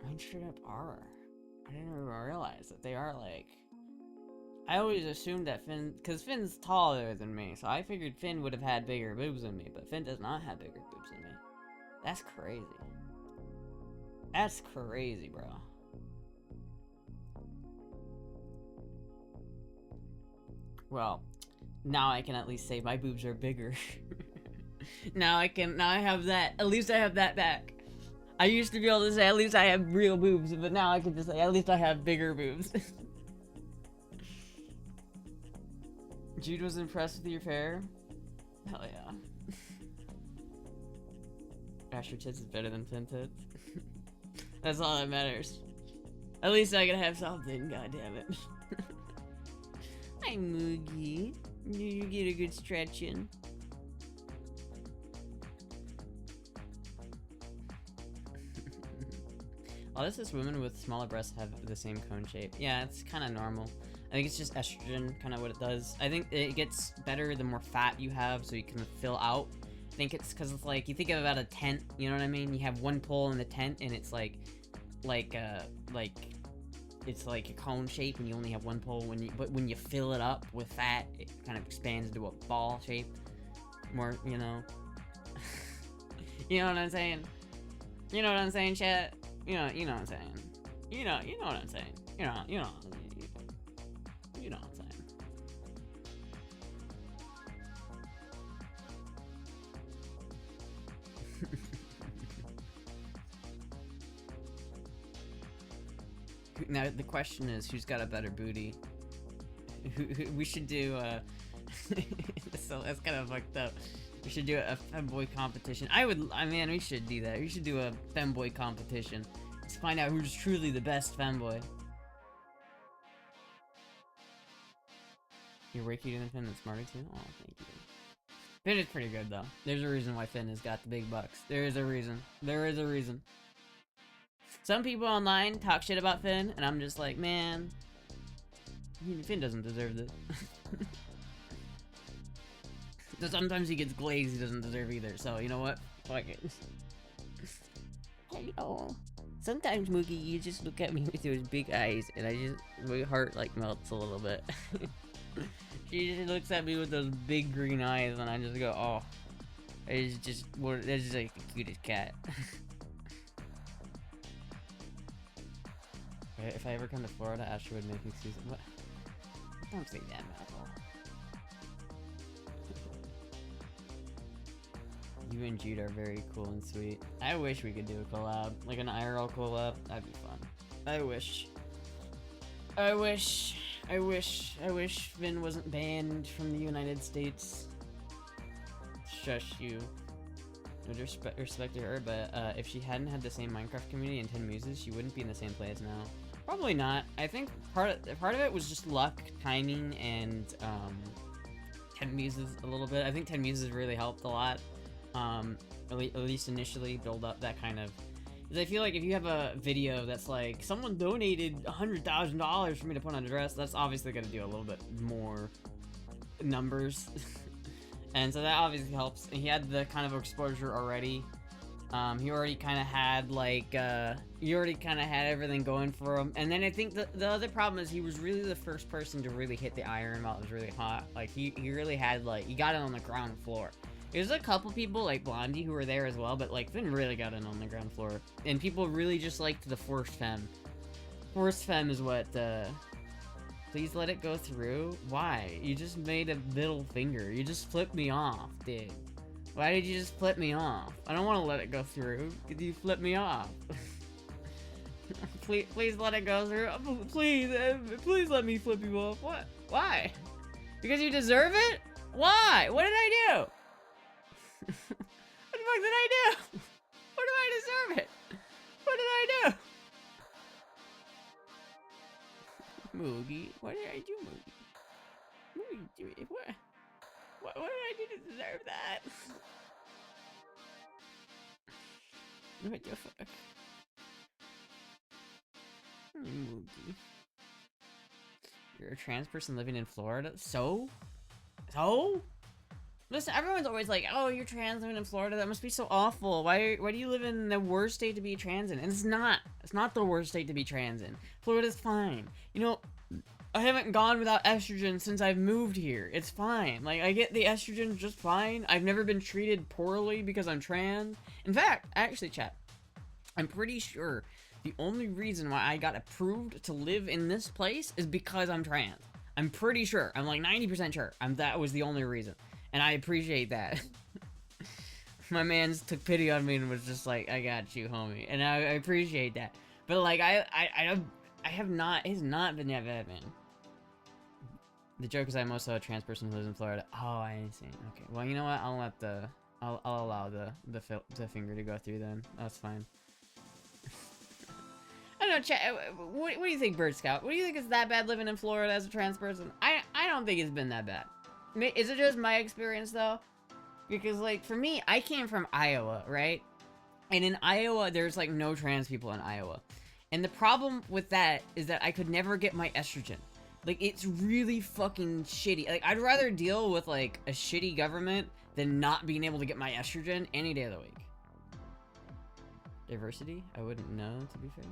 Speaker 1: Mine straight up are. I didn't even realize that they are like... I always assumed that Finn... Because Finn's taller than me, so I figured Finn would have had bigger boobs than me, but Finn does not have bigger boobs than me. That's crazy. That's crazy, bro. Well, now I can at least say my boobs are bigger. now I have that. At least I have that back. I used to be able to say at least I have real boobs, but now I can just say at least I have bigger boobs. Jude was impressed with your hair? Hell yeah. Asher tits is better than Finn tits. That's all that matters. At least I can have something, goddammit. Hi, Moogie. You get a good stretch in. All this is women with smaller breasts have the same cone shape. Yeah, it's kind of normal. I think it's just estrogen, kind of what it does. I think it gets better the more fat you have, so you can fill out. I think it's because it's like, you think about a tent, you know what I mean? You have one pole in the tent, and it's it's like a cone shape, and you only have one pole. But when you fill it up with fat, it kind of expands into a ball shape. More, you know. You know what I'm saying? You know what I'm saying, chat? You know what I'm saying. You know what I'm saying. You know what I'm saying. Now the question is, who's got a better booty? We should do so that's kind of fucked up. We should do a femboy competition. Man, we should do that. We should do a femboy competition. Let's find out who's truly the best femboy. You're way cuter than Finn and smarter too? Oh, thank you. Finn is pretty good though. There's a reason why Finn has got the big bucks. There is a reason. There is a reason. Some people online talk shit about Finn, and I'm just like, man, Finn doesn't deserve this. So sometimes he gets glazed he doesn't deserve either, so you know what? Fuck it. Hello. Sometimes, Moogie, you just look at me with those big eyes, and my heart, like, melts a little bit. She just looks at me with those big green eyes, and I just go, oh. It's just like the cutest cat. If I ever come to Florida, Astra would make me see what? Don't say that, Michael. You and Jude are very cool and sweet. I wish we could do a collab, like an IRL collab. That'd be fun. I wish Finn wasn't banned from the United States. Shush you. No respect to her, but if she hadn't had the same Minecraft community and 10 muses, she wouldn't be in the same place now. Probably not. I think part of it was just luck, timing, and 10 muses a little bit. I think 10 muses really helped a lot. At least initially build up that kind of. Because I feel like if you have a video that's like, someone donated $100,000 for me to put on a dress, that's obviously going to do a little bit more numbers. And so that obviously helps. And he had the kind of exposure already. He already kind of had like, everything going for him. And then I think the other problem is he was really the first person to really hit the iron while it was really hot. Like he really had like, he got it on the ground floor. There's a couple people like Blondie who were there as well, but like Finn really got in on the ground floor. And people really just liked the forced femme. Forced femme is what, please let it go through? Why? You just made a middle finger. You just flipped me off, dude. Why did you just flip me off? I don't want to let it go through. Could you flip me off? please let it go through. Please let me flip you off. What? Why? Because you deserve it? Why? What did I do? What the fuck did I do? What do I deserve it? What did I do? Moogie, what did I do, Moogie? Moogie, what did I do to deserve that? What the fuck? Moogie. You're a trans person living in Florida? So? Listen, everyone's always like, oh, you're trans living in Florida, that must be so awful. Why do you live in the worst state to be trans in? And it's not the worst state to be trans in. Florida's fine. You know, I haven't gone without estrogen since I've moved here. It's fine. Like, I get the estrogen just fine. I've never been treated poorly because I'm trans. In fact, actually, chat, I'm pretty sure the only reason why I got approved to live in this place is because I'm trans. I'm pretty sure. I'm like 90% sure. That was the only reason. And I appreciate that. My man took pity on me and was just like, I got you, homie. And I appreciate that. But like, I have not, it's not been that bad, man. The joke is I'm also a trans person who lives in Florida. Oh, I understand. Okay, well, you know what? I'll allow the finger to go through then. That's fine. I don't know, chat, what do you think, Bird Scout? What do you think is that bad living in Florida as a trans person? I don't think it's been that bad. Is it just my experience, though? Because, like, for me, I came from Iowa, right? And in Iowa, there's, like, no trans people in Iowa. And the problem with that is that I could never get my estrogen. Like, it's really fucking shitty. Like, I'd rather deal with, like, a shitty government than not being able to get my estrogen any day of the week. Diversity? I wouldn't know, to be fair.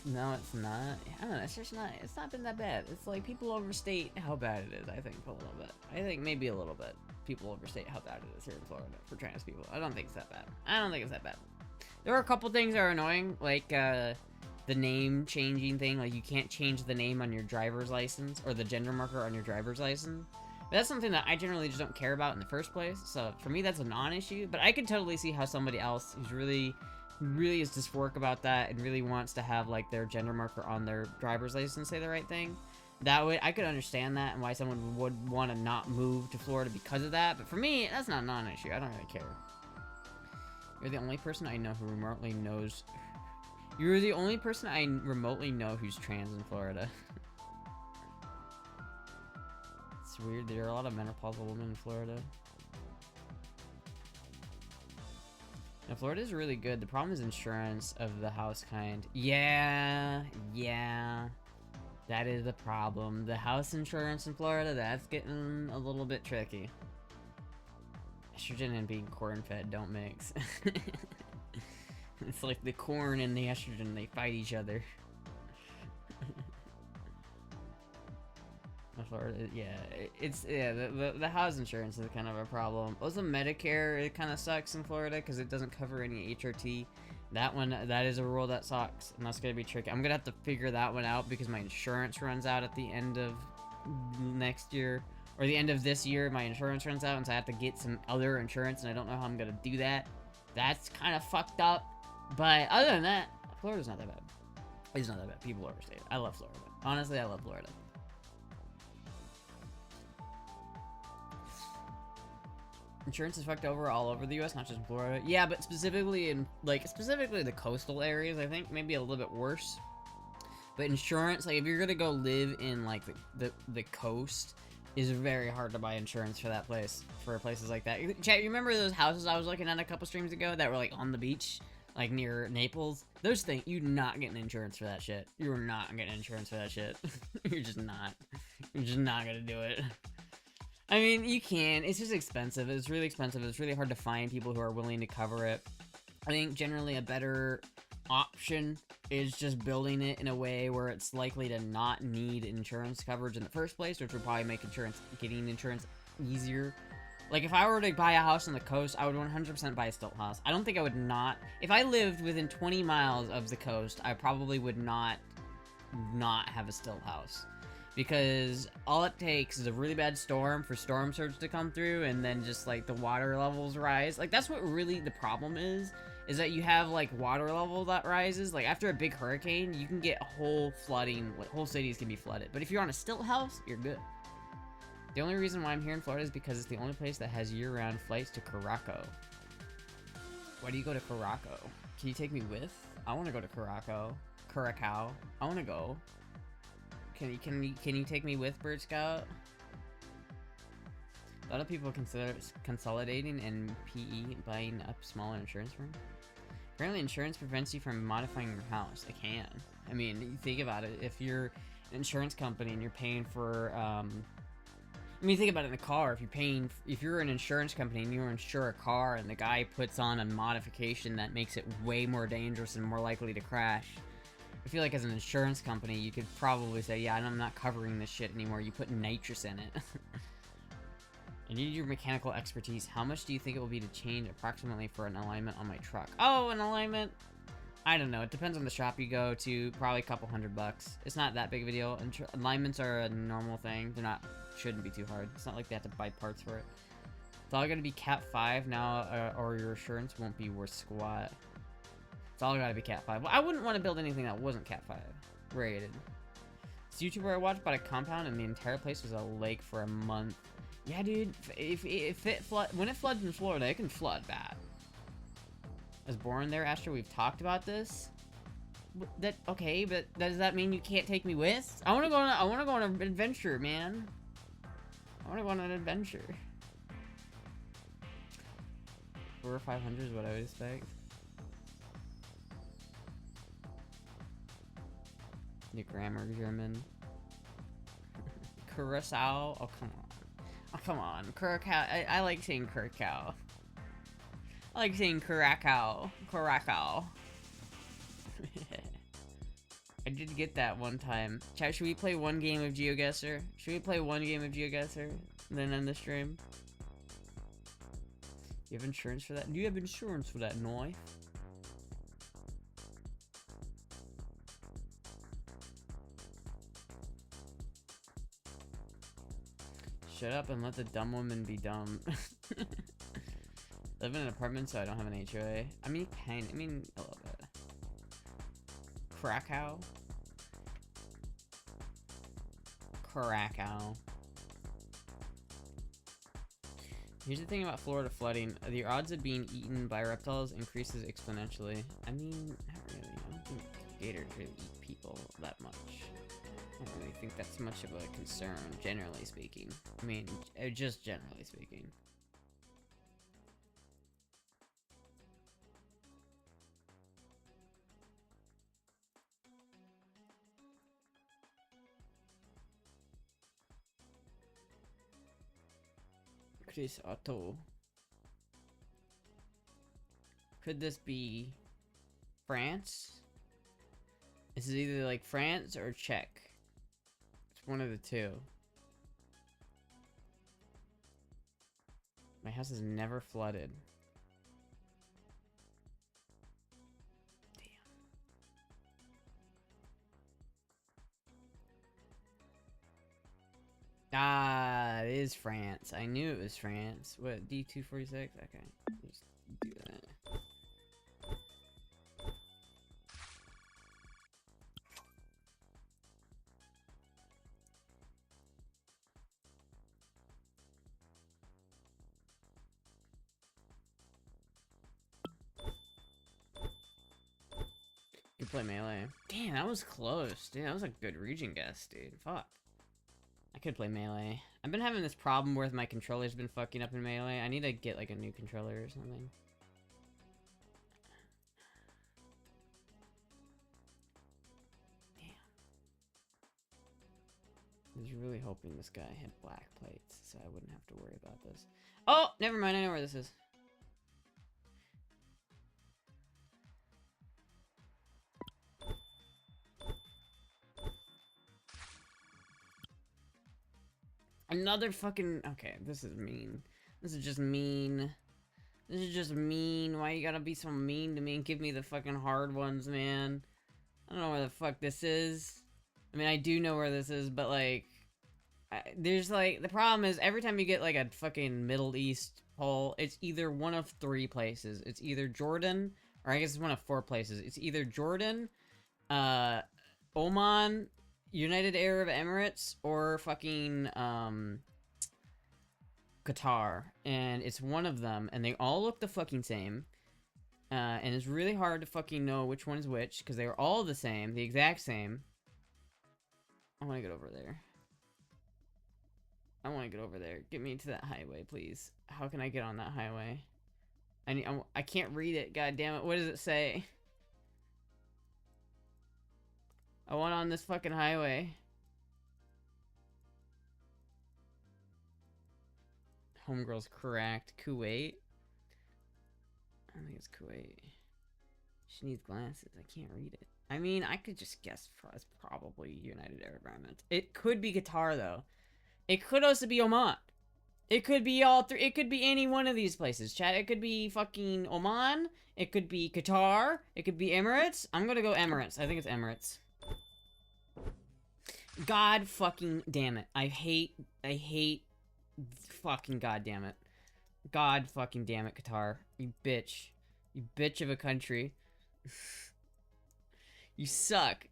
Speaker 1: No, it's not. I don't know, it's not been that bad. It's like people overstate how bad it is, I think, a little bit. I think maybe a little bit. People overstate how bad it is here in Florida for trans people. I don't think it's that bad. There are a couple things that are annoying, like, the name changing thing. Like, you can't change the name on your driver's license, or the gender marker on your driver's license. But that's something that I generally just don't care about in the first place, so for me that's a non-issue. But I can totally see how somebody else who's really is dysphoric about that and really wants to have like their gender marker on their driver's license say the right thing. That way, I could understand that and why someone would want to not move to Florida because of that. But for me, that's not a non-issue. I don't really care. You're the only person I know who remotely knows. You're the only person I remotely know who's trans in Florida. It's weird. There are a lot of menopausal women in Florida. Now, Florida is really good. The problem is insurance of the house kind. Yeah. That is the problem. The house insurance in Florida, that's getting a little bit tricky. Estrogen and being corn-fed don't mix. It's like the corn and the estrogen, they fight each other. Florida, yeah, the house insurance is kind of a problem. Also, Medicare, it kind of sucks in Florida because it doesn't cover any HRT. That is a rule that sucks, and that's gonna be tricky. I'm gonna have to figure that one out because my insurance runs out at the end of next year, or the end of this year. My insurance runs out, and so I have to get some other insurance, and I don't know how I'm gonna do that. That's kind of fucked up. But other than that, Florida's not that bad. It's not that bad. People overstate it. I love Florida. Honestly, I love Florida. Insurance is fucked over all over the U.S., not just in Florida. Yeah, but specifically in, specifically the coastal areas, I think maybe a little bit worse. But insurance, like, if you're gonna go live in, like, the coast, is very hard to buy insurance for that place, for places like that. Chat, you remember those houses I was looking at a couple streams ago that were, like, on the beach? Like, near Naples? Those things, you're not getting insurance for that shit. You're not getting insurance for that shit. You're just not. You're just not gonna do it. I mean, you can. It's just expensive. It's really expensive. It's really hard to find people who are willing to cover it. I think generally a better option is just building it in a way where it's likely to not need insurance coverage in the first place, which would probably make getting insurance easier. Like, if I were to buy a house on the coast, I would 100% buy a stilt house. I don't think I would not. If I lived within 20 miles of the coast, I probably would not have a stilt house. Because all it takes is a really bad storm for storm surge to come through, and then just, like, the water levels rise. Like, that's what really the problem is that you have, like, water level that rises. Like, after a big hurricane, you can get whole flooding, like, whole cities can be flooded. But if you're on a stilt house, you're good. The only reason why I'm here in Florida is because it's the only place that has year-round flights to Caraco. Why do you go to Caraco? Can you take me with? I want to go to Caraco. Curacao. I want to go. Can you take me with, Bird Scout? A lot of people consider consolidating and PE buying up smaller insurance firms. Apparently, insurance prevents you from modifying your house. It can. I mean, you think about it. If you're an insurance company and you're paying for, I mean, think about it in the car. If you're an insurance company and you insure a car and the guy puts on a modification that makes it way more dangerous and more likely to crash, I feel like as an insurance company, you could probably say, yeah, I'm not covering this shit anymore. You put nitrous in it. I need your mechanical expertise. How much do you think it will be to change approximately for an alignment on my truck? Oh, an alignment? I don't know. It depends on the shop you go to. Probably a couple $100. It's not that big of a deal. Alignments are a normal thing. Shouldn't be too hard. It's not like they have to buy parts for it. It's all gonna be Cat 5 now, or your insurance won't be worth squat. It's all gotta be Cat 5. Well, I wouldn't want to build anything that wasn't Cat 5 rated. This YouTuber I watched bought a compound and the entire place was a lake for a month. Yeah, dude. When it floods in Florida, it can flood bad. I was born there, Astra. We've talked about this. Okay, but does that mean you can't take me with? I want to go on an adventure, man. I want to go on an adventure. 400 or 500 is what I would expect. Your grammar German. Curacao. Oh, come on. Oh, come on. Curacao. I like saying Curacao. I like saying Curacao. Curacao. I did get that one time. Chat, should we play one game of GeoGuessr? Should we play one game of GeoGuessr? Then end the stream? You have insurance for that? Do you have insurance for that, Noi? Shut up and let the dumb woman be dumb. Live in an apartment so I don't have an HOA. I mean, a little bit. Krakow? Krakow. Here's the thing about Florida flooding. The odds of being eaten by reptiles increases exponentially. I mean, not really. I don't think gators really eat people that much. I don't really think that's much of a concern, generally speaking. I mean, just generally speaking. Chris Otto. Could this be France? This is either like France or Czech. It's one of the two. My house is never flooded. Ah, it is France. I knew it was France. What, D246? Okay, just do that. You play melee. Damn, that was close. Dude, that was a good region guess, dude. Fuck. I could play melee. I've been having this problem where my controller's been fucking up in melee. I need to get like a new controller or something. Damn. I was really hoping this guy had black plates so I wouldn't have to worry about this. Oh, never mind. I know where this is. Another fucking... Okay, this is mean. This is just mean. This is just mean. Why you gotta be so mean to me and give me the fucking hard ones, man? I don't know where the fuck this is. I mean, I do know where this is, but like... there's like... The problem is, every time you get like a fucking Middle East poll, it's either one of 3 places. It's either Jordan, or I guess it's one of 4 places. It's either Jordan, Oman, United Arab Emirates, or fucking Qatar, and it's one of them, and they all look the fucking same, and it's really hard to fucking know which one is which, because they're all the same, the exact same. I want to get over there. I want to get over there. Get me to that highway, please. How can I get on that highway? I can't read it, god damn it. What does it say? I want on this fucking highway. Homegirl's correct. Kuwait? I think it's Kuwait. She needs glasses. I can't read it. I mean, I could just guess it's probably United Arab Emirates. It could be Qatar, though. It could also be Oman. It could be all 3. It could be any one of these places, chat. It could be fucking Oman. It could be Qatar. It could be Emirates. I'm gonna go Emirates. I think it's Emirates. God fucking damn it. I hate fucking god damn it. God fucking damn it, Qatar. You bitch. You bitch of a country. You suck.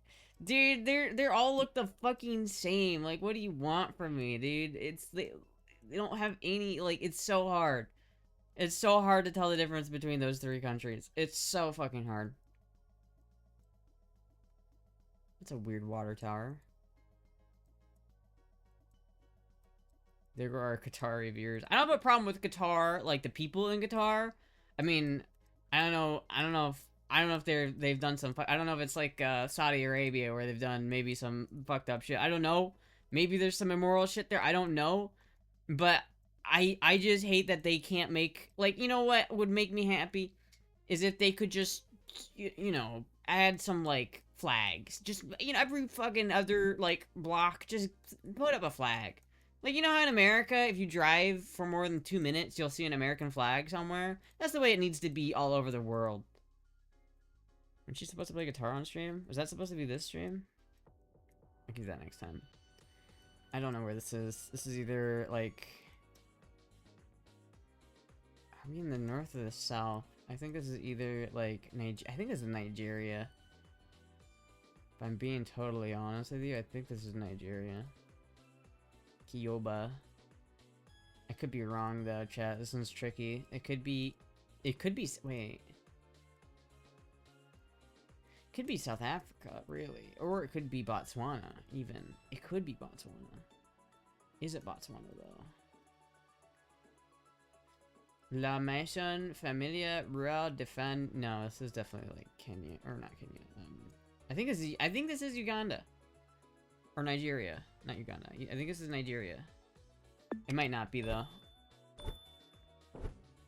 Speaker 1: Dude, they're all look the fucking same. Like, what do you want from me, dude? They don't have any, like, it's so hard. It's so hard to tell the difference between those 3 countries. It's so fucking hard. That's a weird water tower. There are Qatari viewers. I don't have a problem with Qatar, like the people in Qatar. I mean, I don't know if they've done some. I don't know if it's like Saudi Arabia where they've done maybe some fucked up shit. I don't know. Maybe there's some immoral shit there. I don't know. But I just hate that they can't make, like, you know what would make me happy is if they could just, you know, add some like flags. Just, you know, every fucking other like block, just put up a flag. Like, you know how in America, if you drive for more than 2 minutes, you'll see an American flag somewhere? That's the way it needs to be all over the world. Aren't you supposed to play guitar on stream? Was that supposed to be this stream? I'll do that next time. I don't know where this is. This is either, like... Are we in the north or the south? I think this is either, like, I think this is Nigeria. If I'm being totally honest with you, I think this is Nigeria. Kyoba. I could be wrong though, chat. This one's tricky. It could be, wait. It could be South Africa, really. Or it could be Botswana, even. It could be Botswana. Is it Botswana, though? La Maison Familia Rural Defend. No, this is definitely like Kenya. Or not Kenya. I think this is Uganda. Or Nigeria. Not Uganda. I think this is Nigeria. It might not be, though.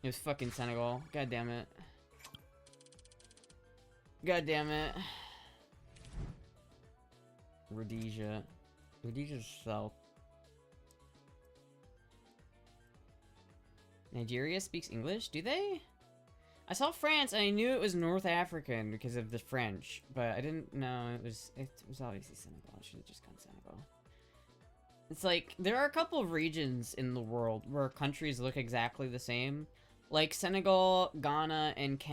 Speaker 1: It was fucking Senegal. God damn it. God damn it. Rhodesia. Rhodesia's south. Nigeria speaks English? Do they? I saw France and I knew it was North African because of the French, but I didn't know it was obviously Senegal. I should have just gone Senegal. It's like, there are a couple of regions in the world where countries look exactly the same. Like, Senegal, Ghana, and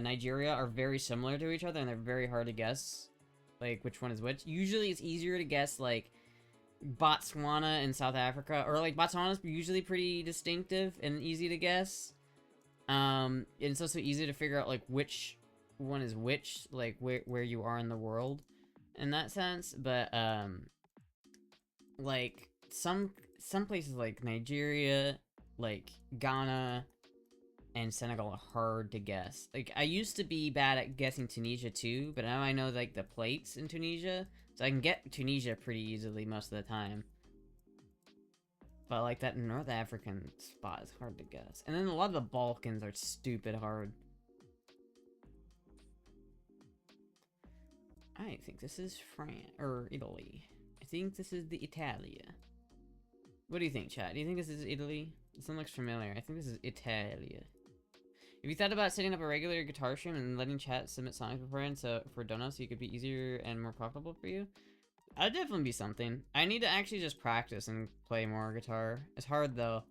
Speaker 1: Nigeria are very similar to each other, and they're very hard to guess, like, which one is which. Usually, it's easier to guess, like, Botswana and South Africa, or, like, Botswana's usually pretty distinctive and easy to guess. And it's also easy to figure out, like, which one is which, like, where you are in the world, in that sense, but, like, some places like Nigeria, like Ghana, and Senegal are hard to guess. Like, I used to be bad at guessing Tunisia too, but now I know, like, the plates in Tunisia, so I can get Tunisia pretty easily most of the time. But, like, that North African spot is hard to guess. And then a lot of the Balkans are stupid hard. I think this is France, or Italy. I think this is the Italia. What do you think, chat? Do you think this is Italy? This one looks familiar. I think this is Italia. Have you thought about setting up a regular guitar stream and letting chat submit songs beforehand for donos so you could be easier and more profitable for you? That'd definitely be something. I need to actually just practice and play more guitar. It's hard though.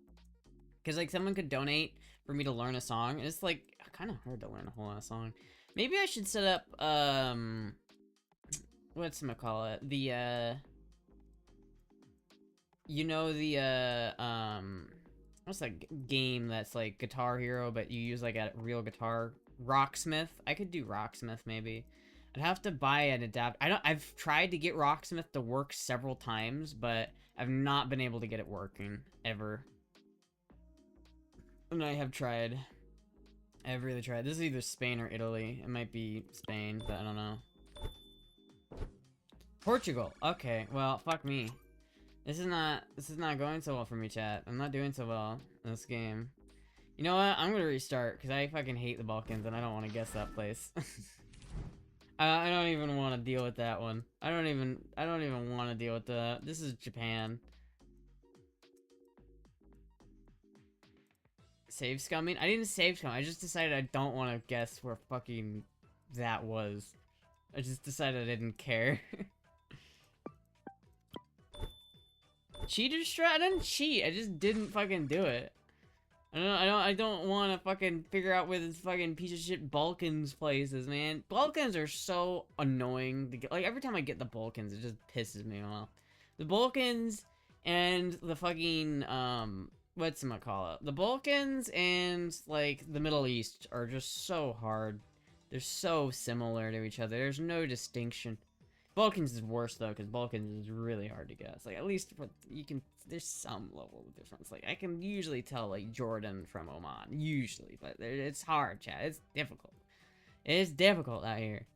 Speaker 1: Cause like someone could donate for me to learn a song, and it's like kind of hard to learn a whole lot of song. Maybe I should set up whatchamacallit? The you know the what's that game that's like Guitar Hero but you use like a real guitar? Rocksmith? I could do Rocksmith maybe. I'd have to buy an adapter. I've tried to get Rocksmith to work several times, but I've not been able to get it working ever. And I have tried. I've really tried. This is either Spain or Italy. It might be Spain, but I don't know. Portugal. Okay, well, fuck me. This is not going so well for me, chat. I'm not doing so well in this game. You know what? I'm gonna restart, because I fucking hate the Balkans, and I don't want to guess that place. I don't even want to deal with that one. I don't even want to deal with that. This is Japan. Save scumming? I didn't save scum. I just decided I don't want to guess where fucking that was. I just decided I didn't care. Cheater strat? I didn't cheat. I just didn't fucking do it. I don't want to fucking figure out where this fucking piece of shit Balkans place is, man. Balkans are so annoying to get. Like, every time I get the Balkans, it just pisses me off. The Balkans and the fucking, whatchamacallit? The Balkans and, like, the Middle East are just so hard. They're so similar to each other. There's no distinction. Balkans is worse though, because Balkans is really hard to guess. Like, at least you can, there's some level of difference. Like, I can usually tell, like, Jordan from Oman. Usually. But it's hard, chat. It's difficult. It's difficult out here.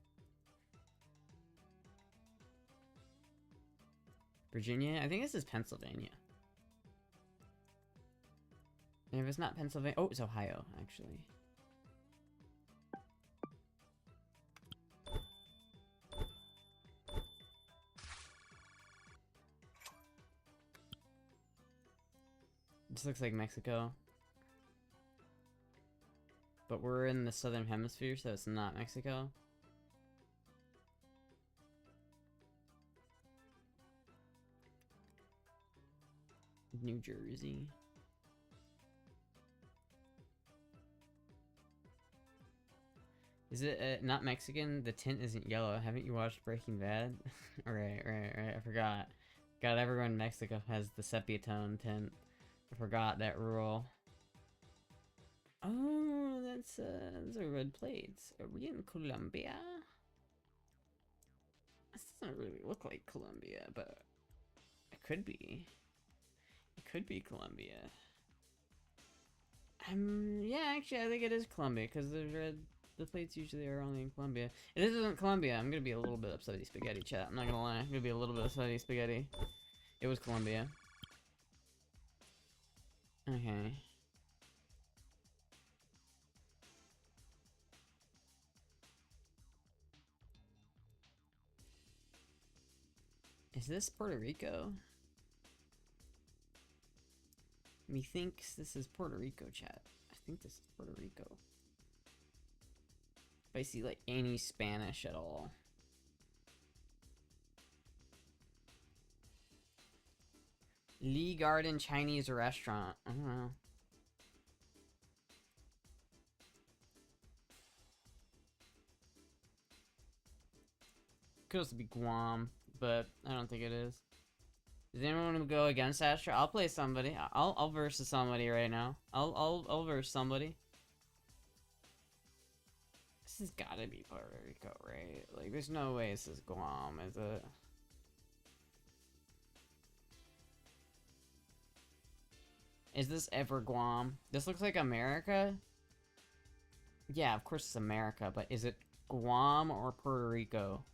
Speaker 1: Virginia? I think this is Pennsylvania. And if it's not Pennsylvania... Oh, it's Ohio, actually. This looks like Mexico. But we're in the southern hemisphere, so it's not Mexico. New Jersey. Is it not Mexican? The tint isn't yellow. Haven't you watched Breaking Bad? Right. I forgot. God, everyone in Mexico has the sepia tone tint. I forgot that rule. Oh, those are red plates. Are we in Colombia? This doesn't really look like Colombia, but it could be. It could be Colombia. Yeah, actually, I think it is Colombia, because the plates usually are only in Colombia. If this isn't Colombia, I'm gonna be a little bit upsetty spaghetti, chat. I'm not gonna lie. I'm gonna be a little bit upsetty spaghetti. It was Colombia. Okay. Is this Puerto Rico? Methinks this is Puerto Rico, chat. I think this is Puerto Rico. If I see like any Spanish at all. Lee Garden Chinese restaurant. I don't know. Could also be Guam, but I don't think it is. Does anyone want to go against Astra? I'll play somebody. I'll versus somebody right now. I'll verse somebody. This has gotta be Puerto Rico, right? Like, there's no way this is Guam, is it? Is this ever Guam? This looks like America? Yeah, of course it's America, but is it Guam or Puerto Rico?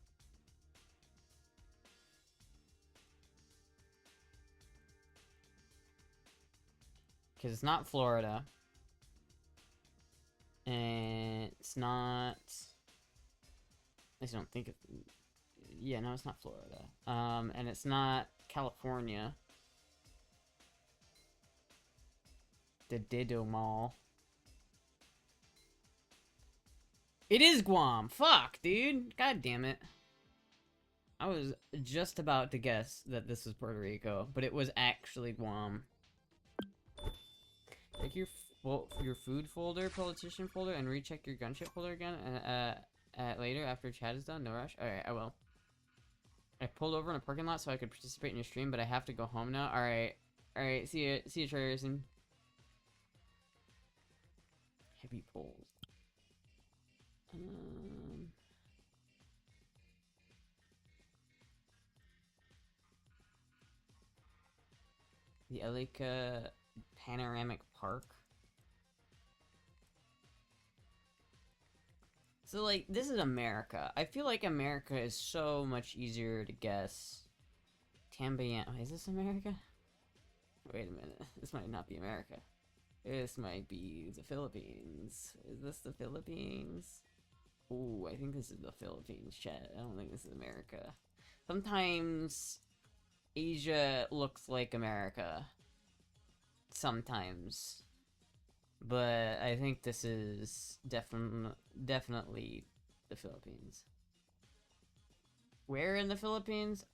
Speaker 1: Because it's not Florida. And it's not... At least I don't think it... Yeah, no, it's not Florida. And it's not California. The Dido Mall. It is Guam! Fuck, dude! God damn it. I was just about to guess that this was Puerto Rico, but it was actually Guam. Check your food folder, politician folder, and recheck your gunship folder again later after chat is done. No rush. Alright, I will. I pulled over in a parking lot so I could participate in your stream, but I have to go home now. Alright. Alright, see you, Trayerson. Heavy pulls. The Elika Panoramic Park. So, like, this is America. I feel like America is so much easier to guess. Tambayan. Oh, is this America? Wait a minute. This might not be America. This might be the Philippines. Is this the Philippines? Ooh, I think this is the Philippines, chat. I don't think this is America. Sometimes Asia looks like America. Sometimes. But I think this is definitely the Philippines. Where in the Philippines?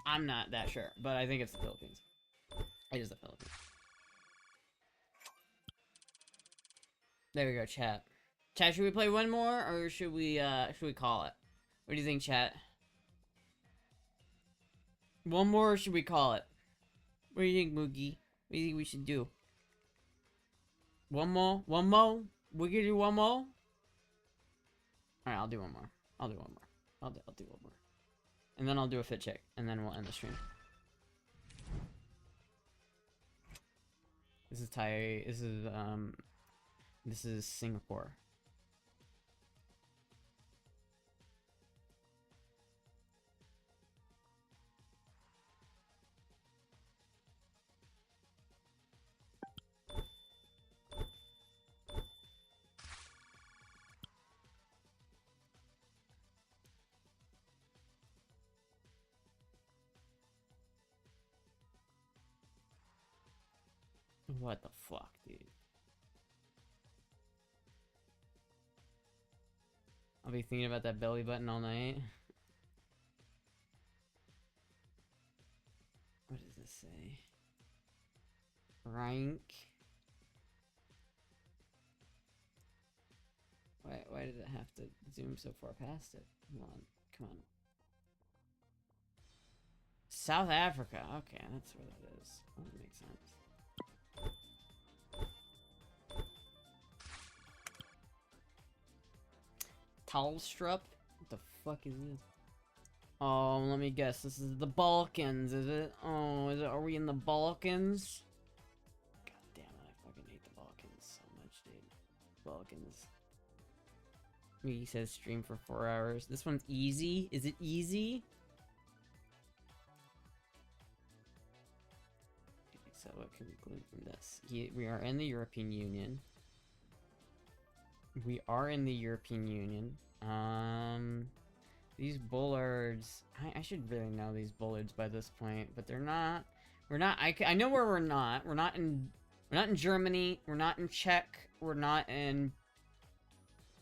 Speaker 1: I'm not that sure, but I think it's the Philippines. It is the Philippines. There we go, chat. Chat, should we play one more, or should we call it? What do you think, chat? One more, or should we call it? What do you think, Moogie? What do you think we should do? One more? One more? We can do one more? Alright, I'll do one more. I'll do one more. I'll do one more. And then I'll do a fit check, and then we'll end the stream. This is Thai. This is Singapore. What the fuck, dude? I'll be thinking about that belly button all night. What does this say? Rank. Why did it have to zoom so far past it? Come on, come on. South Africa. Okay, that's where that is. Oh, that makes sense. Talstrup? What the fuck is this? Oh, let me guess. This is the Balkans, is it? Oh, is it? Are we in the Balkans? God damn it, I fucking hate the Balkans so much, dude. Balkans. He says stream for 4 hours. This one's easy? Is it easy? Okay, so what can we glean from this? We are in the European Union. We are in the European Union. These bullards. I should really know these bullards by this point, but they're not. We're not. I know where we're not. We're not in Germany. We're not in Czech. We're not in.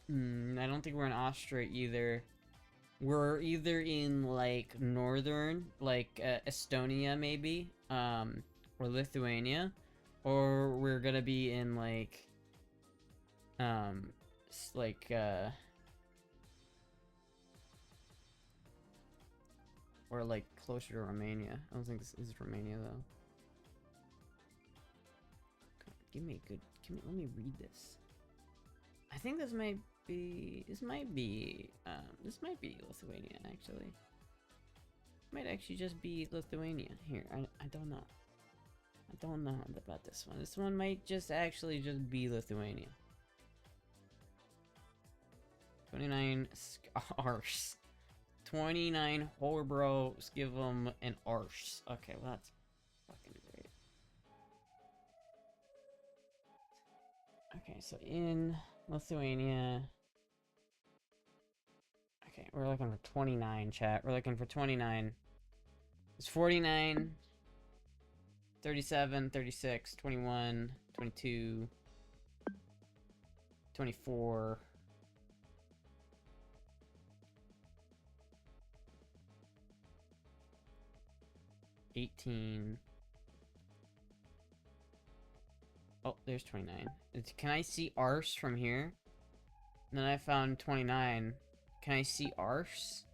Speaker 1: I don't think we're in Austria either. We're either in like northern, like Estonia maybe, or Lithuania, or we're gonna be in like, or like closer to Romania. I don't think this is Romania though. Give me a good. Let me read this. I think this might be. This might be Lithuania actually. Might actually just be Lithuania. Here, I don't know. I don't know about this one. This one might just actually just be Lithuania. 29 arse. 29 Horbro, Skivum, and arse. Okay, well that's fucking great. Okay, so in Lithuania. Okay, we're looking for 29, chat. We're looking for 29. It's 49, 37, 36, 21, 22, 24. 18. Oh, there's 29. Can I see arse from here? And then I found 29. Can I see arse?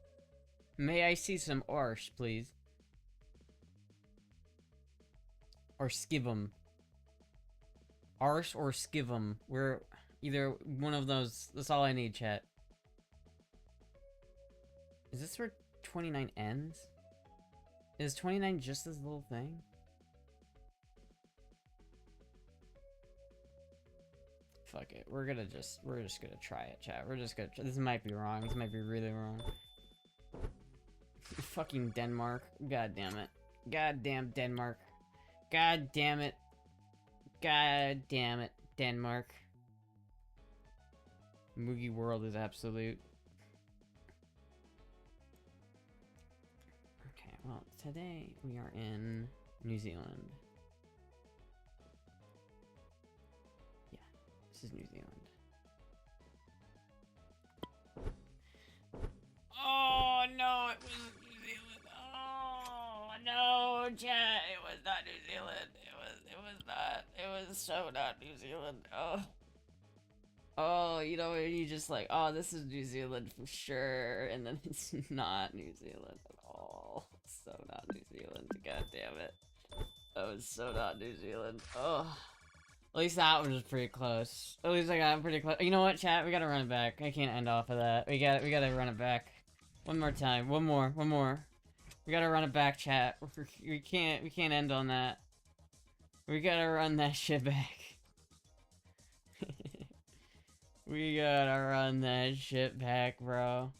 Speaker 1: May I see some arse, please? Or skivum. Arse or skivum. We're either one of those. That's all I need, chat. Is this where 29 ends? Is 29 just this little thing? Fuck it. We're just gonna try it, chat. We're just gonna this might be wrong. This might be really wrong. Fucking Denmark. God damn it. God damn Denmark. God damn it. God damn it. Denmark. Moogie World is absolute. Okay, well, today we are in New Zealand. Yeah, this is New Zealand. Oh, no, it wasn't New Zealand. Oh, no, chat. It was not New Zealand. It was not. It was so not New Zealand. Oh. Oh, you know, you just like, oh, this is New Zealand for sure, and then it's not New Zealand at all. It's so not New Zealand. God damn it. That was so not New Zealand. Oh. At least that one was pretty close. At least I got pretty close. You know what, chat? We gotta run it back. I can't end off of that. We gotta run it back. One more time. One more. We gotta run it back, chat. We can't end on that. We gotta run that shit back. We gotta run that shit back, bro.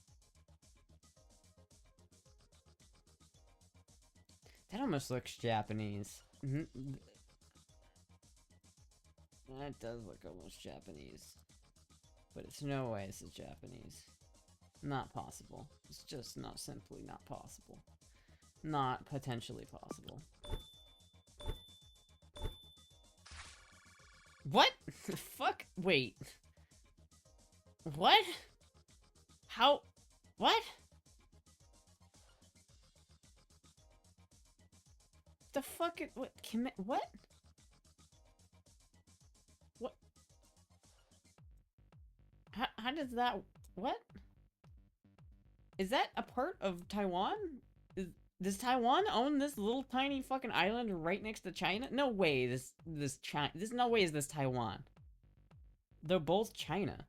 Speaker 1: That almost looks Japanese. That does look almost Japanese. But it's no way this is Japanese. Not possible. It's just not simply not possible. Not potentially possible. What? Fuck? Wait. What? How? What? The fuck? What? What? What? How does that? What? Is that a part of Taiwan? Does Taiwan own this little tiny fucking island right next to China? No way. There's no way is this Taiwan. They're both China.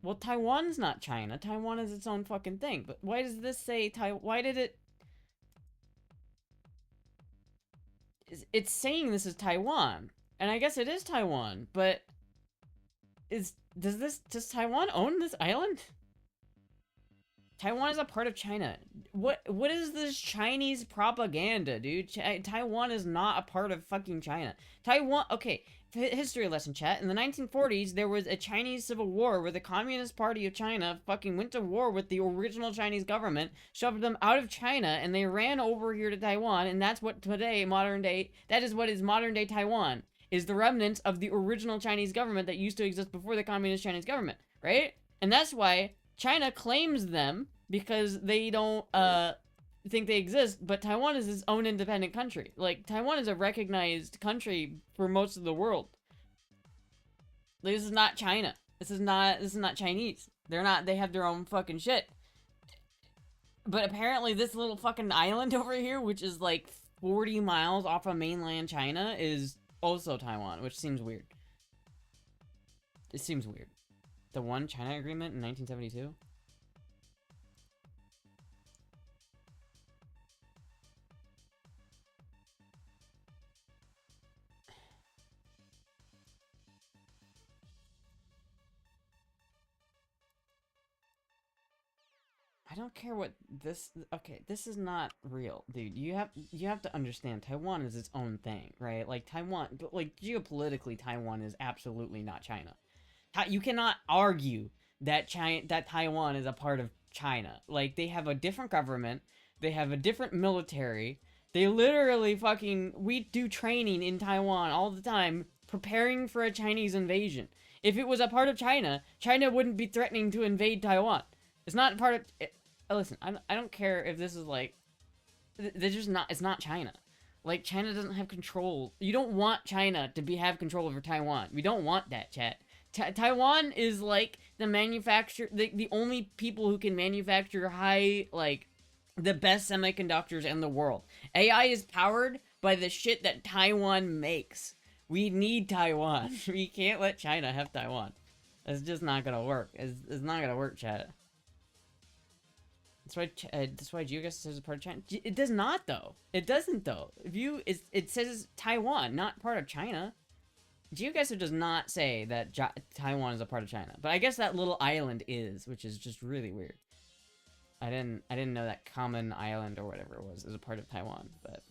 Speaker 1: Well, Taiwan's not China. Taiwan is its own fucking thing. But why does this say why did it? It's saying this is Taiwan, and I guess it is Taiwan. But does Taiwan own this island? Taiwan is a part of China. What is this Chinese propaganda, dude? Taiwan is not a part of fucking China. Taiwan, okay, history lesson, chat. In the 1940s, there was a Chinese civil war where the Communist Party of China fucking went to war with the original Chinese government, shoved them out of China, and they ran over here to Taiwan, and that's what today, modern day, that is what is modern day Taiwan, is the remnants of the original Chinese government that used to exist before the Communist Chinese government, right? And that's why China claims them because they don't think they exist, but Taiwan is its own independent country. Like, Taiwan is a recognized country for most of the world. Like, this is not China. This is not Chinese. They have their own fucking shit. But apparently this little fucking island over here, which is like 40 miles off of mainland China, is also Taiwan, which seems weird. It seems weird. The One China Agreement in 1972? I don't care what this. Okay, this is not real, dude. You have to understand. Taiwan is its own thing, right? Like Taiwan, but like geopolitically, Taiwan is absolutely not China. You cannot argue that Taiwan is a part of China. Like, they have a different government, they have a different military. They literally fucking, we do training in Taiwan all the time, preparing for a Chinese invasion. If it was a part of China, China wouldn't be threatening to invade Taiwan. It's not part of listen, I don't care if this is like, they're just not, it's not China. Like, China doesn't have control. You don't want China to have control over Taiwan. We don't want that, chat. Taiwan is like the only people who can manufacture the best semiconductors in the world. AI is powered by the shit that Taiwan makes. We need Taiwan. We can't let China have Taiwan. It's just not gonna work. It's not gonna work, chat. That's why GeoGuessr says it's part of China. It does not, though. It doesn't, though. It says Taiwan, not part of China. GeoGuessr does not say that Taiwan is a part of China, but I guess that little island is, which is just really weird. I didn't know that common island or whatever it was is a part of Taiwan, but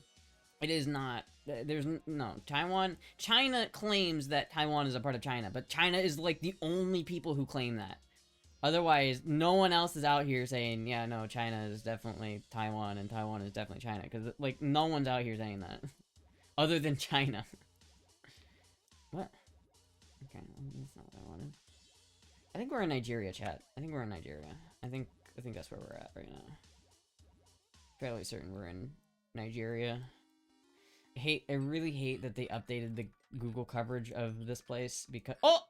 Speaker 1: it is not. There's no Taiwan. China claims that Taiwan is a part of China, but China is like the only people who claim that. Otherwise, no one else is out here saying, yeah, no, China is definitely Taiwan and Taiwan is definitely China, because like no one's out here saying that, other than China. What? Okay, that's not what I wanted. I think we're in Nigeria, chat. I think we're in Nigeria. I think that's where we're at right now. Fairly certain we're in Nigeria. I really hate that they updated the Google coverage of this place because that's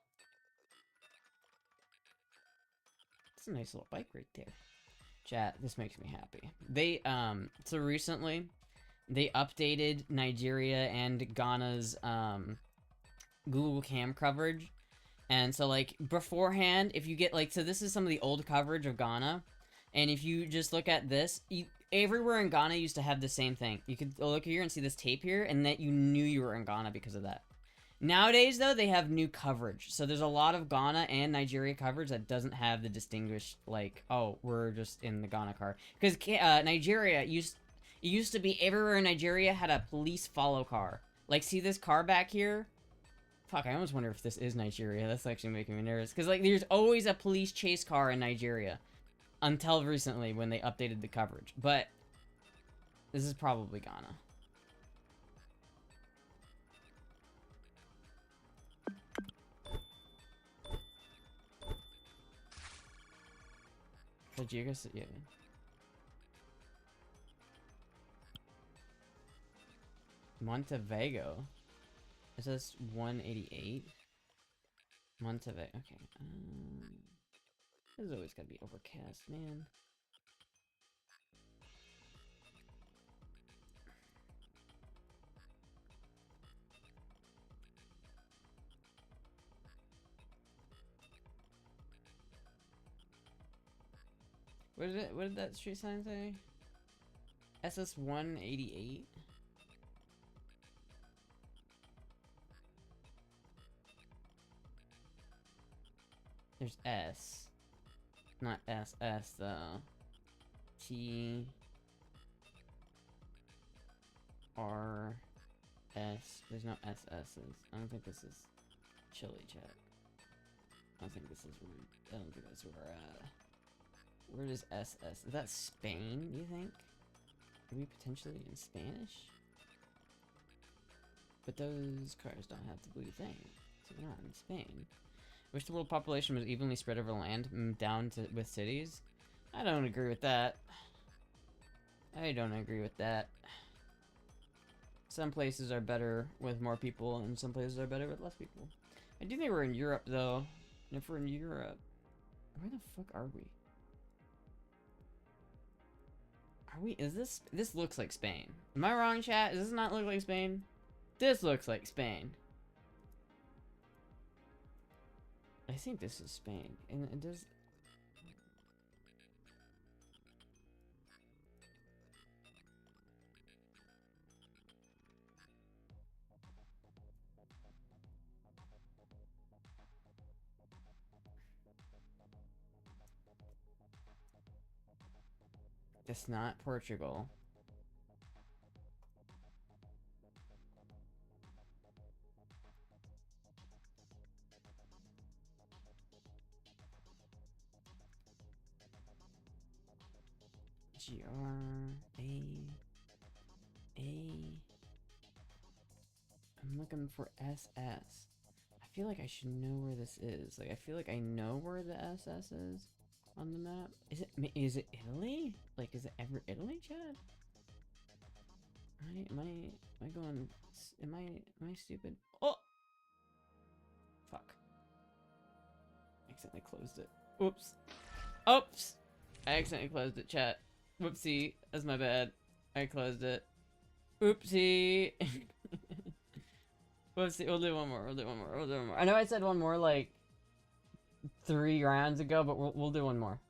Speaker 1: a nice little bike right there. Chat, this makes me happy. They so recently they updated Nigeria and Ghana's Google Cam coverage. And so, like, beforehand, if you get, like, so this is some of the old coverage of Ghana. And if you just look at this, everywhere in Ghana used to have the same thing. You could look here and see this tape here, and that you knew you were in Ghana because of that. Nowadays, though, they have new coverage. So there's a lot of Ghana and Nigeria coverage that doesn't have the distinguished, like, oh, we're just in the Ghana car. Because Nigeria used to be everywhere in Nigeria had a police follow car. Like, see this car back here? Fuck, I almost wonder if this is Nigeria. That's actually making me nervous. Because, like, there's always a police chase car in Nigeria. Until recently, when they updated the coverage. But, this is probably Ghana. Did you guys... Yeah. Montevideo. It says 188. Montevideo. Okay. This is always gotta be overcast, man. What did that street sign say? SS 188? There's S. Not SS though. T R S. There's no SS's. I don't think this is Chile, chat. I don't think this is where. I don't think that's where we're at. Where does SS? Is that Spain? Do you think? Are we potentially in Spanish? But those cars don't have the blue thing, so we're not in Spain. Wish the world population was evenly spread over land, down to with cities. I don't agree with that. I don't agree with that. Some places are better with more people, and some places are better with less people. I do think we're in Europe, though. And if we're in Europe, where the fuck are we? Are we? Is this? This looks like Spain. Am I wrong, chat? Does this not look like Spain? This looks like Spain. I think this is Spain, and it does. It's not Portugal. G-R-A-A. I'm looking for SS. I feel like I should know where this is. Like, I feel like I know where the SS is on the map. Is it Italy? Like, is it ever Italy, Chad? Am I going, am I stupid? Oh! Fuck. I accidentally closed it. Oops. Oops! I accidentally closed it, chat. Whoopsie. That's my bad. I closed it. Oopsie. Whoopsie. We'll do one more. We'll do one more. We'll do one more. I know I said one more like 3 rounds ago, but we'll do one more.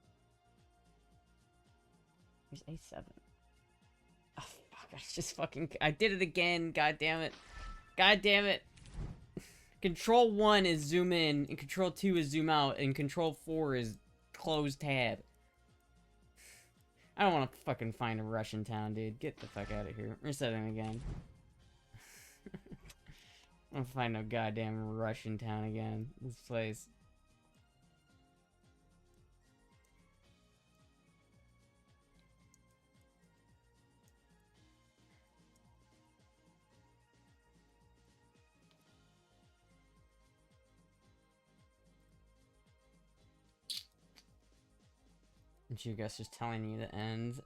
Speaker 1: Here's A7. Oh, fuck. I did it again. God damn it. God damn it. Control 1 is zoom in, and Control 2 is zoom out, and Control 4 is close tab. I don't want to fucking find a Russian town, dude. Get the fuck out of here. Resetting again. I don't find no goddamn Russian town again. This place. And you guys just telling me the end.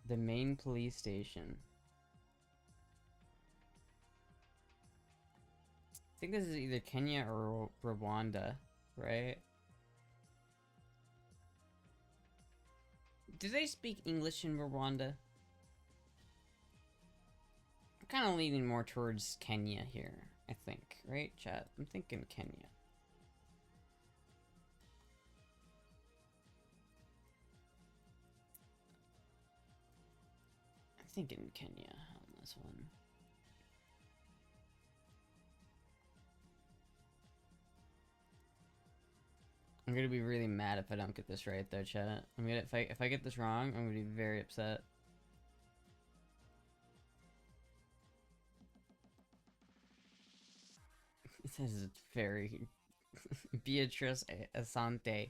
Speaker 1: The main police station. I think this is either Kenya or Rwanda, right? Do they speak English in Rwanda? I'm kind of leaning more towards Kenya here, I think. Right, chat? I'm thinking Kenya. I'm thinking Kenya on this one. I'm gonna be really mad if I don't get this right, though, chat. I'm gonna if I get this wrong, I'm gonna be very upset. This is very Beatrice Asante.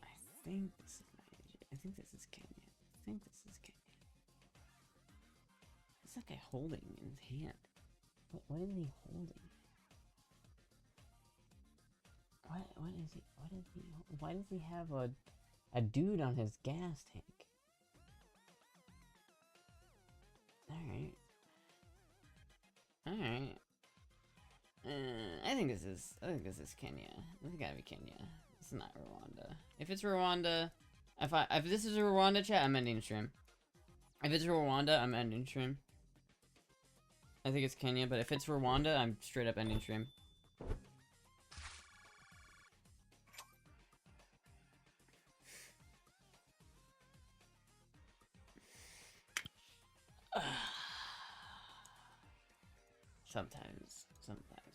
Speaker 1: I think this is Nigeria. I think this is Kenya. I think this is Kenya. What's that guy holding in his hand? What is he holding? Why does he have a dude on his gas tank? Alright. Alright. I think this is Kenya. This has gotta be Kenya. It's not Rwanda. If it's Rwanda, if this is a Rwanda chat, I'm ending stream. If it's Rwanda, I'm ending stream. I think it's Kenya, but if it's Rwanda, I'm straight up ending stream. Sometimes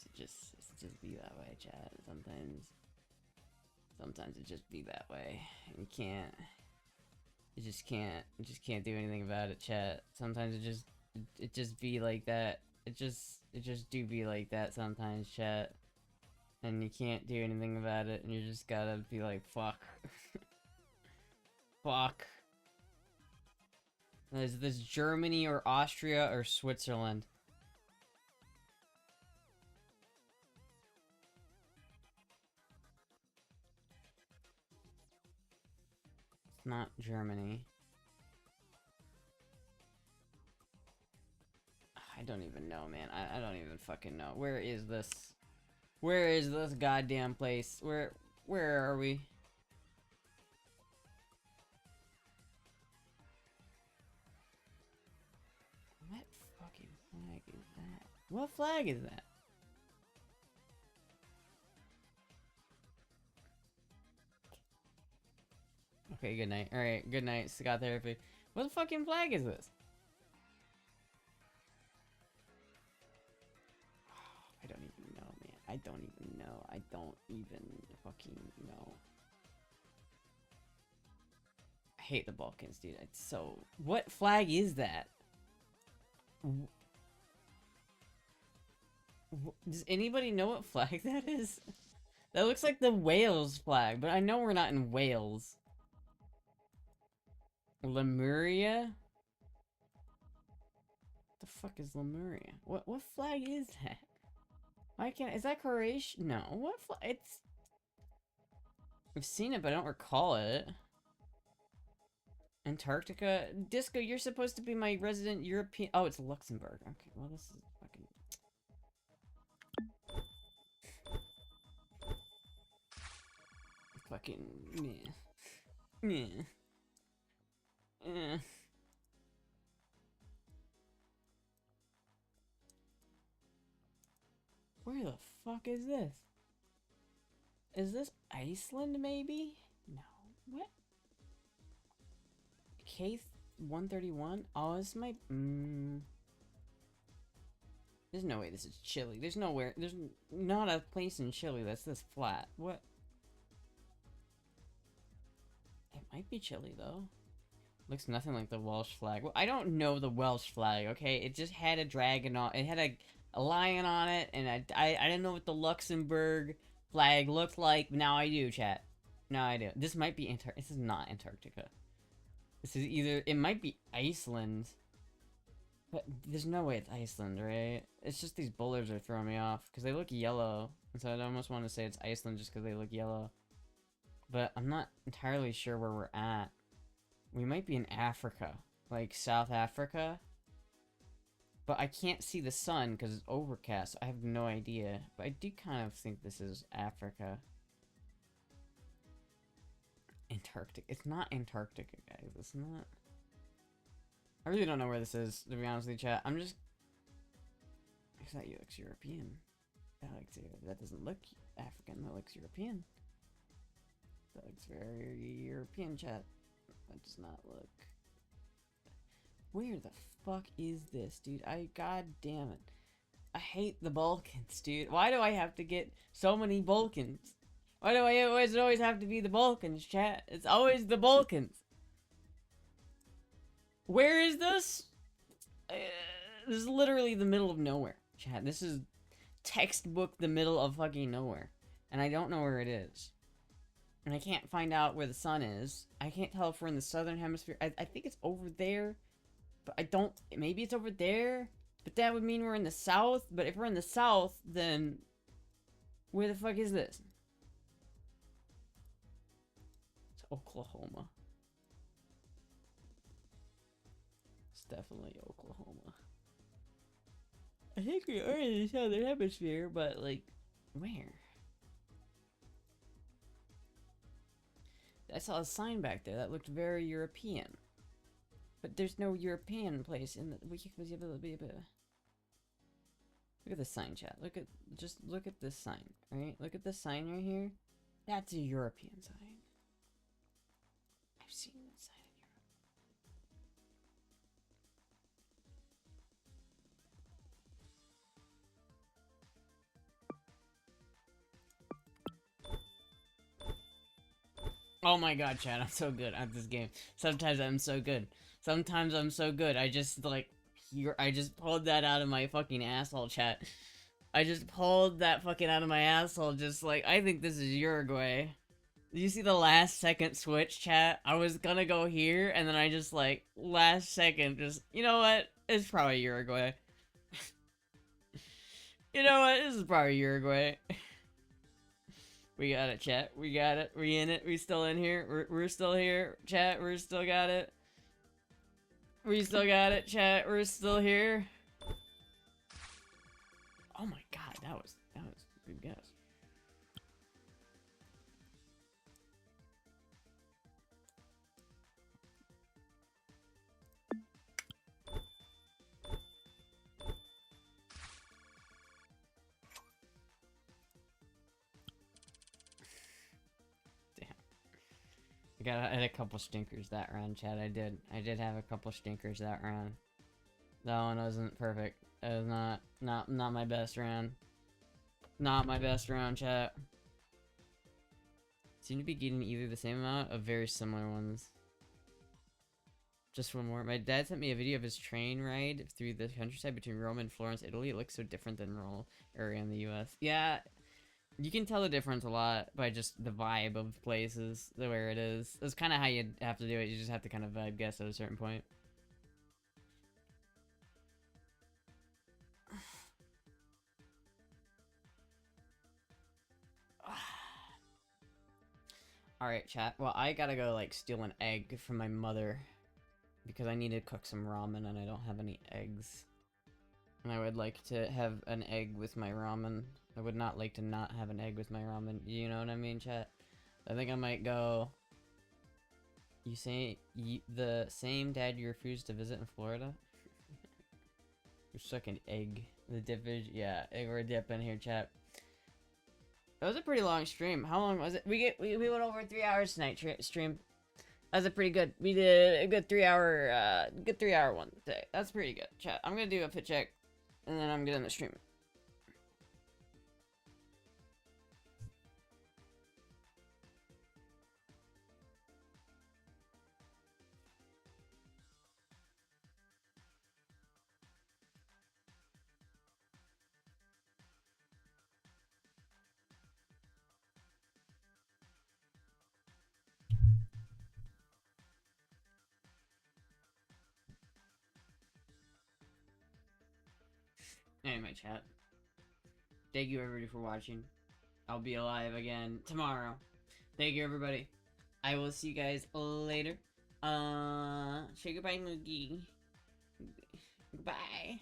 Speaker 1: it just be that way, chat. Sometimes it just be that way. You can't. You just can't do anything about it, chat. Sometimes it just be like that. It just do be like that sometimes, chat. And you can't do anything about it, and you just gotta be like, fuck. Fuck. Is this Germany or Austria or Switzerland? It's not Germany. I don't even know, man. I don't even fucking know. Where is this? Where is this goddamn place? Where are we? What fucking flag is that? What flag is that? Okay, good night. Alright, good night, Scott Therapy. What the fucking flag is this? I don't even know, man. I don't even know. I don't even fucking know. I hate the Balkans, dude. It's so... What flag is that? Does anybody know what flag that is? That looks like the Wales flag, but I know we're not in Wales. Lemuria? What the fuck is Lemuria? What flag is that? Why can't... Is that Croatia? No. What flag? It's... I've seen it, but I don't recall it. Antarctica? Disco, you're supposed to be my resident European... Oh, it's Luxembourg. Okay, well, this is fucking... Fucking... Yeah. Yeah. Yeah. Where the fuck is this? Is this Iceland, maybe? No. What? K131? Oh, this might... There's no way this is Chile. There's nowhere... There's not a place in Chile that's this flat. What? It might be Chile, though. Looks nothing like the Welsh flag. Well, I don't know the Welsh flag, okay? It just had a dragon on... It had a lion on it, and I didn't know what the Luxembourg flag looked like. Now I do, chat. Now I do. This might be This is not Antarctica. This is either... It might be Iceland. But there's no way it's Iceland, right? It's just these boulders are throwing me off. Because they look yellow. And so I almost want to say it's Iceland just because they look yellow. But I'm not entirely sure where we're at. We might be in Africa. Like South Africa. But I can't see the sun because it's overcast. I have no idea. But I do kind of think this is Africa. Antarctica. It's not Antarctica, guys. It's not. I really don't know where this is, to be honest with you, chat. I'm just... That looks European. That doesn't look African. That looks European. That looks very European, chat. That does not look... Where the fuck is this, dude? God damn it. I hate the Balkans, dude. Why do I have to get so many Balkans? Why do I always have to be the Balkans, chat? It's always the Balkans. Where is this? This is literally the middle of nowhere, chat. This is textbook the middle of fucking nowhere. And I don't know where it is. And I can't find out where the sun is. I can't tell if we're in the southern hemisphere. I think it's over there. But I don't... Maybe it's over there? But that would mean we're in the south. But if we're in the south, then... Where the fuck is this? It's Oklahoma. It's definitely Oklahoma. I think we are in the southern hemisphere, but, like... Where? I saw a sign back there that looked very European. But there's no European place in the... Look at this sign, chat. Just look at this sign, right? Look at this sign right here. That's a European sign. I've seen that sign in Europe. Oh my god, Chad, I'm so good at this game. Sometimes I'm so good. Sometimes I'm so good. I just, like, I just pulled that out of my fucking asshole, chat. I just pulled that fucking out of my asshole, just like, I think this is Uruguay. Did you see the last second switch, chat? I was gonna go here, and then I just, like, last second, just, you know what? It's probably Uruguay. You know what? This is probably Uruguay. We got it, chat. We got it. We in it. We still in here. We're still here, chat. We're still got it. We still got it, chat. We're still here. Oh my god, that was a good guess. I had a couple stinkers that round, chat. I did have a couple stinkers that round. That one wasn't perfect. It was not my best round. Not my best round, chat. Seem to be getting either the same amount of very similar ones. Just one more. My dad sent me a video of his train ride through the countryside between Rome and Florence, Italy. It looks so different than rural area in the US. Yeah, you can tell the difference a lot by just the vibe of places, where it is. That's kind of how you have to do it. You just have to kind of vibe guess at a certain point. Alright, chat. Well, I gotta go, like, steal an egg from my mother. Because I need to cook some ramen and I don't have any eggs. And I would like to have an egg with my ramen. I would not like to not have an egg with my ramen. You know what I mean, chat? I think I might go... You say the same dad you refused to visit in Florida? You're sucking egg. The dip is... Yeah, egg or dip in here, chat. That was a pretty long stream. How long was it? We went over 3 hours tonight, stream. That's a pretty good. We did a good 3 hour one today. That's pretty good, chat. I'm gonna do a fit check, and then I'm gonna end the stream. Anyway, chat. Thank you everybody for watching. I'll be alive again tomorrow. Thank you everybody. I will see you guys later. Say goodbye, Moogie. Goodbye.